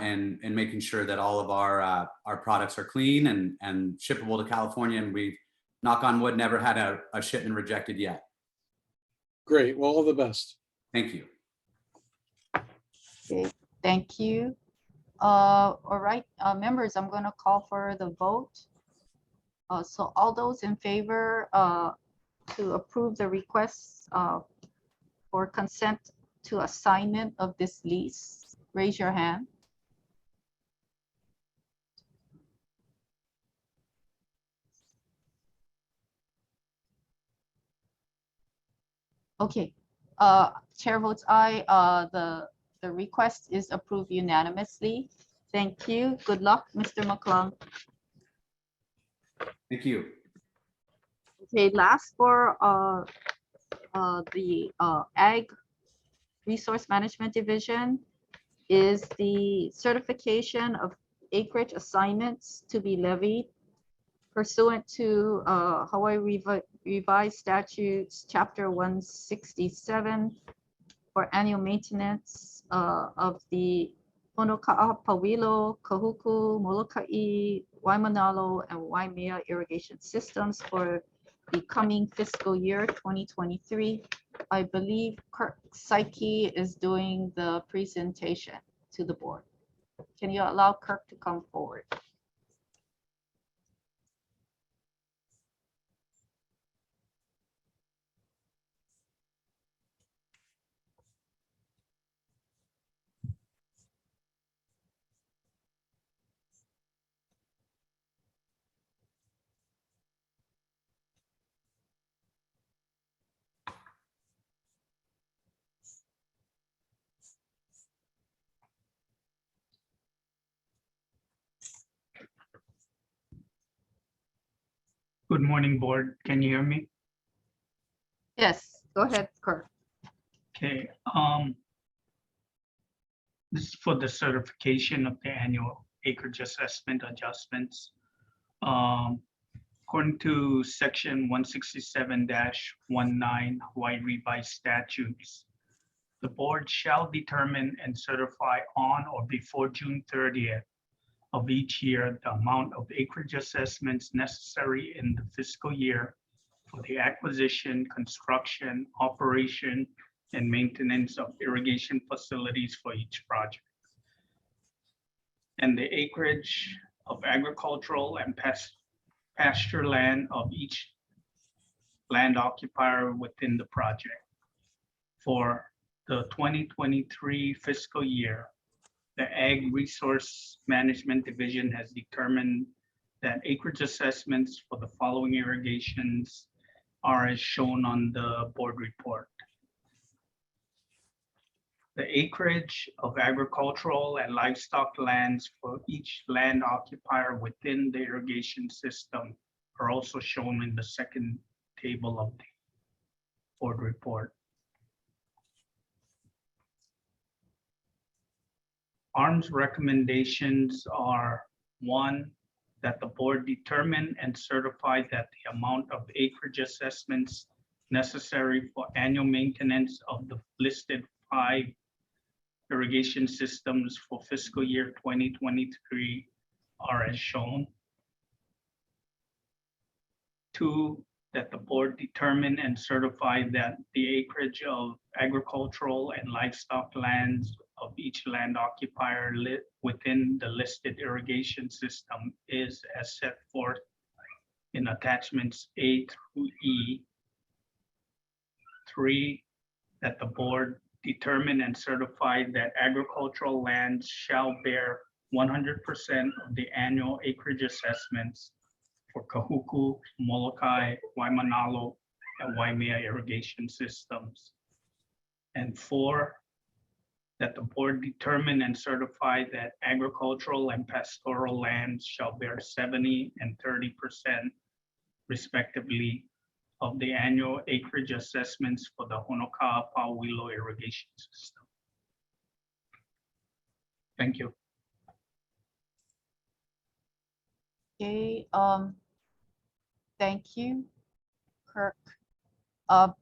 in making sure that all of our products are clean and shippable to California. And we've, knock on wood, never had a shipment rejected yet. Great. Well, all the best. Thank you. Okay, thank you. All right, members, I'm going to call for the vote. So all those in favor to approve the requests for consent to assignment of this lease, raise your hand. Okay, chair votes aye. The request is approved unanimously. Thank you. Good luck, Mr. McClung. Thank you. Okay, last for the Ag Resource Management Division is the certification of acreage assignments to be levied pursuant to Hawaii Revised Statutes, Chapter 167 for annual maintenance of the Honoka'a, Pawilo, Kahuku, Molokai, Waimanalo, and Waimea irrigation systems for the coming fiscal year 2023. I believe Kirk Psyche is doing the presentation to the board. Can you allow Kirk to come forward? Good morning, board. Can you hear me? Yes, go ahead, Kirk. Okay. This is for the certification of the annual acreage assessment adjustments. According to section 167-19 Hawaii Revised Statutes, the board shall determine and certify on or before June 30th of each year the amount of acreage assessments necessary in the fiscal year for the acquisition, construction, operation, and maintenance of irrigation facilities for each project. And the acreage of agricultural and pasture land of each land occupier within the project. For the 2023 fiscal year, the Ag Resource Management Division has determined that acreage assessments for the following irrigations are as shown on the board report. The acreage of agricultural and livestock lands for each land occupier within the irrigation system are also shown in the second table of the board report. ARM's recommendations are: 1, that the board determine and certify that the amount of acreage assessments necessary for annual maintenance of the listed 5 irrigation systems for fiscal year 2023 are as shown. 2, that the board determine and certify that the acreage of agricultural and livestock lands of each land occupier within the listed irrigation system is as set forth in attachments A through E. 3, that the board determine and certify that agricultural lands shall bear 100% of the annual acreage assessments for Kahuku, Molokai, Waimanalo, and Waimea irrigation systems. And 4, that the board determine and certify that agricultural and pastoral lands shall bear 70% and 30% respectively of the annual acreage assessments for the Honoka'a Pauwilo irrigation system. Thank you. Okay, thank you, Kirk.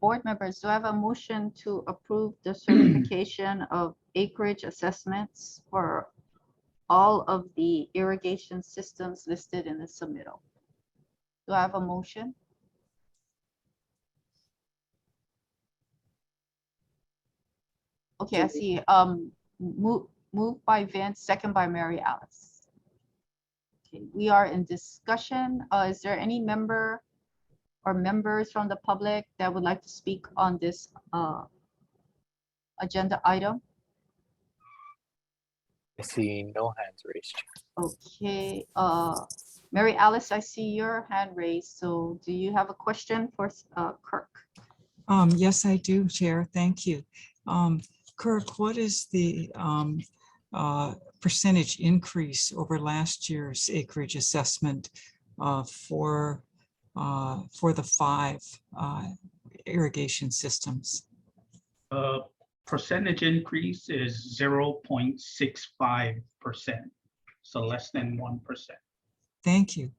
Board members, do I have a motion to approve the certification of acreage assessments for all of the irrigation systems listed in the submittal? Do I have a motion? Okay, I see, moved by Vince, second by Mary Alice. Okay, we are in discussion. Is there any member or members from the public that would like to speak on this agenda item? I see no hands raised. Okay, Mary Alice, I see your hand raised. So do you have a question for Kirk? Yes, I do, Chair. Thank you. Kirk, what is the percentage increase over last year's acreage assessment for the 5 irrigation systems? Percentage increase is 0.65%, so less than 1%. Thank you.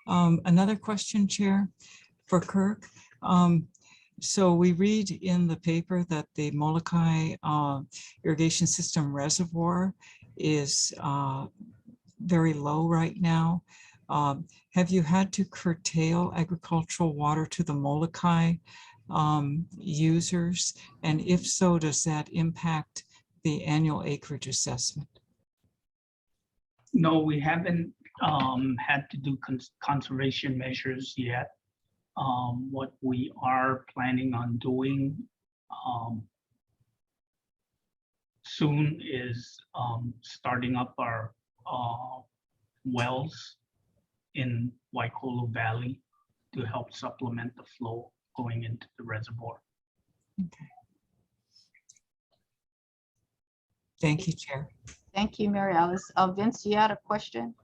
Another question, Chair, for Kirk. So we read in the paper that the Molokai irrigation system reservoir is very low right now. Have you had to curtail agricultural water to the Molokai users? And if so, does that impact the annual acreage assessment? No, we haven't had to do conservation measures yet. What we are planning on doing soon is starting up our wells in Waikolu Valley to help supplement the flow going into the reservoir. Okay. Thank you, Chair. Thank you, Mary Alice. Vince, you had a question?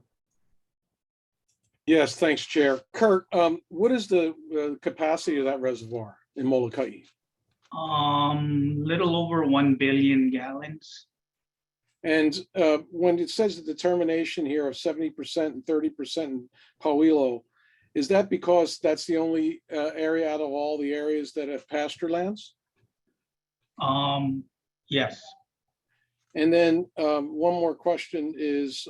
Yes, thanks, Chair. Kurt, what is the capacity of that reservoir in Molokai? Little over 1 billion gallons. And when it says the determination here of 70% and 30% in Pauwilo, is that because that's the only area out of all the areas that have pasture lands? Yes. And then one more question is,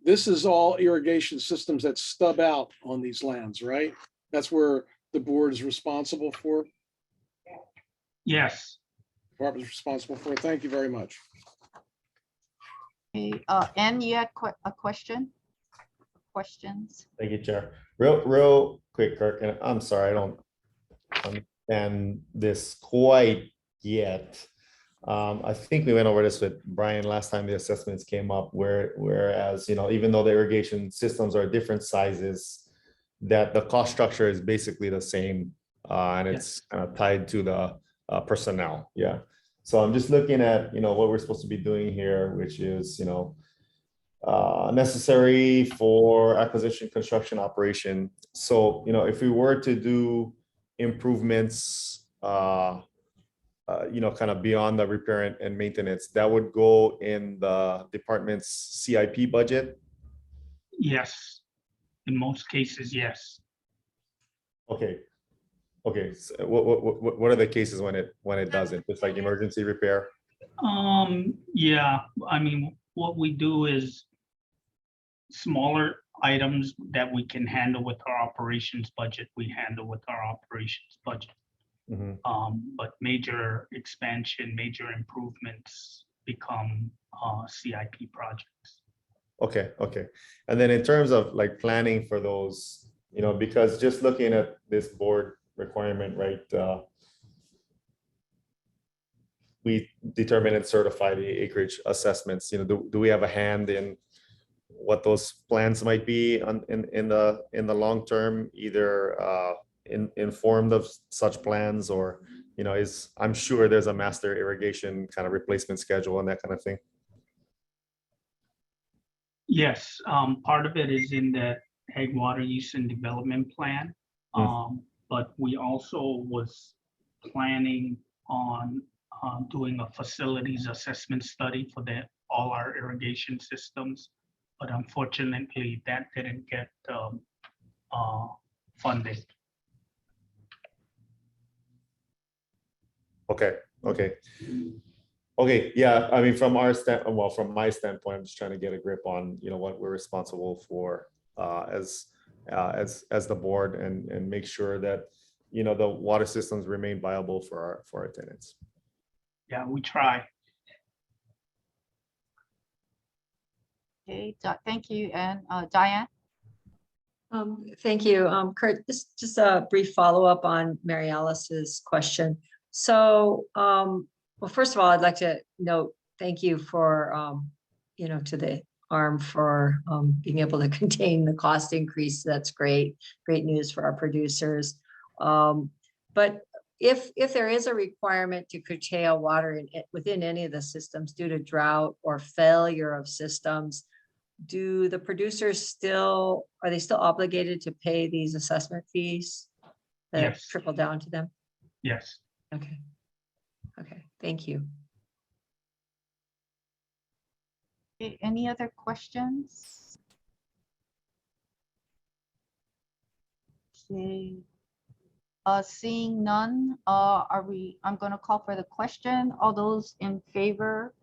this is all irrigation systems that stub out on these lands, right? That's where the board is responsible for? Yes. Department is responsible for it. Thank you very much. Okay, Ann, you had a question? Questions? Thank you, Chair. Real quick, Kirk, and I'm sorry, I don't understand this quite yet. I think we went over this with Brian last time the assessments came up, whereas, you know, even though the irrigation systems are different sizes, that the cost structure is basically the same, and it's kind of tied to the personnel. Yeah. So I'm just looking at, you know, what we're supposed to be doing here, which is, you know, necessary for acquisition, construction, operation. So, you know, if we were to do improvements, you know, kind of beyond the repair and maintenance, that would go in the department's CIP budget? Yes. In most cases, yes. Okay. Okay. So what are the cases when it doesn't? It's like emergency repair? Yeah, I mean, what we do is smaller items that we can handle with our operations budget, we handle with our operations budget. But major expansion, major improvements become CIP projects. Okay, okay. And then in terms of like planning for those, you know, because just looking at this board requirement, right? We determine and certify the acreage assessments. You know, do we have a hand in what those plans might be in the long term, either informed of such plans, or I'm sure there's a master irrigation kind of replacement schedule and that kind of thing. Yes, part of it is in the ag water use and development plan. But we also was planning on doing a facilities assessment study for all our irrigation systems. But unfortunately, that didn't get funded. Okay, yeah, I mean, from my standpoint, I'm just trying to get a grip on, what we're responsible for as the board, and make sure that, the water systems remain viable for our tenants. Yeah, we try. Okay, thank you. And Diane? Thank you. Kurt, just a brief follow-up on Mary Alice's question. So, well, first of all, I'd like to note, thank you for, to the ARM for being able to contain the cost increase. That's great. Great news for our producers. But if there is a requirement to curtail water within any of the systems due to drought or failure of systems, do the producers are they still obligated to pay these assessment fees that Yes. trickle down to them? Yes. Okay. Okay, thank you. Okay, any other questions? Okay. Seeing none, I'm going to call for the question. All those in favor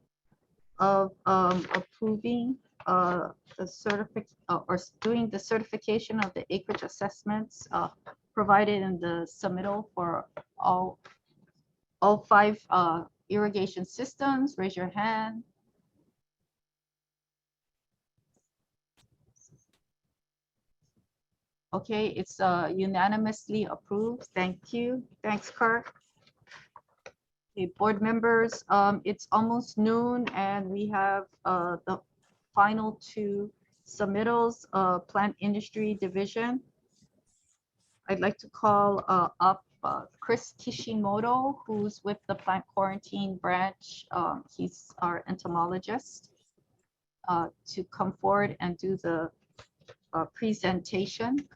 of approving or doing the certification of the acreage assessments provided in the submittal for all 5 irrigation systems, raise your hand. Okay, it's unanimously approved. Thank you. Thanks, Kurt. Okay, board members, it's almost noon and we have the final 2 submittals, Plant Industry Division. I'd like to call up Chris Kishimoto, who's with the Plant Quarantine Branch. He's our entomologist, to come forward and do the presentation.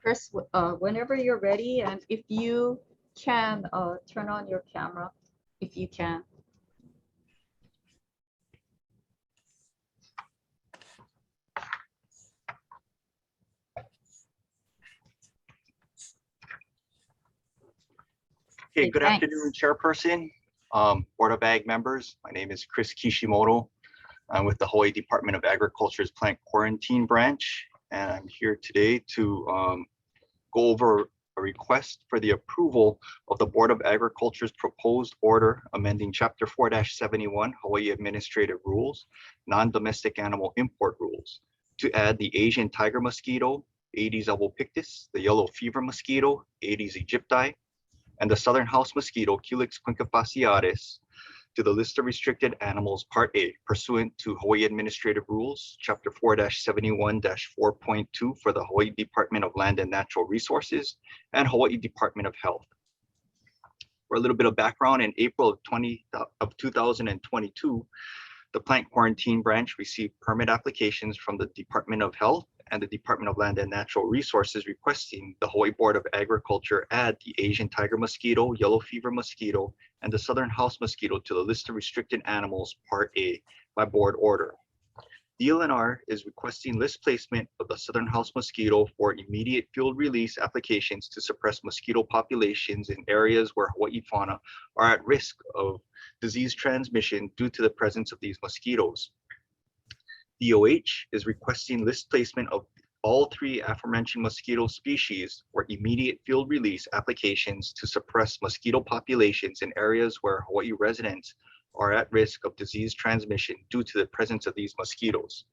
Chris, whenever you're ready, and if you can turn on your camera, if you can. Okay, good thanks. afternoon, Chairperson, Board of Ag members. My name is Chris Kishimoto. I'm with the Hawaii Department of Agriculture's Plant Quarantine Branch, and I'm here today to go over a request for the approval of the Board of Agriculture's proposed order amending Chapter 4-71 Hawaii Administrative Rules, Non-Domestic Animal Import Rules, to add the Asian tiger mosquito, Aedes albopictus, the yellow fever mosquito, Aedes aegypti, and the southern house mosquito, Culex quinquefasciatus, to the list of restricted animals, Part A, pursuant to Hawaii Administrative Rules, Chapter 4-71-4.2 for the Hawaii Department of Land and Natural Resources and Hawaii Department of Health. For a little bit of background, in April of 2022, the Plant Quarantine Branch received permit applications from the Department of Health and the Department of Land and Natural Resources requesting the Hawaii Board of Agriculture add the Asian tiger mosquito, yellow fever mosquito, and the southern house mosquito to the list of restricted animals, Part A, by board order. DLNR is requesting list placement of the southern house mosquito for immediate field release applications to suppress mosquito populations in areas where Hawaii fauna are at risk of disease transmission due to the presence of these mosquitoes. DOH is requesting list placement of all 3 aforementioned mosquito species for immediate field release applications to suppress mosquito populations in areas where Hawaii residents are at risk of disease transmission due to the presence of these mosquitoes.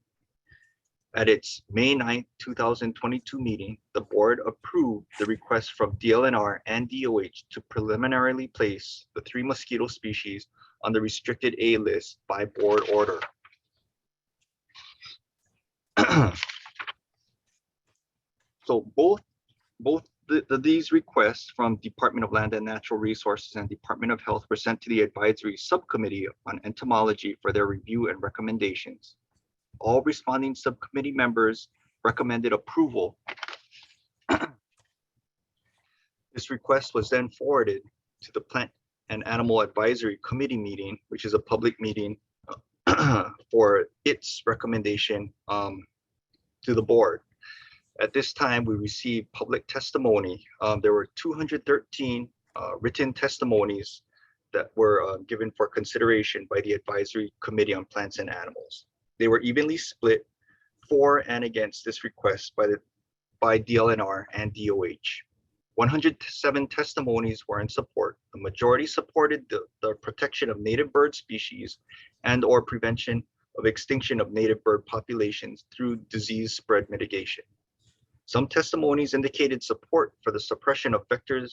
At its May 9, 2022 meeting, the board approved the request from DLNR and DOH to preliminarily place the 3 mosquito species on the restricted A list by board order. So these requests from Department of Land and Natural Resources and Department of Health were sent to the advisory subcommittee on entomology for their review and recommendations. All responding subcommittee members recommended approval. This request was then forwarded to the Plant and Animal Advisory Committee meeting, which is a public meeting for its recommendation to the board. At this time, we received public testimony. There were 213 written testimonies that were given for consideration by the Advisory Committee on Plants and Animals. They were evenly split for and against this request by DLNR and DOH. 107 testimonies were in support. The majority supported the protection of native bird species and or prevention of extinction of native bird populations through disease spread mitigation. Some testimonies indicated support for the suppression of vectors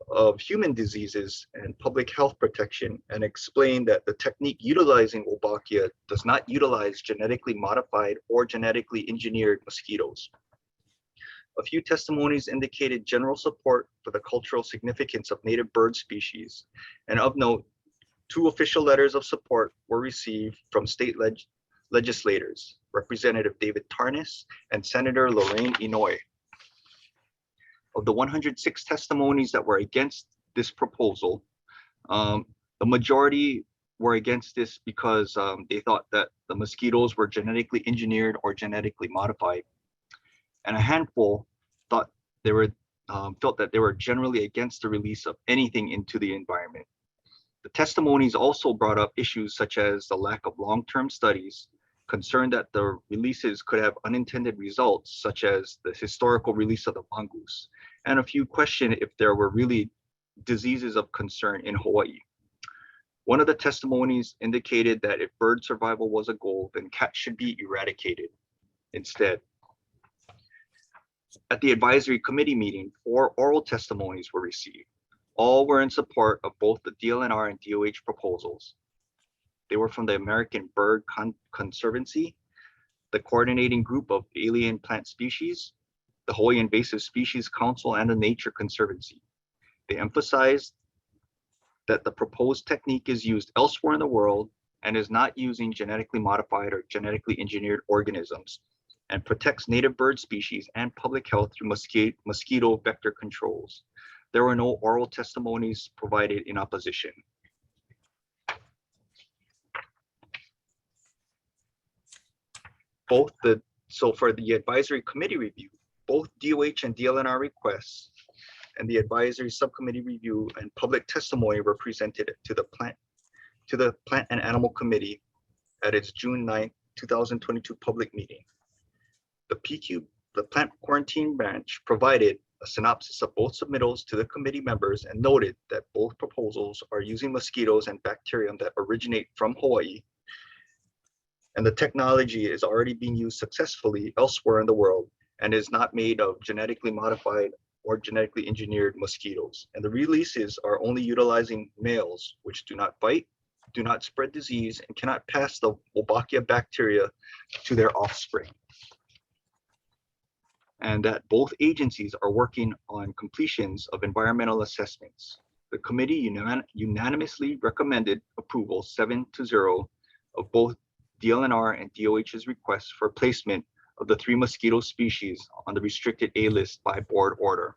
of human diseases and public health protection, and explained that the technique utilizing Wolbachia does not utilize genetically modified or genetically engineered mosquitoes. A few testimonies indicated general support for the cultural significance of native bird species, and of note, 2 official letters of support were received from state legislators, Representative David Tarnas and Senator Lorraine Inouye. Of the 106 testimonies that were against this proposal, the majority were against this because they thought that the mosquitoes were genetically engineered or genetically modified, and a handful thought they were felt that they were generally against the release of anything into the environment. The testimonies also brought up issues such as the lack of long-term studies, concern that the releases could have unintended results, such as the historical release of the mongoose, and a few questioned if there were really diseases of concern in Hawaii. One of the testimonies indicated that if bird survival was a goal, then cats should be eradicated instead. At the advisory committee meeting, 4 oral testimonies were received. All were in support of both the DLNR and DOH proposals. They were from the American Bird Conservancy, the Coordinating Group of Alien Plant Species, the Hawaii Invasive Species Council, and the Nature Conservancy. They emphasized that the proposed technique is used elsewhere in the world and is not using genetically modified or genetically engineered organisms, and protects native bird species and public health through mosquito vector controls. There were no oral testimonies provided in opposition. So for the advisory committee review, both DOH and DLNR requests and the advisory subcommittee review and public testimony were presented to the Plant and Animal Committee at its June 9, 2022 public meeting. The Plant Quarantine Branch provided a synopsis of both submittals to the committee members and noted that both proposals are using mosquitoes and bacterium that originate from Hawaii, and the technology is already being used successfully elsewhere in the world and is not made of genetically modified or genetically engineered mosquitoes. And the releases are only utilizing males, which do not bite, do not spread disease, and cannot pass the Wolbachia bacteria to their offspring. And that both agencies are working on completions of environmental assessments. The committee unanimously recommended approval 7-0 of both DLNR and DOH's requests for placement of the 3 mosquito species on the restricted A list by board order.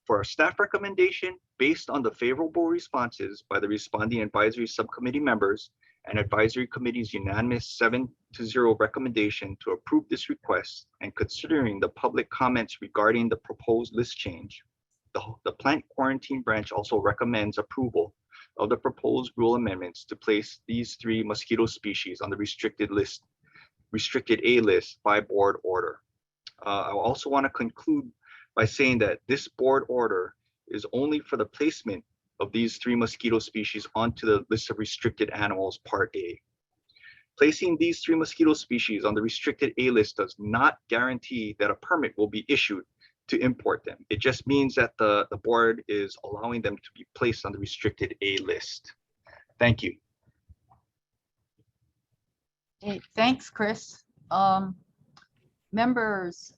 For our staff recommendation, based on the favorable responses by the responding advisory subcommittee members and advisory committee's unanimous 7-0 recommendation to approve this request, and considering the public comments regarding the proposed list change, the Plant Quarantine Branch also recommends approval of the proposed rule amendments to place these 3 mosquito species on the restricted A list by board order. I also want to conclude by saying that this board order is only for the placement of these 3 mosquito species onto the list of restricted animals, Part A. Placing these 3 mosquito species on the restricted A list does not guarantee that a permit will be issued to import them. It just means that the board is allowing them to be placed on the restricted A list. Thank you. Hey, thanks, Chris. Members,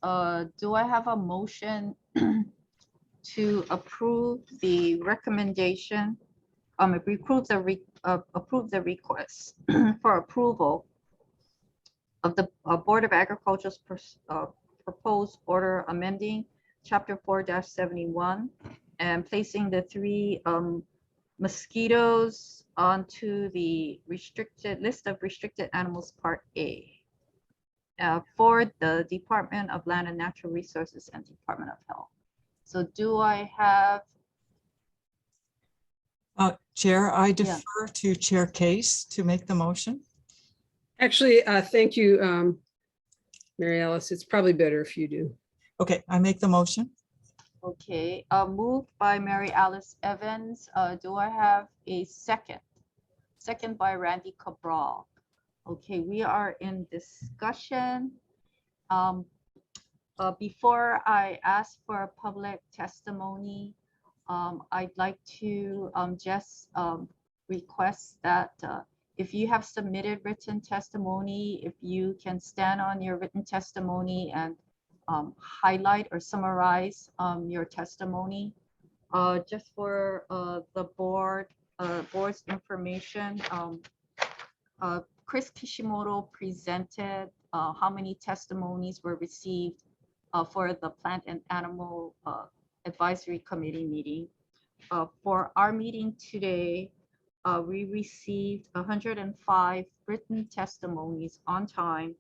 do I have a motion to approve the recommendation? Approve the request for approval of the Board of Agriculture's proposed order amending Chapter 4-71 and placing the 3 mosquitoes onto the restricted list of restricted animals, Part A, for the Department of Land and Natural Resources and Department of Health. So do I have? Chair, I defer to Chair Case to make the motion. Actually, thank you, Mary Alice. It's probably better if you do. Okay, I make the motion. Okay, moved by Mary Alice Evans. Do I have a second? Second by Randy Cabral. Okay, we are in discussion. Before I ask for a public testimony, I'd like to just request that if you have submitted written testimony, if you can stand on your written testimony and highlight or summarize your testimony. Just for the board's information, Chris Kishimoto presented how many testimonies were received for the Plant and Animal Advisory Committee meeting. For our meeting today, we received 105 written testimonies on time,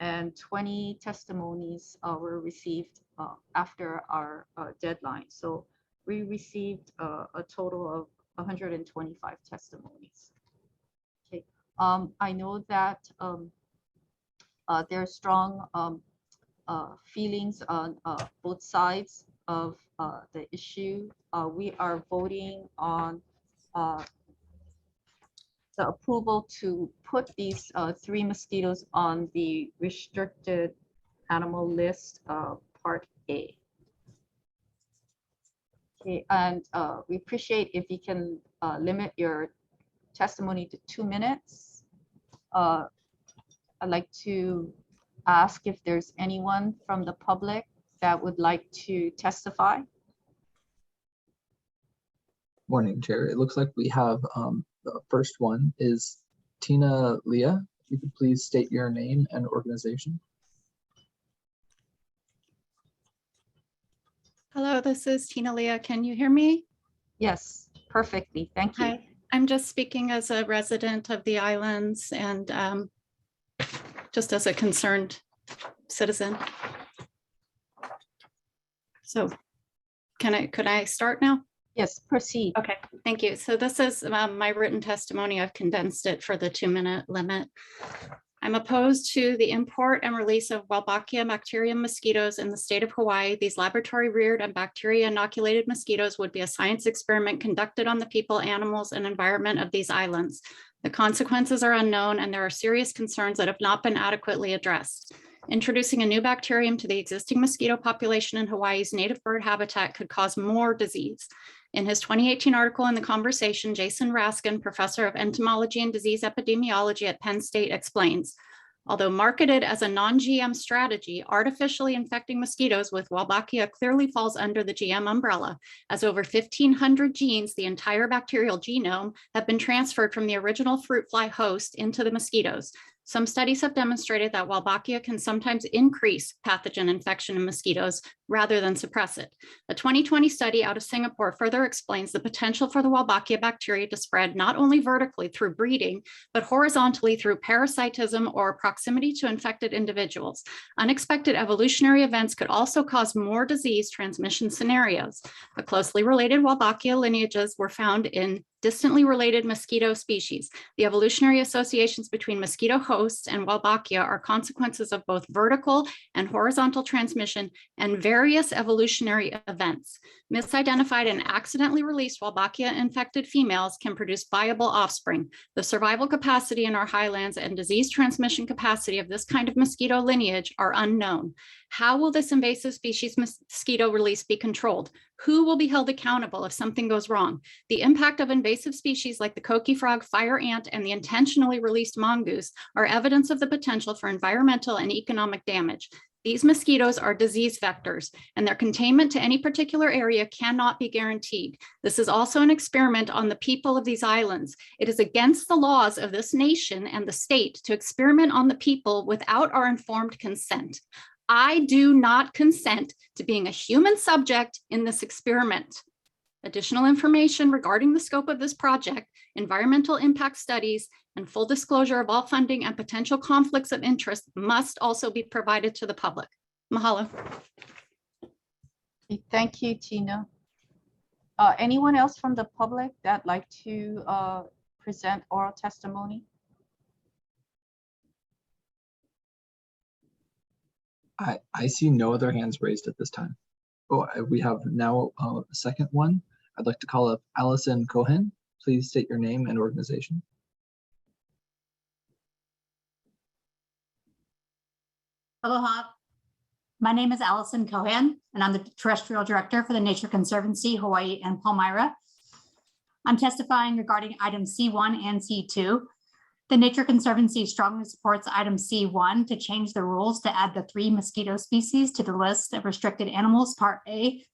and 20 testimonies were received after our deadline. So we received a total of 125 testimonies. Okay, I know that there are strong feelings on both sides of the issue. We are voting on the approval to put these 3 mosquitoes on the restricted animal list, Part A. Okay, and we appreciate if you can limit your testimony to 2 minutes. I'd like to ask if there's anyone from the public that would like to testify. Morning, Chair. It looks like we have the first one is Tina Leah. If you could please state your name and organization. Hello, this is Tina Leah. Can you hear me? Yes, perfectly. Thank you. Hi, I'm just speaking as a resident of the islands and just as a concerned citizen. So could I start now? Yes, proceed. Okay, thank you. So this is my written testimony. I've condensed it for the 2-minute limit. I'm opposed to the import and release of Wolbachia bacterium mosquitoes in the state of Hawaii. These laboratory reared and bacteria inoculated mosquitoes would be a science experiment conducted on the people, animals, and environment of these islands. The consequences are unknown, and there are serious concerns that have not been adequately addressed. Introducing a new bacterium to the existing mosquito population in Hawaii's native bird habitat could cause more disease. In his 2018 article in The Conversation, Jason Raskin, professor of entomology and disease epidemiology at Penn State, explains, although marketed as a non-GM strategy, artificially infecting mosquitoes with Wolbachia clearly falls under the GM umbrella, as over 1,500 genes, the entire bacterial genome, have been transferred from the original fruit fly host into the mosquitoes. Some studies have demonstrated that Wolbachia can sometimes increase pathogen infection in mosquitoes rather than suppress it. A 2020 study out of Singapore further explains the potential for the Wolbachia bacteria to spread not only vertically through breeding, but horizontally through parasitism or proximity to infected individuals. Unexpected evolutionary events could also cause more disease transmission scenarios. The closely related Wolbachia lineages were found in distantly related mosquito species. The evolutionary associations between mosquito hosts and Wolbachia are consequences of both vertical and horizontal transmission and various evolutionary events. Misidentified and accidentally released Wolbachia-infected females can produce viable offspring. The survival capacity in our highlands and disease transmission capacity of this kind of mosquito lineage are unknown. How will this invasive species mosquito release be controlled? Who will be held accountable if something goes wrong? The impact of invasive species like the coqui frog, fire ant, and the intentionally released mongoose are evidence of the potential for environmental and economic damage. These mosquitoes are disease vectors, and their containment to any particular area cannot be guaranteed. This is also an experiment on the people of these islands. It is against the laws of this nation and the state to experiment on the people without our informed consent. I do not consent to being a human subject in this experiment. Additional information regarding the scope of this project, environmental impact studies, and full disclosure of all funding and potential conflicts of interest must also be provided to the public. Mahalo. Okay, thank you, Tina. Anyone else from the public that'd like to present oral testimony? I see no other hands raised at this time. Oh, we have now a second one. I'd like to call up Allison Cohen. Please state your name and organization. Aloha. My name is Allison Cohen, and I'm the Terrestrial Director for the Nature Conservancy, Hawaii and Palmyra. I'm testifying regarding items C1 and C2. The Nature Conservancy strongly supports item C1 to change the rules to add the 3 mosquito species to the list of restricted animals, Part A.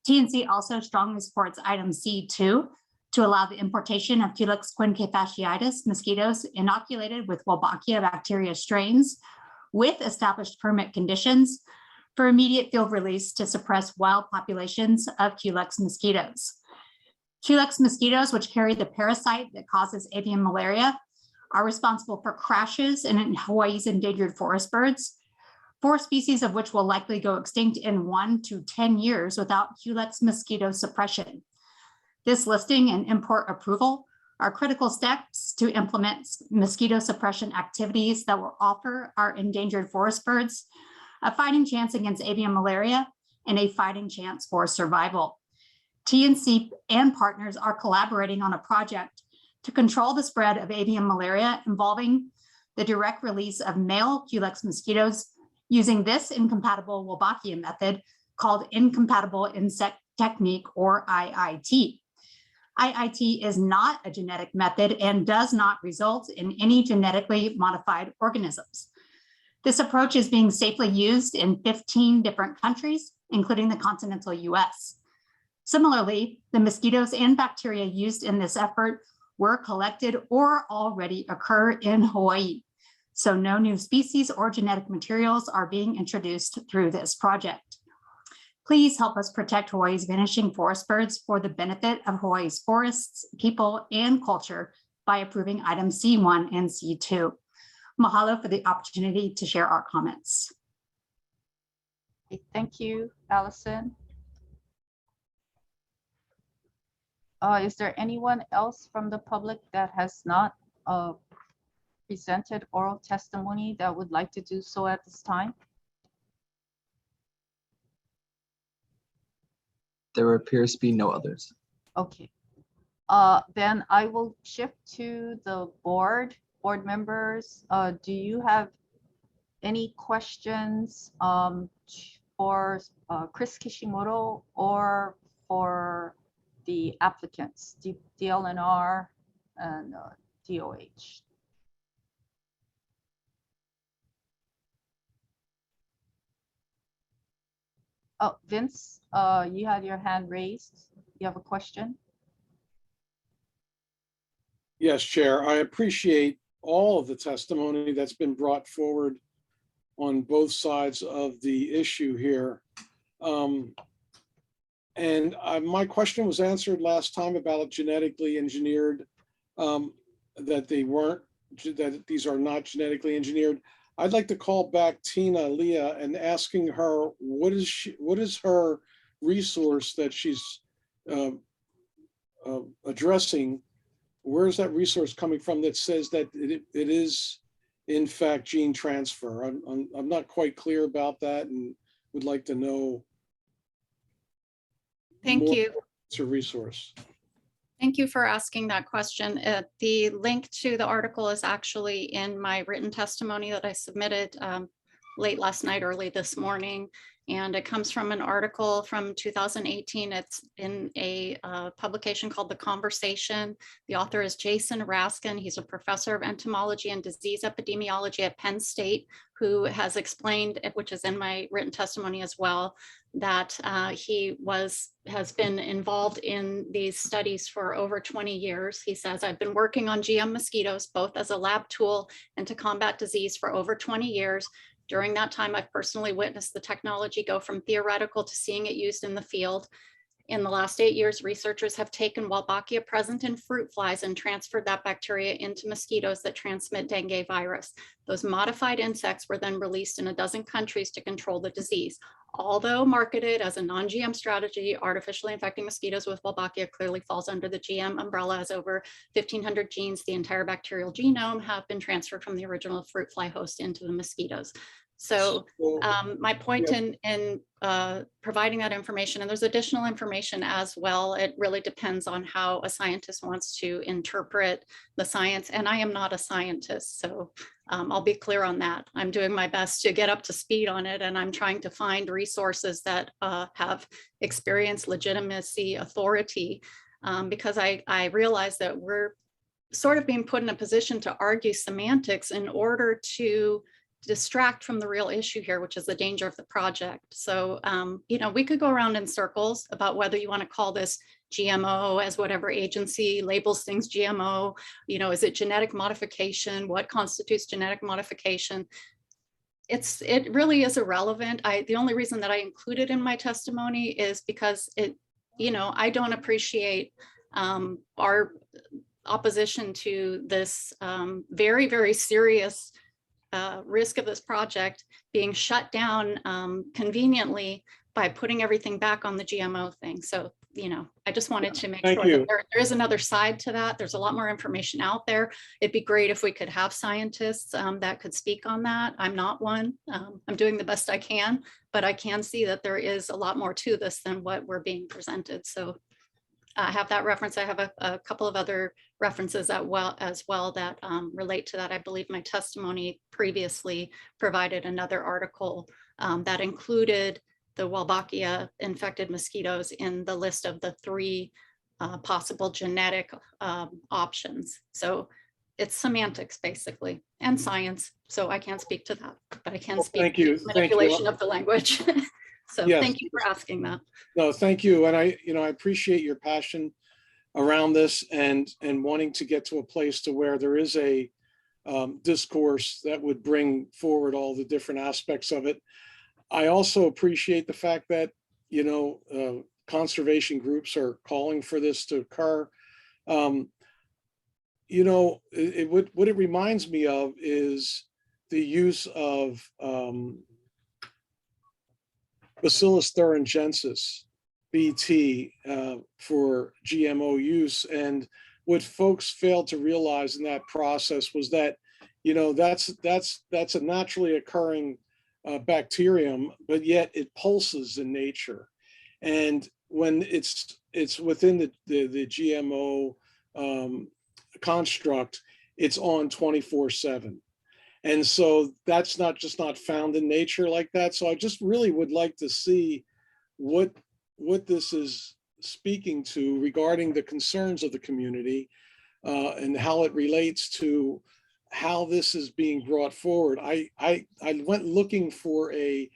TNC also strongly supports item C2 to allow the importation of Culex quinque fasciitis mosquitoes inoculated with Wolbachia bacteria strains with established permit conditions for immediate field release to suppress wild populations of Culex mosquitoes. Culex mosquitoes, which carry the parasite that causes avian malaria, are responsible for crashes in Hawaii's endangered forest birds, 4 species of which will likely go extinct in 1 to 10 years without Culex mosquito suppression. This listing and import approval are critical steps to implement mosquito suppression activities that will offer our endangered forest birds a fighting chance against avian malaria and a fighting chance for survival. TNC and partners are collaborating on a project to control the spread of avian malaria involving the direct release of male Culex mosquitoes using this incompatible Wolbachia method called Incompatible Insect Technique, or IIT. IIT is not a genetic method and does not result in any genetically modified organisms. This approach is being safely used in 15 different countries, including the continental US. Similarly, the mosquitoes and bacteria used in this effort were collected or already occur in Hawaii. So no new species or genetic materials are being introduced through this project. Please help us protect Hawaii's vanishing forest birds for the benefit of Hawaii's forests, people, and culture by approving items C1 and C2. Mahalo for the opportunity to share our comments. Okay, thank you, Allison. Is there anyone else from the public that has not presented oral testimony that would like to do so at this time? There appears to be no others. Okay. Then I will shift to the board members. Do you have any questions for Chris Kishimoto or for the applicants, DLNR and DOH? Oh, Vince, you had your hand raised. You have a question? Yes, Chair. I appreciate all of the testimony that's been brought forward on both sides of the issue here. My question was answered last time about genetically engineered, that these are not genetically engineered. I'd like to call back Tina Leah and asking her what is her resource that she's addressing, where's that resource coming from that says that it is in fact gene transfer? I'm not quite clear about that and would like to know. Thank more. you. It's a resource. Thank you for asking that question. The link to the article is actually in my written testimony that I submitted late last night, early this morning. And it comes from an article from 2018. It's in a publication called The Conversation. The author is Jason Raskin. He's a professor of entomology and disease epidemiology at Penn State, who has explained, which is in my written testimony as well, that he has been involved in these studies for over 20 years. He says, I've been working on GM mosquitoes, both as a lab tool and to combat disease for over 20 years. During that time, I've personally witnessed the technology go from theoretical to seeing it used in the field. In the last 8 years, researchers have taken Wolbachia present in fruit flies and transferred that bacteria into mosquitoes that transmit dengue virus. Those modified insects were then released in a dozen countries to control the disease. Although marketed as a non-GM strategy, artificially infecting mosquitoes with Wolbachia clearly falls under the GM umbrella, as over 1,500 genes, the entire bacterial genome, have been transferred from the original fruit fly host into the mosquitoes. So my point in providing that information, and there's additional information as well, it really depends on how a scientist wants to interpret the science. And I am not a scientist, so I'll be clear on that. I'm doing my best to get up to speed on it, and I'm trying to find resources that have experience, legitimacy, authority, because I realize that we're sort of being put in a position to argue semantics in order to distract from the real issue here, which is the danger of the project. So, you know, we could go around in circles about whether you want to call this GMO, as whatever agency labels things GMO, you know, is it genetic modification? What constitutes genetic modification? It really is irrelevant. The only reason that I include it in my testimony is because it, you know, I don't appreciate our opposition to this very, very serious risk of this project being shut down conveniently by putting everything back on the GMO thing. So, you know, I just wanted to make sure that there is another side to that. There's a lot more information out there. It'd be great if we could have scientists that could speak on that. I'm not one. I'm doing the best I can, but I can see that there is a lot more to this than what we're being presented. So I have that reference. I have a couple of other references as well that relate to that. I believe my testimony previously provided another article that included the Wolbachia infected mosquitoes in the list of the 3 possible genetic options. So it's semantics basically, and science. So I can't speak to that, but I can speak to manipulation of the language. So yes. Thank you for asking that. No, thank you. And I appreciate your passion around this and wanting to get to a place to where there is a discourse that would bring forward all the different aspects of it. I also appreciate the fact that, you know, conservation groups are calling for this to occur. You know, what it reminds me of is the use of Bacillus thuringiensis, BT, for GMO use. And what folks failed to realize in that process was that, you know, that's a naturally occurring bacterium, but yet it pulses in nature. And when it's within the GMO construct, it's on 24/7. And so that's not found in nature like that. So I just really would like to see what this is speaking to regarding the concerns of the community and how it relates to how this is being brought forward. I went looking for a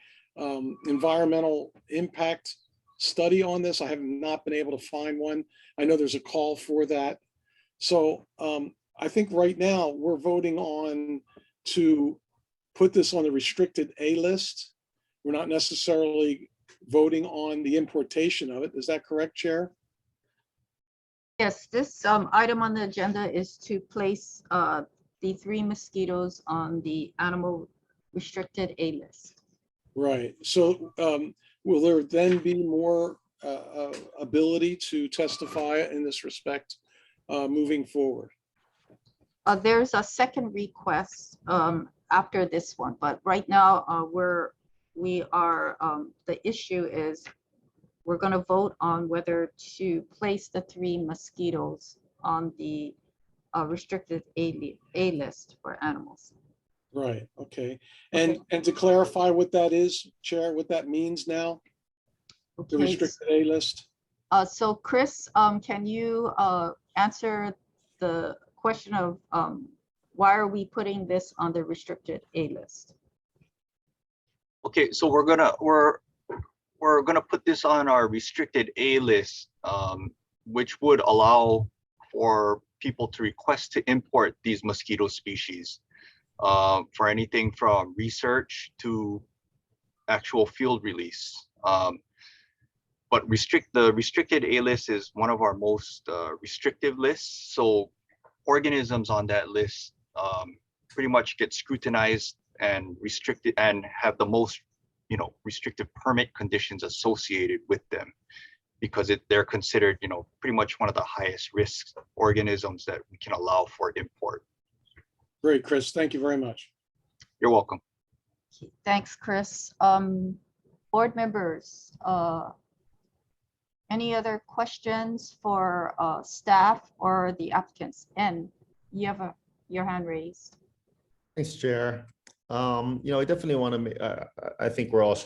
environmental impact study on this. I have not been able to find one. I know there's a call for that. So I think right now we're voting on to put this on the restricted A list. We're not necessarily voting on the importation of it. Is that correct, Chair? Yes, this item on the agenda is to place the 3 mosquitoes on the animal restricted A list. Right. So will there then be more ability to testify in this respect moving forward? There's a second request after this one, but right now the issue is we're going to vote on whether to place the 3 mosquitoes on the restricted A list for animals. Right, okay. And to clarify what that is, Chair, what that means now, the Okay. restricted A list? So Chris, can you answer the question of why are we putting this on the restricted A list? Okay, so we're gonna put this on our restricted A list, which would allow for people to request to import these mosquito species for anything from research to actual field release. But the restricted A list is one of our most restrictive lists. So organisms on that list pretty much get scrutinized and restricted and have the most, restrictive permit conditions associated with them, because they're considered, pretty much one of the highest risk organisms that we can allow for import. Great, Chris. Thank you very much. You're welcome. Thanks, Chris. Board members, any other questions for staff or the applicants? And you have your hand raised. Thanks, Chair. I definitely want to, I think we're all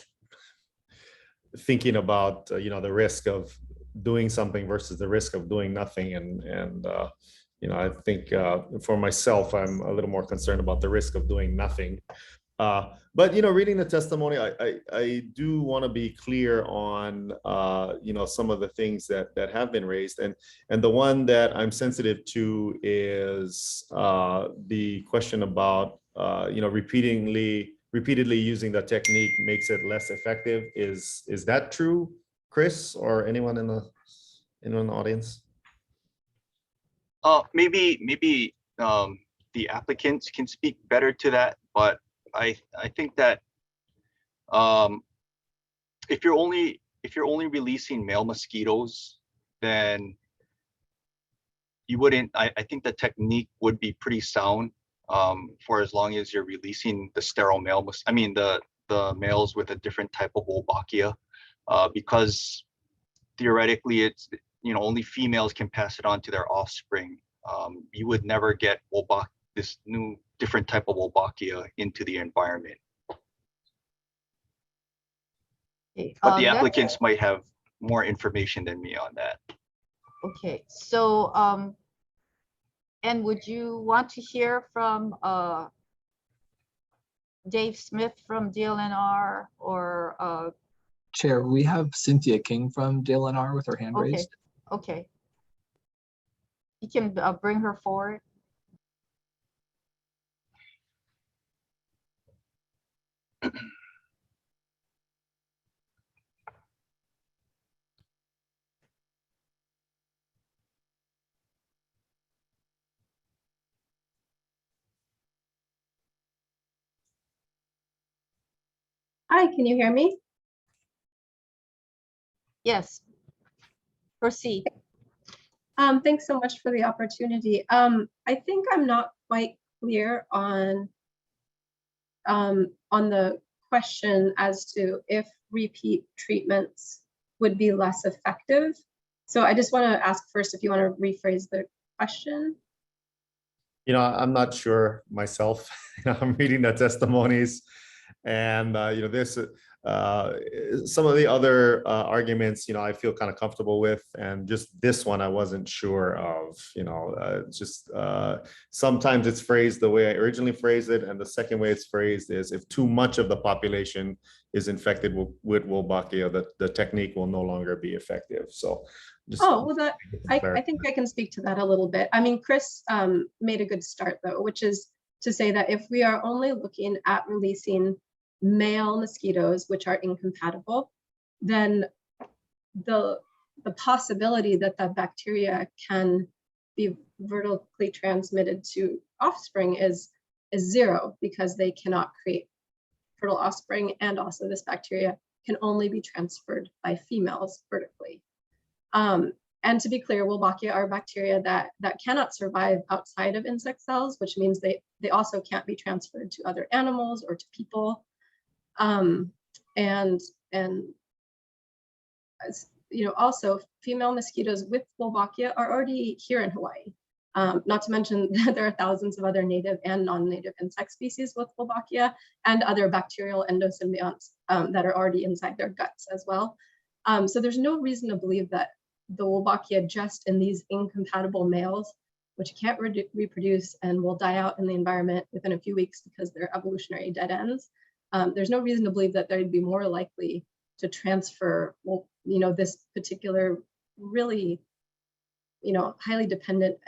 thinking about, the risk of doing something versus the risk of doing nothing. And I think for myself, I'm a little more concerned about the risk of doing nothing. But reading the testimony, I do want to be clear on some of the things that have been raised, and the one that I'm sensitive to is the question about repeatedly using the technique makes it less effective. Is that true, Chris, or anyone in the audience? Maybe the applicants can speak better to that, but I think that if you're only releasing male mosquitoes, then you wouldn't. I think the technique would be pretty sound for as long as you're releasing the sterile male. The males with a different type of Wolbachia, because theoretically it's only females can pass it on to their offspring. You would never get this new different type of Wolbachia into the environment. Okay, but the applicants might have more information than me on that. Okay, so and would you want to hear from Dave Smith from DLNR or Chair, we have Cynthia King from DLNR with her hand raised. Okay. You can bring her forward. Hi, can you hear me? Yes. Proceed. Thanks so much for the opportunity. I think I'm not quite clear on the question as to if repeat treatments would be less effective. So I just want to ask first if you want to rephrase the question. I'm not sure myself. I'm reading the testimonies, and this some of the other arguments I feel kind of comfortable with, and just this one I wasn't sure of. Sometimes it's phrased the way I originally phrased it, and the second way it's phrased is if too much of the population is infected with Wolbachia, the technique will no longer be effective. So I think I can speak to that a little bit. I mean, Chris made a good start though, which is to say that if we are only looking at releasing male mosquitoes, which are incompatible, then the possibility that the bacteria can be vertically transmitted to offspring is zero, because they cannot create fertile offspring, and also this bacteria can only be transferred by females vertically. And to be clear, Wolbachia are bacteria that cannot survive outside of insect cells, which means they also can't be transferred to other animals or to people. And also female mosquitoes with Wolbachia are already here in Hawaii. Not to mention that there are thousands of other native and non-native insect species with Wolbachia and other bacterial endosymbionts that are already inside their guts as well. So there's no reason to believe that the Wolbachia just in these incompatible males, which can't reproduce and will die out in the environment within a few weeks because they're evolutionary dead ends, there's no reason to believe that they'd be more likely to transfer, this particular really, highly dependent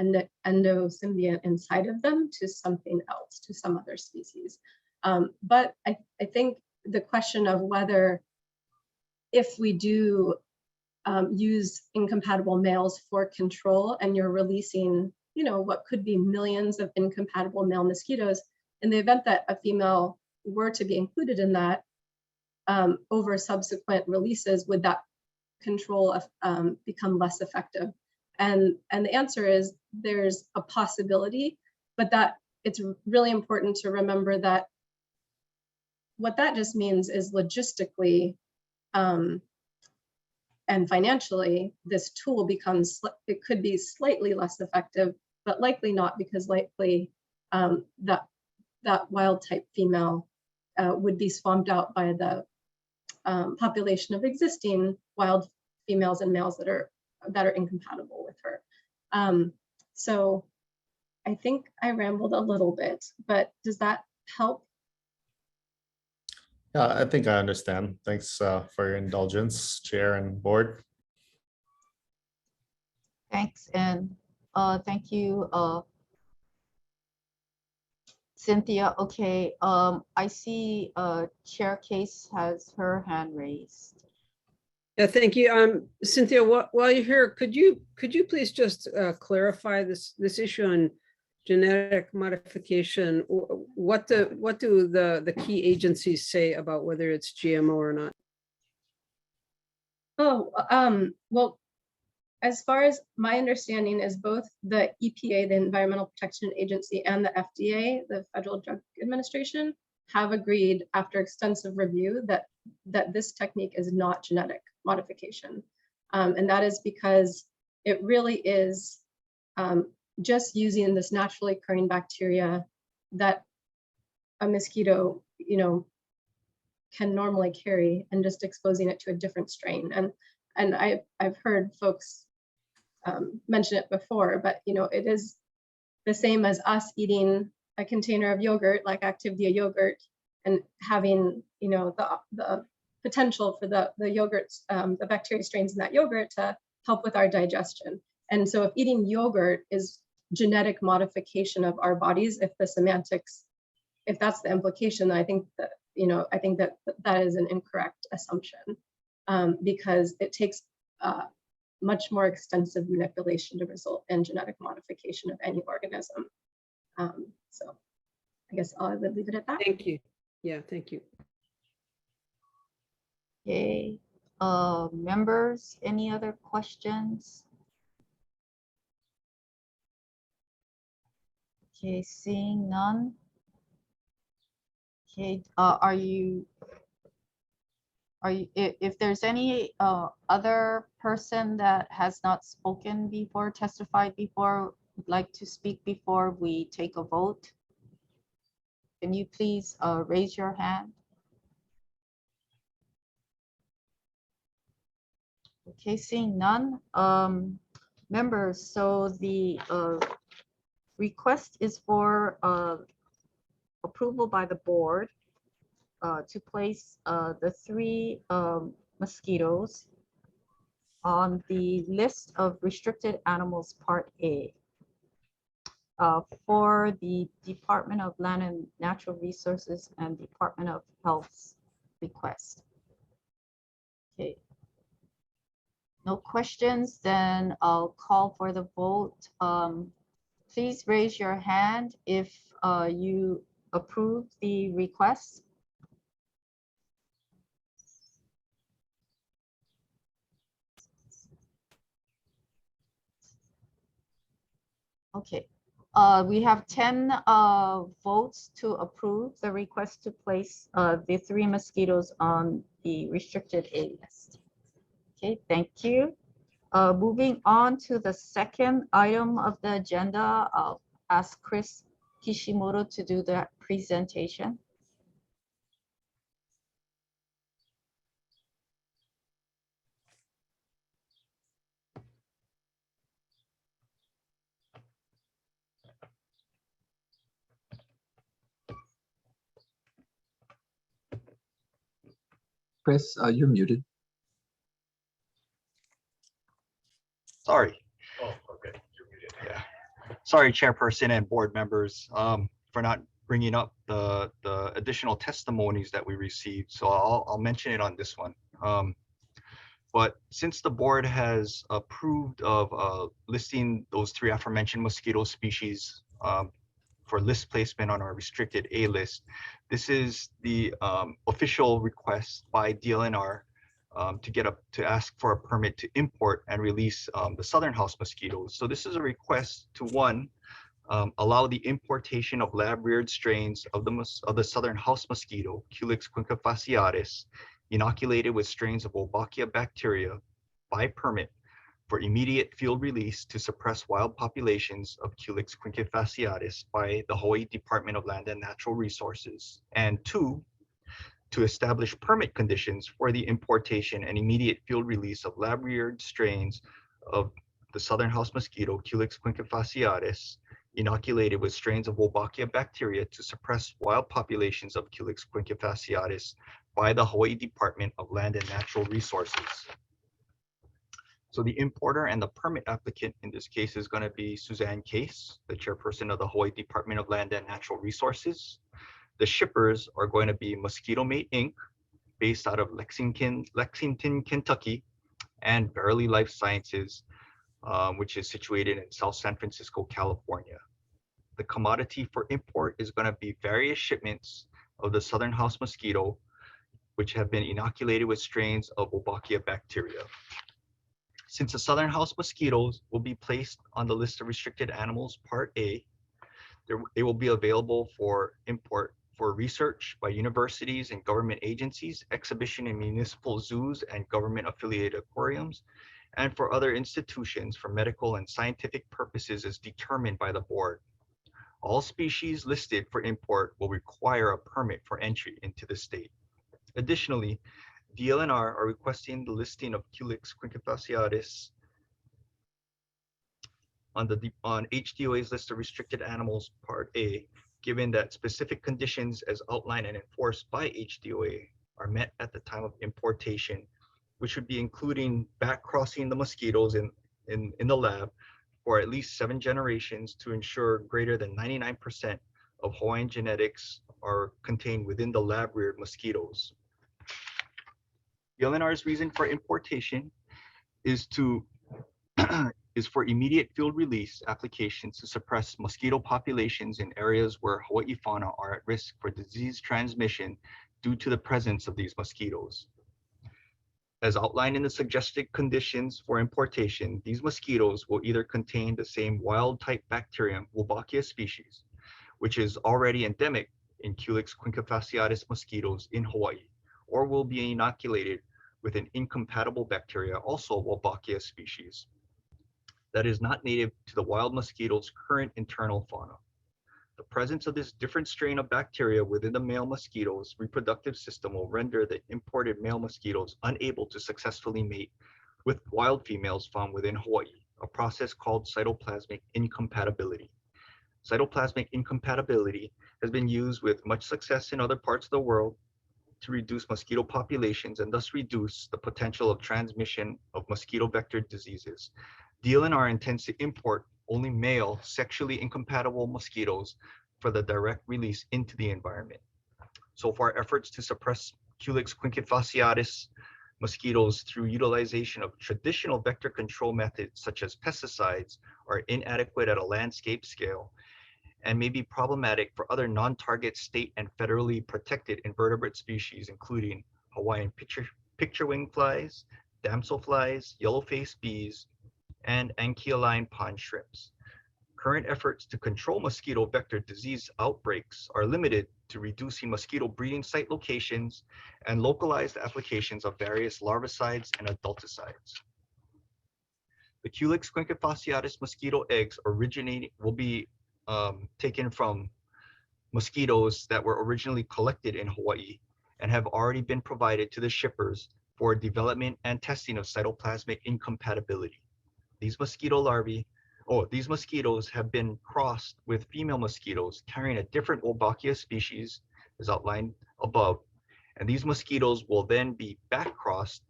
endosymbiont inside of them to something else, to some other species. But I think the question of whether if we do use incompatible males for control and you're releasing, what could be millions of incompatible male mosquitoes, in the event that a female were to be included in that, over subsequent releases, would that control become less effective? And the answer is there's a possibility, but that it's really important to remember that what that just means is logistically and financially, this tool it could be slightly less effective, but likely not, because likely that wild type female would be swamped out by the population of existing wild females and males that are incompatible with her. So I think I rambled a little bit, but does that help? Yeah, I think I understand. Thanks for your indulgence, Chair and Board. Thanks, and thank you, Cynthia. Okay, I see Chair Case has her hand raised. Yeah, thank you. Cynthia, while you're here, could you please just clarify this issue on genetic modification? What do the key agencies say about whether it's GMO or not? Well, as far as my understanding is, both the EPA, the Environmental Protection Agency, and the FDA, the Federal Drug Administration, have agreed after extensive review that this technique is not genetic modification. And that is because it really is just using this naturally occurring bacteria that a mosquito, can normally carry, and just exposing it to a different strain. And I've heard folks mention it before, but it is the same as us eating a container of yogurt, like Activia yogurt, and having the potential for the yogurts, the bacteria strains in that yogurt to help with our digestion. And so if eating yogurt is genetic modification of our bodies, if the semantics, if that's the implication, I think that that is an incorrect assumption, because it takes much more extensive manipulation to result in genetic modification of any organism. So I guess I would leave it at that. Thank you. Yeah, thank you. Okay, members, any other questions? Okay, seeing none. Okay, if there's any other person that has not spoken before, testified before, would like to speak before we take a vote, can you please raise your hand? Okay, seeing none. Members, so the request is for approval by the board to place the 3 mosquitoes on the list of restricted animals Part A for the Department of Land and Natural Resources and Department of Health's request. Okay. No questions, then I'll call for the vote. Please raise your hand if you approve the request. Okay, we have 10 votes to approve the request to place the 3 mosquitoes on the restricted A list. Okay, thank you. Moving on to the second item of the agenda, I'll ask Chris Kishimoto to do that presentation. Chris, you're muted. Sorry. Oh, okay. You're muted. Yeah. Sorry, Chairperson and board members, for not bringing up the additional testimonies that we received. So I'll mention it on this one. But since the board has approved of listing those 3 aforementioned mosquito species for list placement on our restricted A list, this is the official request by DLNR to ask for a permit to import and release the southern house mosquitoes. So this is a request to, one, allow the importation of lab-reared strains of the southern house mosquito, Culex quinquefasciatus, inoculated with strains of Wolbachia bacteria by permit for immediate field release to suppress wild populations of Culex quinquefasciatus by the Hawaii Department of Land and Natural Resources. And 2, to establish permit conditions for the importation and immediate field release of lab-reared strains of the southern house mosquito, Culex quinquefasciatus, inoculated with strains of Wolbachia bacteria to suppress wild populations of Culex quinquefasciatus by the Hawaii Department of Land and Natural Resources. So the importer and the permit applicant in this case is going to be Suzanne Case, the chairperson of the Hawaii Department of Land and Natural Resources. The shippers are going to be Mosquito Mate Inc., based out of Lexington, Kentucky, and Verily Life Sciences, which is situated in South San Francisco, California. The commodity for import is going to be various shipments of the southern house mosquito, which have been inoculated with strains of Wolbachia bacteria. Since the southern house mosquitoes will be placed on the list of restricted animals, Part A, they will be available for import for research by universities and government agencies, exhibition in municipal zoos and government-affiliated aquariums, and for other institutions for medical and scientific purposes as determined by the board. All species listed for import will require a permit for entry into the state. Additionally, DLNR are requesting the listing of Culex quinquefasciatus on HDOA's list of restricted animals, Part A, given that specific conditions as outlined and enforced by HDOA are met at the time of importation, which would be including back crossing the mosquitoes in the lab for at least 7 generations to ensure greater than 99% of Hawaiian genetics are contained within the lab-reared mosquitoes. DLNR's reason for importation is for immediate field release applications to suppress mosquito populations in areas where Hawaii fauna are at risk for disease transmission due to the presence of these mosquitoes. As outlined in the suggested conditions for importation, these mosquitoes will either contain the same wild-type bacterium, Wolbachia species, which is already endemic in Culex quinquefasciatus mosquitoes in Hawaii, or will be inoculated with an incompatible bacteria, also Wolbachia species, that is not native to the wild mosquito's current internal fauna. The presence of this different strain of bacteria within the male mosquito's reproductive system will render the imported male mosquitoes unable to successfully mate with wild females found within Hawaii, a process called cytoplasmic incompatibility. Cytoplasmic incompatibility has been used with much success in other parts of the world to reduce mosquito populations and thus reduce the potential of transmission of mosquito vector diseases. DLNR intends to import only male sexually incompatible mosquitoes for the direct release into the environment. So far, efforts to suppress Culex quinquefasciatus mosquitoes through utilization of traditional vector control methods such as pesticides are inadequate at a landscape scale and may be problematic for other non-target state and federally protected invertebrate species, including Hawaiian picture-wing flies, damselflies, yellow-faced bees, and ankyline pond shrimps. Current efforts to control mosquito vector disease outbreaks are limited to reducing mosquito breeding site locations and localized applications of various larvicides and adulticides. The Culex quinquefasciatus mosquito eggs will be taken from mosquitoes that were originally collected in Hawaii and have already been provided to the shippers for development and testing of cytoplasmic incompatibility. These mosquitoes have been crossed with female mosquitoes carrying a different Wolbachia species, as outlined above, and these mosquitoes will then be back crossed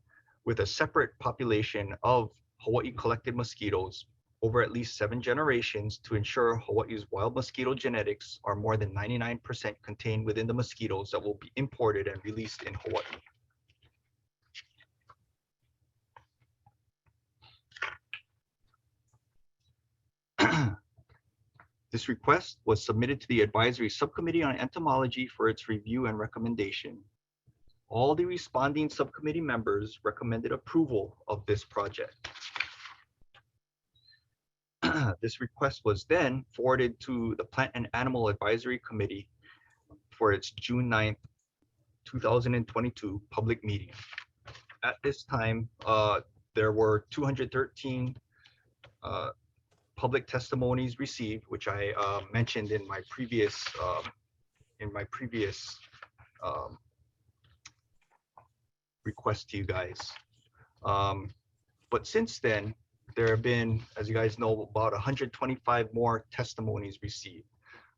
with a separate population of Hawaii collected mosquitoes over at least 7 generations to ensure Hawaii's wild mosquito genetics are more than 99% contained within the mosquitoes that will be imported and released in Hawaii. This request was submitted to the Advisory Subcommittee on Entomology for its review and recommendation. All the responding subcommittee members recommended approval of this project. This request was then forwarded to the Plant and Animal Advisory Committee for its June 9th, 2022 public meeting. At this time, there were 213 public testimonies received, which I mentioned in my previous request to you guys. But since then, there have been, as you guys know, about 125 more testimonies received.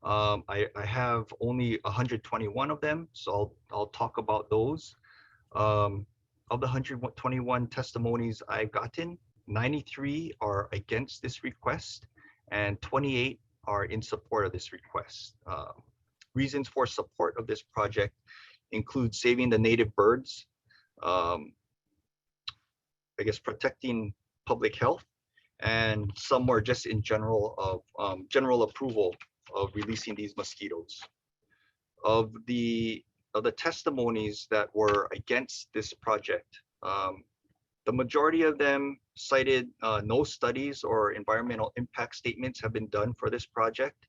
I have only 121 of them, so I'll talk about those. Of the 121 testimonies I've gotten, 93 are against this request and 28 are in support of this request. Reasons for support of this project include saving the native birds, I guess protecting public health, and some were just in general approval of releasing these mosquitoes. Of the testimonies that were against this project, the majority of them cited no studies or environmental impact statements have been done for this project.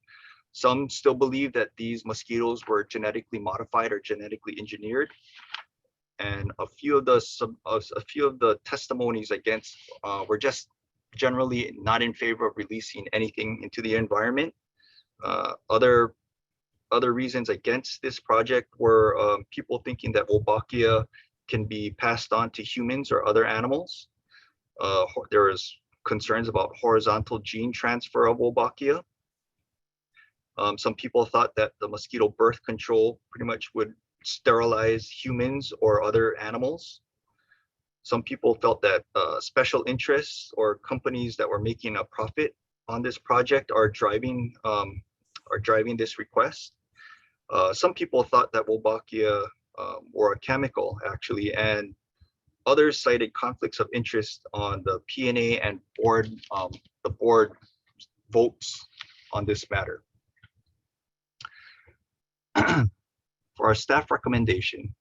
Some still believe that these mosquitoes were genetically modified or genetically engineered. And a few of the testimonies against were just generally not in favor of releasing anything into the environment. Other reasons against this project were people thinking that Wolbachia can be passed on to humans or other animals. There is concerns about horizontal gene transfer of Wolbachia. Some people thought that the mosquito birth control pretty much would sterilize humans or other animals. Some people felt that special interests or companies that were making a profit on this project are driving this request. Some people thought that Wolbachia were a chemical actually, and others cited conflicts of interest on the P&A and board, the board votes on this matter. For our staff recommendation,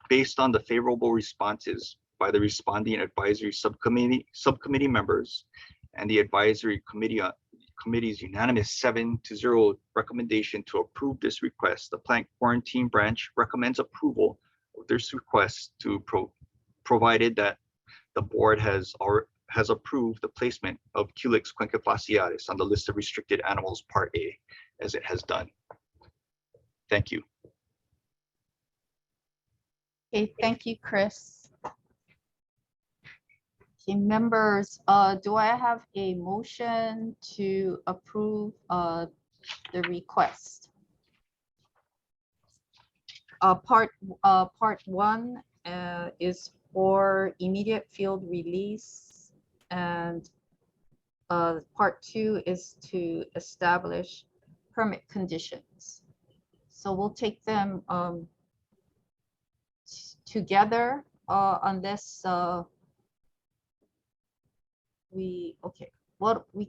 based on the favorable responses by the responding advisory subcommittee members and the advisory committee's unanimous 7-0 recommendation to approve this request, the Plant Quarantine Branch recommends approval of this request provided that the board has approved the placement of Culex quinquefasciatus on the list of restricted animals Part A, as it has done. Thank you. Okay, thank you, Chris. Okay, members, do I have a motion to approve the request? Part 1 is for immediate field release, and Part 2 is to establish permit conditions. So we'll take them together on this. We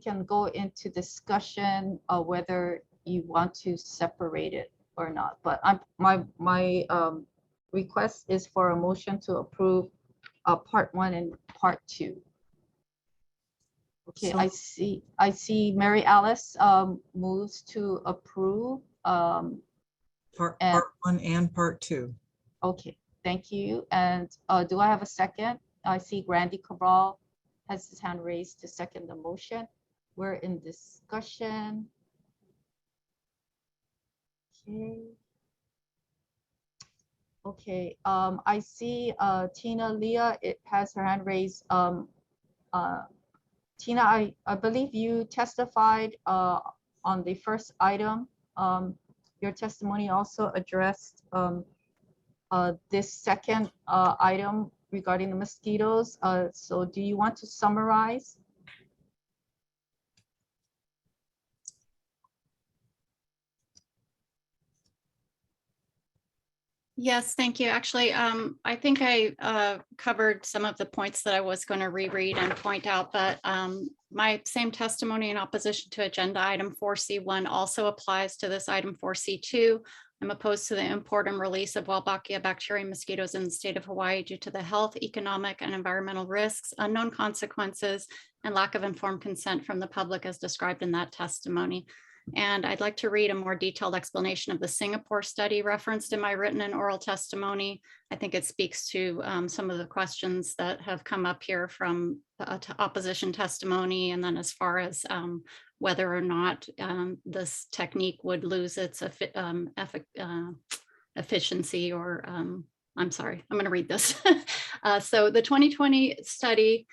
can go into discussion of whether you want to separate it or not. But my request is for a motion to approve Part 1 and Part 2. Okay, So- I see Mary Alice moves to approve. Part and- 1 and part 2. Okay, thank you. And do I have a second? I see Randy Cabral has his hand raised to second the motion. We're in discussion. Okay. Okay, I see Tina Leah, it has her hand raised. Tina, I believe you testified on the first item. Your testimony also addressed this second item regarding the mosquitoes. So do you want to summarize? Yes, thank you. Actually, I think I covered some of the points that I was going to reread and point out, but my same testimony in opposition to agenda item 4C1 also applies to this item 4C2. I'm opposed to the import and release of Wolbachia bacterium mosquitoes in the state of Hawaii due to the health, economic, and environmental risks, unknown consequences, and lack of informed consent from the public as described in that testimony. And I'd like to read a more detailed explanation of the Singapore study referenced in my written and oral testimony. I think it speaks to some of the questions that have come up here from the opposition testimony. And then as far as whether or not this technique would lose its efficiency or, I'm sorry, I'm gonna read this. So the 2020 study,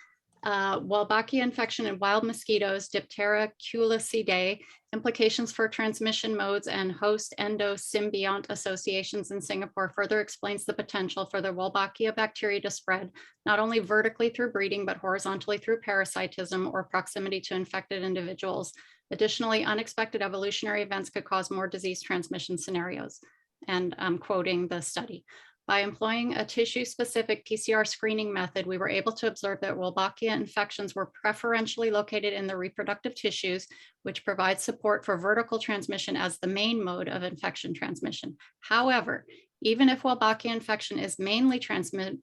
Wolbachia infection in wild mosquitoes, Diptera culicidae, implications for transmission modes and host endo-symbiont associations in Singapore further explains the potential for the Wolbachia bacteria to spread not only vertically through breeding, but horizontally through parasitism or proximity to infected individuals. Additionally, unexpected evolutionary events could cause more disease transmission scenarios. And I'm quoting the study. By employing a tissue-specific PCR screening method, we were able to observe that Wolbachia infections were preferentially located in the reproductive tissues, which provides support for vertical transmission as the main mode of infection transmission. However, even if Wolbachia infection is mainly transmitted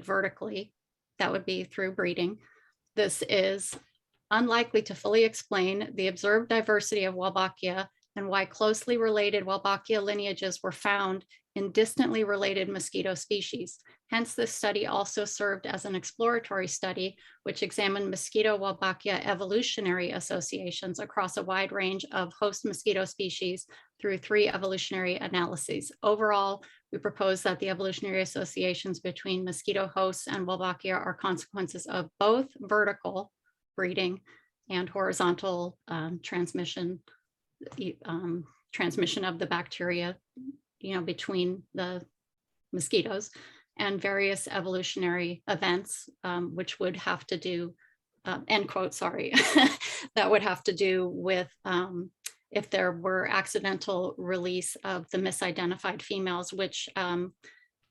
vertically, that would be through breeding, this is unlikely to fully explain the observed diversity of Wolbachia and why closely related Wolbachia lineages were found in distantly related mosquito species. Hence, this study also served as an exploratory study, which examined mosquito Wolbachia evolutionary associations across a wide range of host mosquito species through 3 evolutionary analyses. Overall, we propose that the evolutionary associations between mosquito hosts and Wolbachia are consequences of both vertical breeding and horizontal transmission of the bacteria, between the mosquitoes, and various evolutionary events, which would have to do, end quote, sorry, that would have to do with if there were accidental release of the misidentified females, which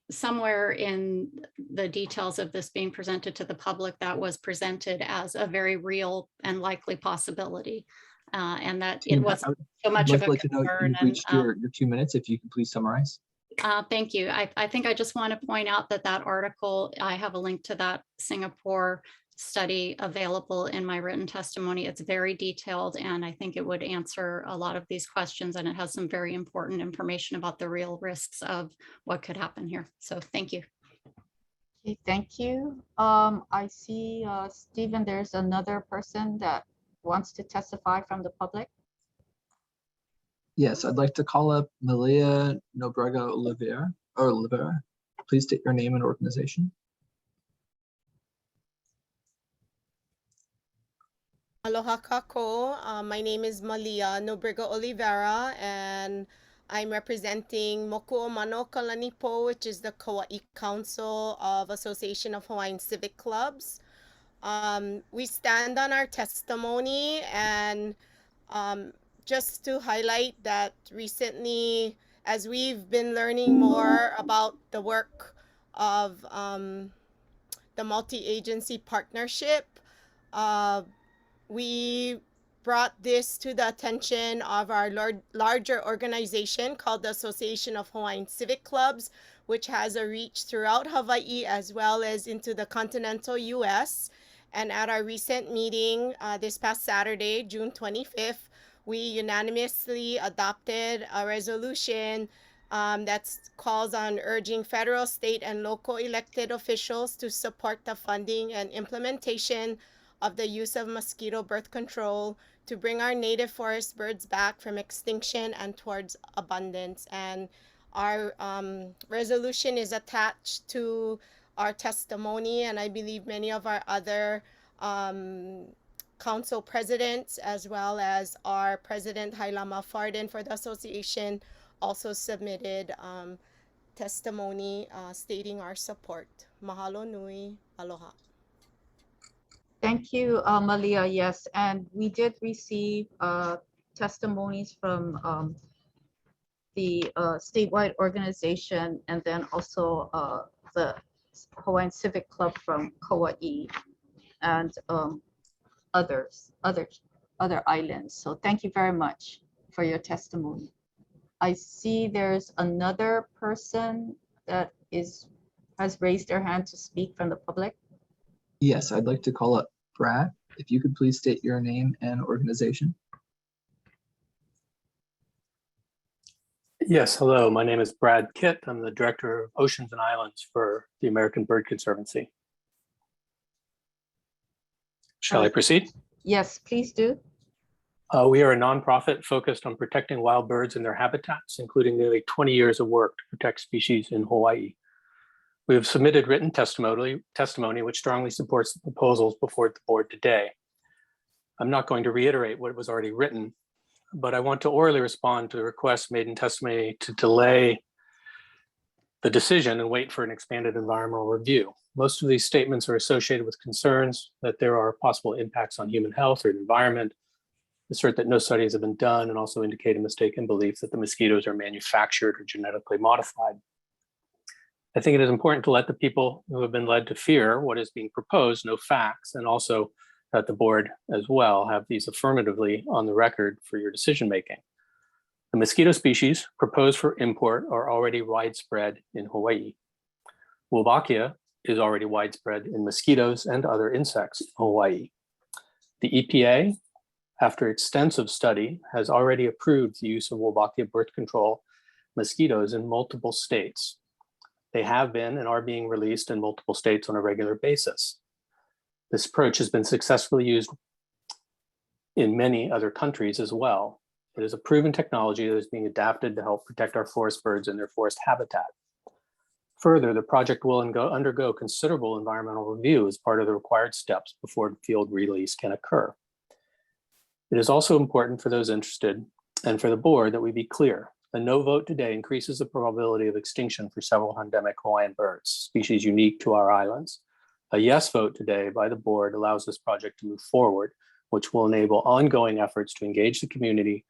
somewhere in the details of this being presented to the public, that was presented as a very real and likely possibility. And that it wasn't so much of a concern. You've reached your 2 minutes. If you can please summarize. Thank you. I think I just want to point out that article, I have a link to that Singapore study available in my written testimony. It's very detailed, and I think it would answer a lot of these questions, and it has some very important information about the real risks of what could happen here. So thank you. Okay, thank you. I see, Stephen, there's another person that wants to testify from the public. Yes, I'd like to call up Malia Nobrega Oliveira. Please state your name and organization. Aloha kako. My name is Malia Nobrega Oliveira, and I'm representing Moku'o Mano Kalanipo, which is the Kauai Council of Association of Hawaiian Civic Clubs. We stand on our testimony, and just to highlight that recently, as we've been learning more about the work of the multi-agency partnership, we brought this to the attention of our larger organization called the Association of Hawaiian Civic Clubs, which has a reach throughout Hawaii as well as into the continental US. And at our recent meeting this past Saturday, June 25th, we unanimously adopted a resolution that calls on urging federal, state, and local elected officials to support the funding and implementation of the use of mosquito birth control to bring our native forest birds back from extinction and towards abundance. And our resolution is attached to our testimony, and I believe many of our other council presidents, as well as our president Hailama Farden for the association, also submitted testimony stating our support. Mahalo nui, aloha. Thank you, Malia. Yes, and we did receive testimonies from the statewide organization, and then also the Hawaiian Civic Club from Kauai, and other islands. So thank you very much for your testimony. I see there's another person that has raised their hand to speak from the public. Yes, I'd like to call up Brad. If you could please state your name and organization. Yes, hello. My name is Brad Kitt. I'm the Director of Oceans and Islands for the American Bird Conservancy. Shall I proceed? Yes, please do. We are a nonprofit focused on protecting wild birds and their habitats, including nearly 20 years of work to protect species in Hawaii. We have submitted written testimony which strongly supports the proposals before the board today. I'm not going to reiterate what was already written, but I want to orally respond to the request made in testimony to delay the decision and wait for an expanded environmental review. Most of these statements are associated with concerns that there are possible impacts on human health or the environment, assert that no studies have been done, and also indicate a mistaken belief that the mosquitoes are manufactured or genetically modified. I think it is important to let the people who have been led to fear what is being proposed know facts, and also that the board as well have these affirmatively on the record for your decision making. The mosquito species proposed for import are already widespread in Hawaii. Wolbachia is already widespread in mosquitoes and other insects in Hawaii. The EPA, after extensive study, has already approved the use of Wolbachia birth control mosquitoes in multiple states. They have been and are being released in multiple states on a regular basis. This approach has been successfully used in many other countries as well. It is a proven technology that is being adapted to help protect our forest birds and their forest habitat. Further, the project will undergo considerable environmental review as part of the required steps before field release can occur. It is also important for those interested and for the board that we be clear. A no vote today increases the probability of extinction for several endemic Hawaiian birds, species unique to our islands. A yes vote today by the board allows this project to move forward, which will enable ongoing efforts to engage the community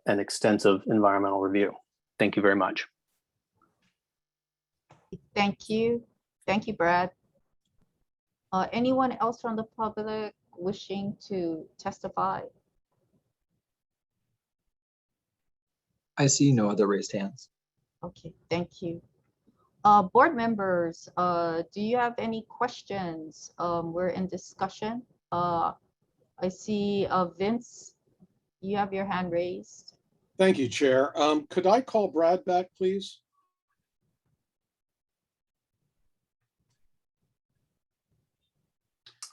and extensive environmental review. Thank you very much. Thank you. Thank you, Brad. Anyone else from the public wishing to testify? I see no other raised hands. Okay, thank you. Board members, do you have any questions? We're in discussion. I see Vince, you have your hand raised. Thank you, Chair. Could I call Brad back, please?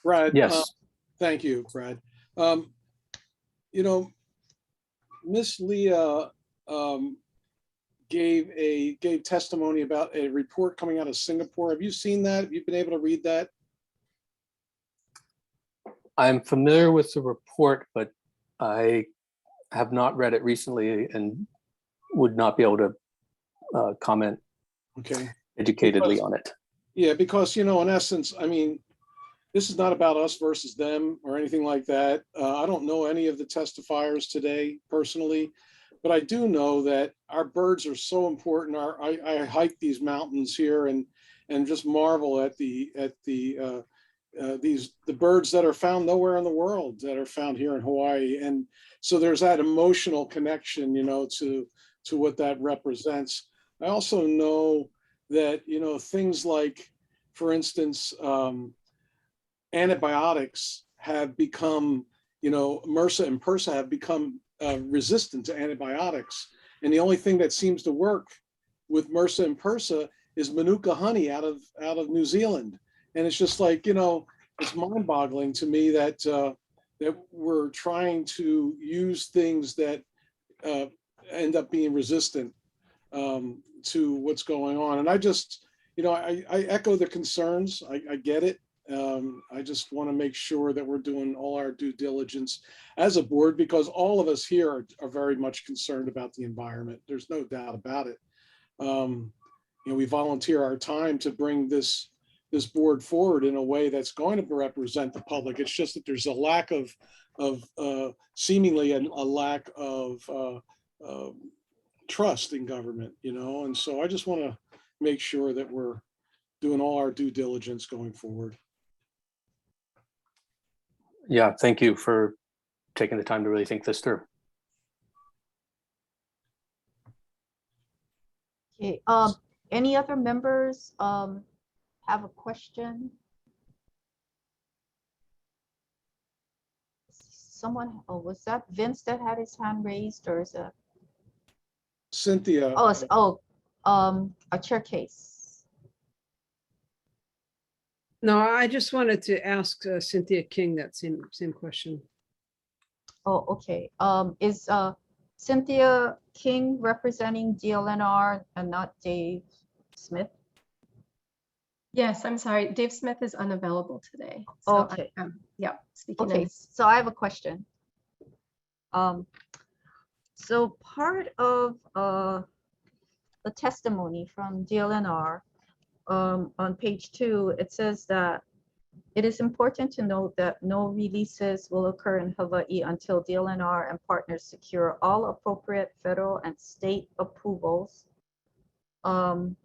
Brad. Yes. Thank you, Brad. You know, Miss Leah gave testimony about a report coming out of Singapore. Have you seen that? Have you been able to read that? I'm familiar with the report, but I have not read it recently and would not be able to comment educatedly on it. Yeah, because, you know, in essence, I mean, this is not about us versus them or anything like that. I don't know any of the testifiers today personally, but I do know that our birds are so important. I hike these mountains here and just marvel at the birds that are found nowhere in the world that are found here in Hawaii. And so there's that emotional connection, you know, to what that represents. I also know that, you know, things like, for instance, antibiotics have become, MRSA and PRSA have become resistant to antibiotics. And the only thing that seems to work with MRSA and PRSA is Manuka honey out of New Zealand. And it's just like, it's mind-boggling to me that that we're trying to use things that end up being resistant to what's going on. And I just, I echo the concerns. I get it. I just want to make sure that we're doing all our due diligence as a board, because all of us here are very much concerned about the environment. There's no doubt about it. We volunteer our time to bring this board forward in a way that's going to represent the public. It's just that there's a lack of seemingly a lack of trust in government, and so I just want to make sure that we're doing all our due diligence going forward. Yeah, thank you for taking the time to really think this through. Okay, any other members have a question? Someone, was that Vince that had his hand raised, or is it? Cynthia. A chair case. No, I just wanted to ask Cynthia King that same question. Oh, okay. Is Cynthia King representing DLNR and not Dave Smith? Yes, I'm sorry. Dave Smith is unavailable today. So Okay. Yeah, speaking Okay, of. so I have a question. So part of the testimony from DLNR, on page 2, it says that it is important to note that no releases will occur in Hawaii until DLNR and partners secure all appropriate federal and state approvals from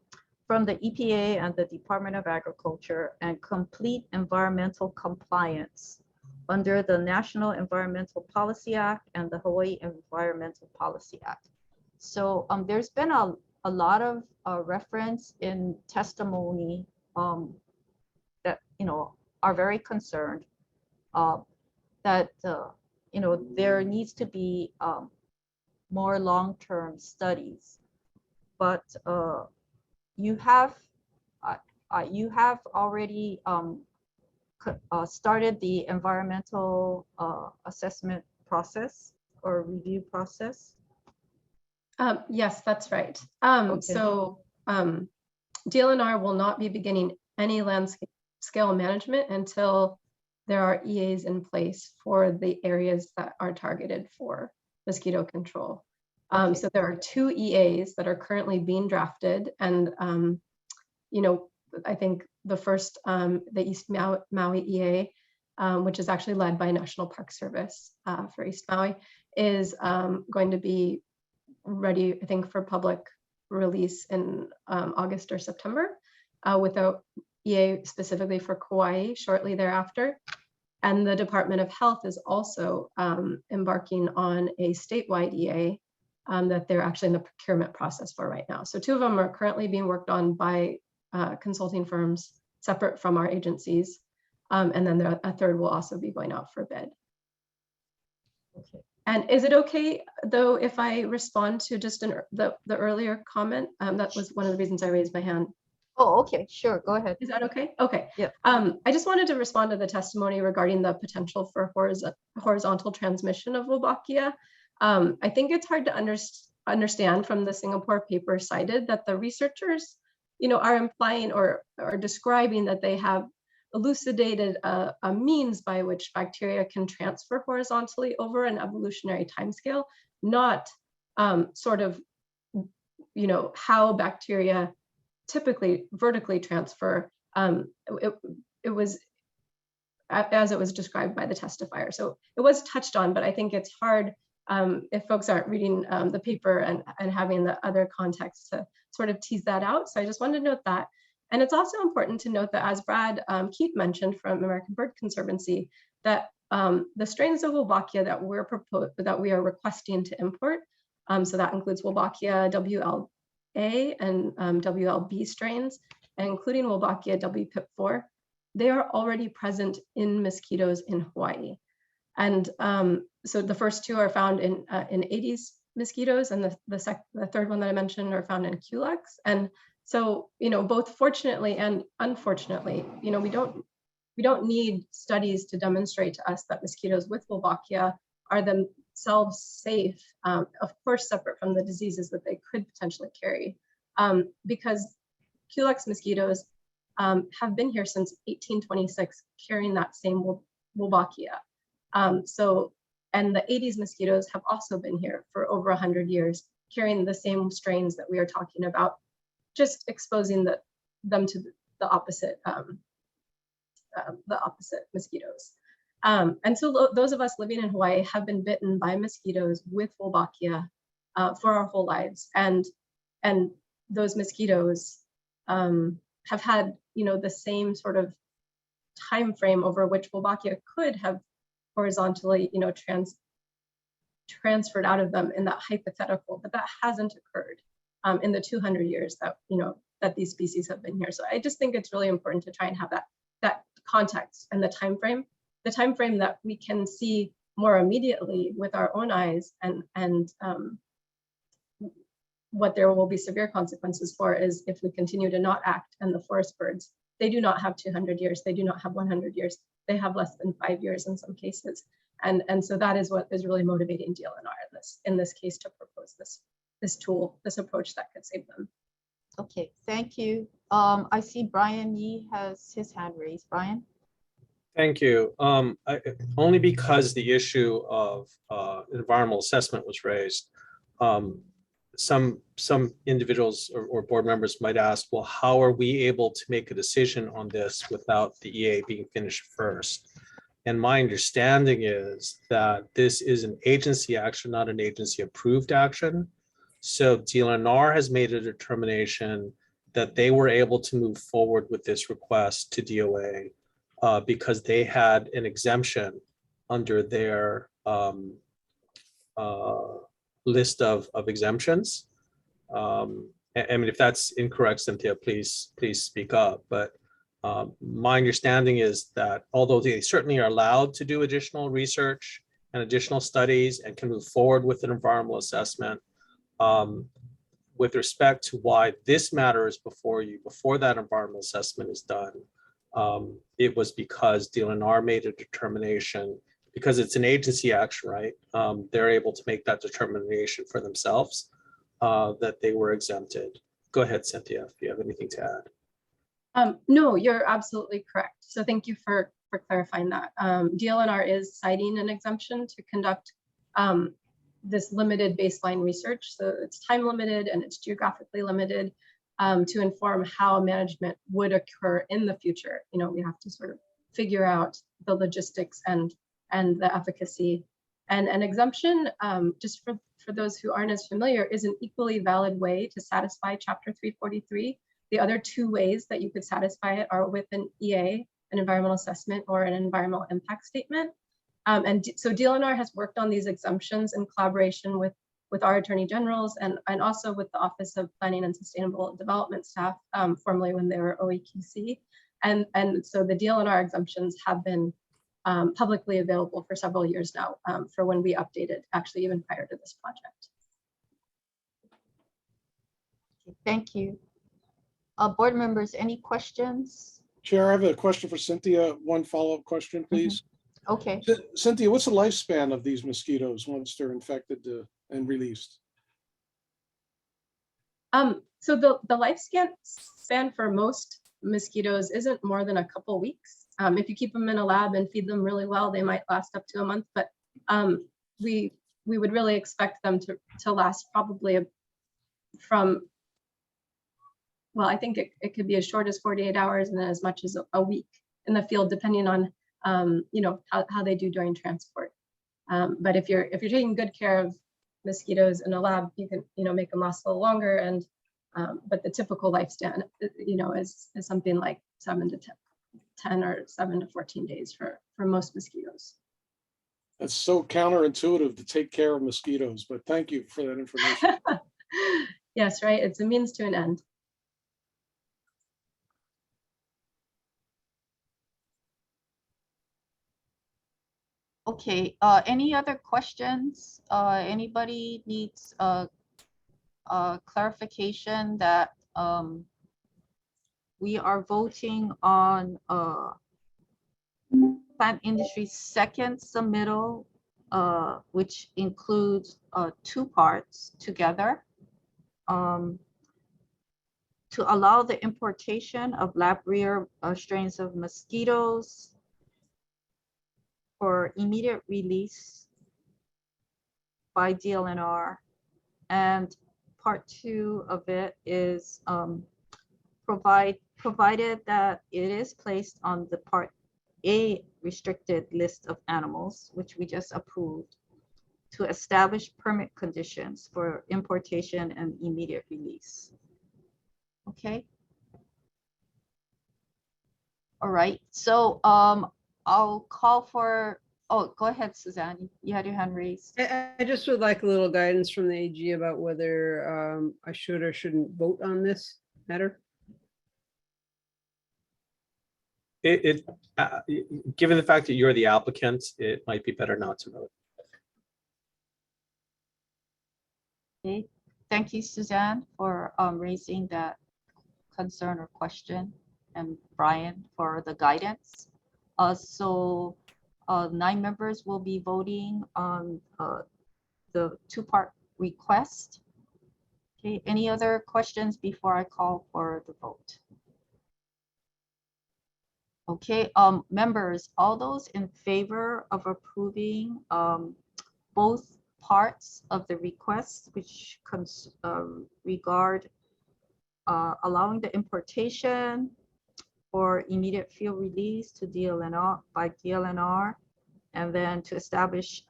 the EPA and the Department of Agriculture, and complete environmental compliance under the National Environmental Policy Act and the Hawaii Environmental Policy Act. So there's been a lot of reference in testimony that are very concerned that there needs to be more long-term studies, but you have already started the environmental assessment process or review process. Yes, that's right. Okay. So DLNR will not be beginning any scale management until there are EAs in place for the areas that are targeted for mosquito control. So there are 2 EAs that are currently being drafted, and I think the first, the East Maui EA, which is actually led by National Park Service for East Maui, is going to be ready, I think, for public release in August or September, with a EA specifically for Kauai shortly thereafter. And the Department of Health is also embarking on a statewide EA that they're actually in the procurement process for right now. So 2 of them are currently being worked on by consulting firms separate from our agencies. And then a third will also be going out for bid. Okay. And is it okay, though, if I respond to just the earlier comment? That was one of the reasons I raised my hand. Oh, okay, sure, go ahead. Is that okay? Okay. Yeah. I just wanted to respond to the testimony regarding the potential for horizontal transmission of Wolbachia. I think it's hard to understand from the Singapore paper cited that the researchers, are implying or describing that they have elucidated a means by which bacteria can transfer horizontally over an evolutionary timescale, not sort of, how bacteria typically vertically transfer. It was as it was described by the testifier. So it was touched on, but I think it's hard if folks aren't reading the paper and having the other context to sort of tease that out. So I just wanted to note that. And it's also important to note that, as Brad Keith mentioned from American Bird Conservancy, that the strains of Wolbachia that we are requesting to import, so that includes Wolbachia WLA and WLB strains, and including Wolbachia WPIP4, they are already present in mosquitoes in Hawaii. And so the first two are found in Aedes mosquitoes, and the third one that I mentioned are found in Culex. And so, both fortunately and unfortunately, we don't need studies to demonstrate to us that mosquitoes with Wolbachia are themselves safe, of course, separate from the diseases that they could potentially carry, because Culex mosquitoes have been here since 1826, carrying that same Wolbachia. And the Aedes mosquitoes have also been here for over 100 years, carrying the same strains that we are talking about, just exposing them to the opposite mosquitoes. And so those of us living in Hawaii have been bitten by mosquitoes with Wolbachia for our whole lives, and those mosquitoes have had the same sort of time frame over which Wolbachia could have horizontally transferred out of them in that hypothetical, but that hasn't occurred in the 200 years that that these species have been here. So I just think it's really important to try and have that context and the time frame that we can see more immediately with our own eyes, and what there will be severe consequences for is if we continue to not act. And the forest birds, they do not have 200 years, they do not have 100 years, they have less than 5 years in some cases. And so that is what is really motivating DLNR in this case to propose this tool, this approach that could save them. Okay, thank you. I see Brian Yee has his hand raised. Brian? Thank you. Only because the issue of environmental assessment was raised, some individuals or board members might ask, well, how are we able to make a decision on this without the EA being finished first? And my understanding is that this is an agency action, not an agency approved action. So DLNR has made a determination that they were able to move forward with this request to DOA because they had an exemption under their list of exemptions. I mean, if that's incorrect, Cynthia, please speak up. But my understanding is that although they certainly are allowed to do additional research and additional studies and can move forward with an environmental assessment, with respect to why this matter is before you, before that environmental assessment is done, it was because DLNR made a determination, because it's an agency action, right? They're able to make that determination for themselves that they were exempted. Go ahead, Cynthia, if you have anything to add. No, you're absolutely correct. So thank you for clarifying that. DLNR is citing an exemption to conduct this limited baseline research. So it's time limited and it's geographically limited to inform how management would occur in the future. We have to sort of figure out the logistics and the efficacy. And an exemption, just for those who aren't as familiar, is an equally valid way to satisfy Chapter 343. The other two ways that you could satisfy it are with an EA, an environmental assessment, or an environmental impact statement. And so DLNR has worked on these exemptions in collaboration with our attorney generals and also with the Office of Planning and Sustainable Development staff, formerly when they were OEQC. And so the DLNR exemptions have been publicly available for several years now, for when we updated, actually even prior to this project. Thank you. Board members, any questions? Chair, I have a question for Cynthia. One follow-up question, please. Okay. Cynthia, what's the lifespan of these mosquitoes once they're infected and released? So the lifespan for most mosquitoes isn't more than a couple weeks. If you keep them in a lab and feed them really well, they might last up to a month, but we would really expect them to last probably from, well, I think it could be as short as 48 hours and then as much as a week in the field, depending on how they do during transport. But if you're taking good care of mosquitoes in a lab, you can make them last a little longer. And but the typical lifespan is something like 7 to 10 or 7 to 14 days for most mosquitoes. That's so counterintuitive to take care of mosquitoes, but thank you for that information. Yes, right. It's a means to an end. Okay, any other questions? Anybody needs clarification that we are voting on plant industry's second submittal, which includes 2 parts together. To allow the importation of lab rear strains of mosquitoes for immediate release by DLNR. And part 2 of it is provided that it is placed on the part A restricted list of animals, which we just approved, to establish permit conditions for importation and immediate release. Okay. All right, so I'll call for, oh, go ahead, Suzanne. You had your hand raised. I just would like a little guidance from the AG about whether I should or shouldn't vote on this matter. Given the fact that you're the applicant, it might be better not to vote. Okay, thank you, Suzanne, for raising that concern or question, and Brian for the guidance. So 9 members will be voting on the 2-part request. Okay, any other questions before I call for the vote? Okay, members, all those in favor of approving both parts of the request, which regard allowing the importation or immediate field release to DLNR by DLNR, and then to establish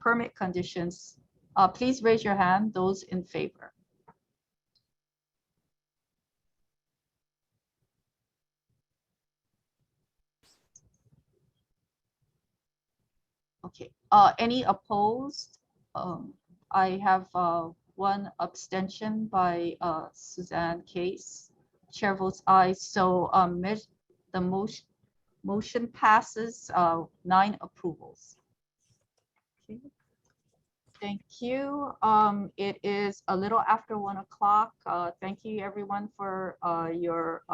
permit conditions, please raise your hand, those in favor. Okay, any opposed? I have 1 abstention by Suzanne Case. Chair votes aye. So the motion passes 9 approvals. Okay. Thank you. It is a little after 1 o'clock. Thank you everyone for your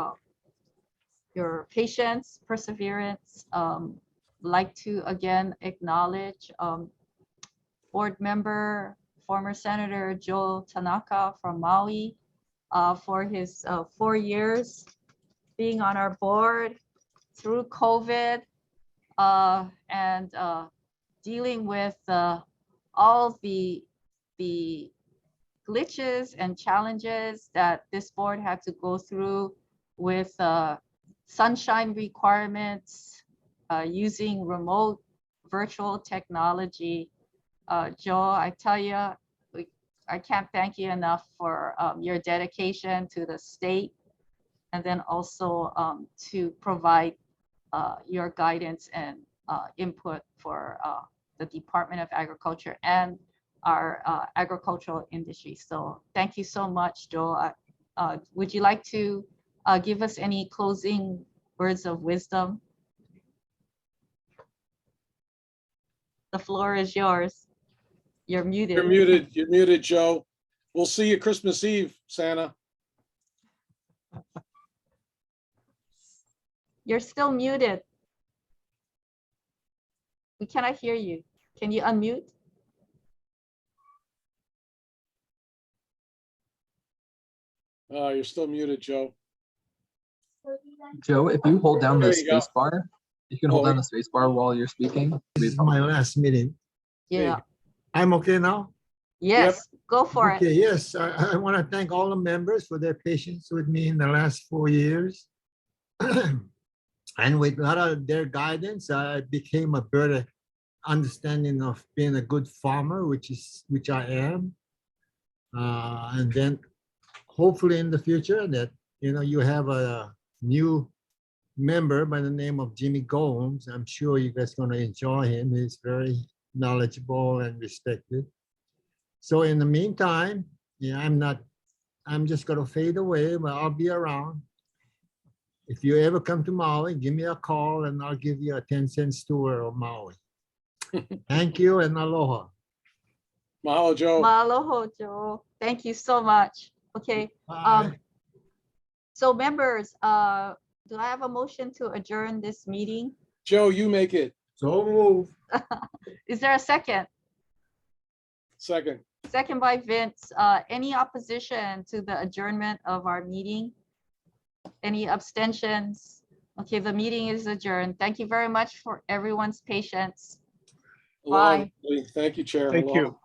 patience, perseverance. Like to again acknowledge board member, former Senator Joe Tanaka from Maui for his 4 years being on our board through COVID and dealing with all the glitches and challenges that this board had to go through with sunshine requirements, using remote virtual technology. Joe, I tell you, I can't thank you enough for your dedication to the state, and then also to provide your guidance and input for the Department of Agriculture and our agricultural industry. So thank you so much, Joe. Would you like to give us any closing words of wisdom? The floor is yours. You're muted. You're muted. You're muted, Joe. We'll see you Christmas Eve, Santa. You're still muted. We cannot hear you. Can you unmute? You're still muted, Joe. Joe, if you hold down the There you go. space bar, you can hold down the space bar while you're speaking. This is my last meeting. Yeah. I'm okay now? Yes, go for Okay, it. yes, I want to thank all the members for their patience with me in the last 4 years. And with a lot of their guidance, I became a better understanding of being a good farmer, which I am. And then hopefully in the future that, you have a new member by the name of Jimmy Gomes. I'm sure you guys are going to enjoy him. He's very knowledgeable and respected. So in the meantime, I'm just going to fade away, but I'll be around. If you ever come to Maui, give me a call and I'll give you a 10-cent tour of Maui. Thank you and aloha. Mahalo, Joe. Mahalo, Joe. Thank you so much. Okay. Bye. So members, do I have a motion to adjourn this meeting? Joe, you make it. So move. Is there a second? Second. Second by Vince. Any opposition to the adjournment of our meeting? Any abstentions? Okay, the meeting is adjourned. Thank you very much for everyone's patience. Aloha, Bye. everybody. Thank you, Chair. Thank Aloha. you.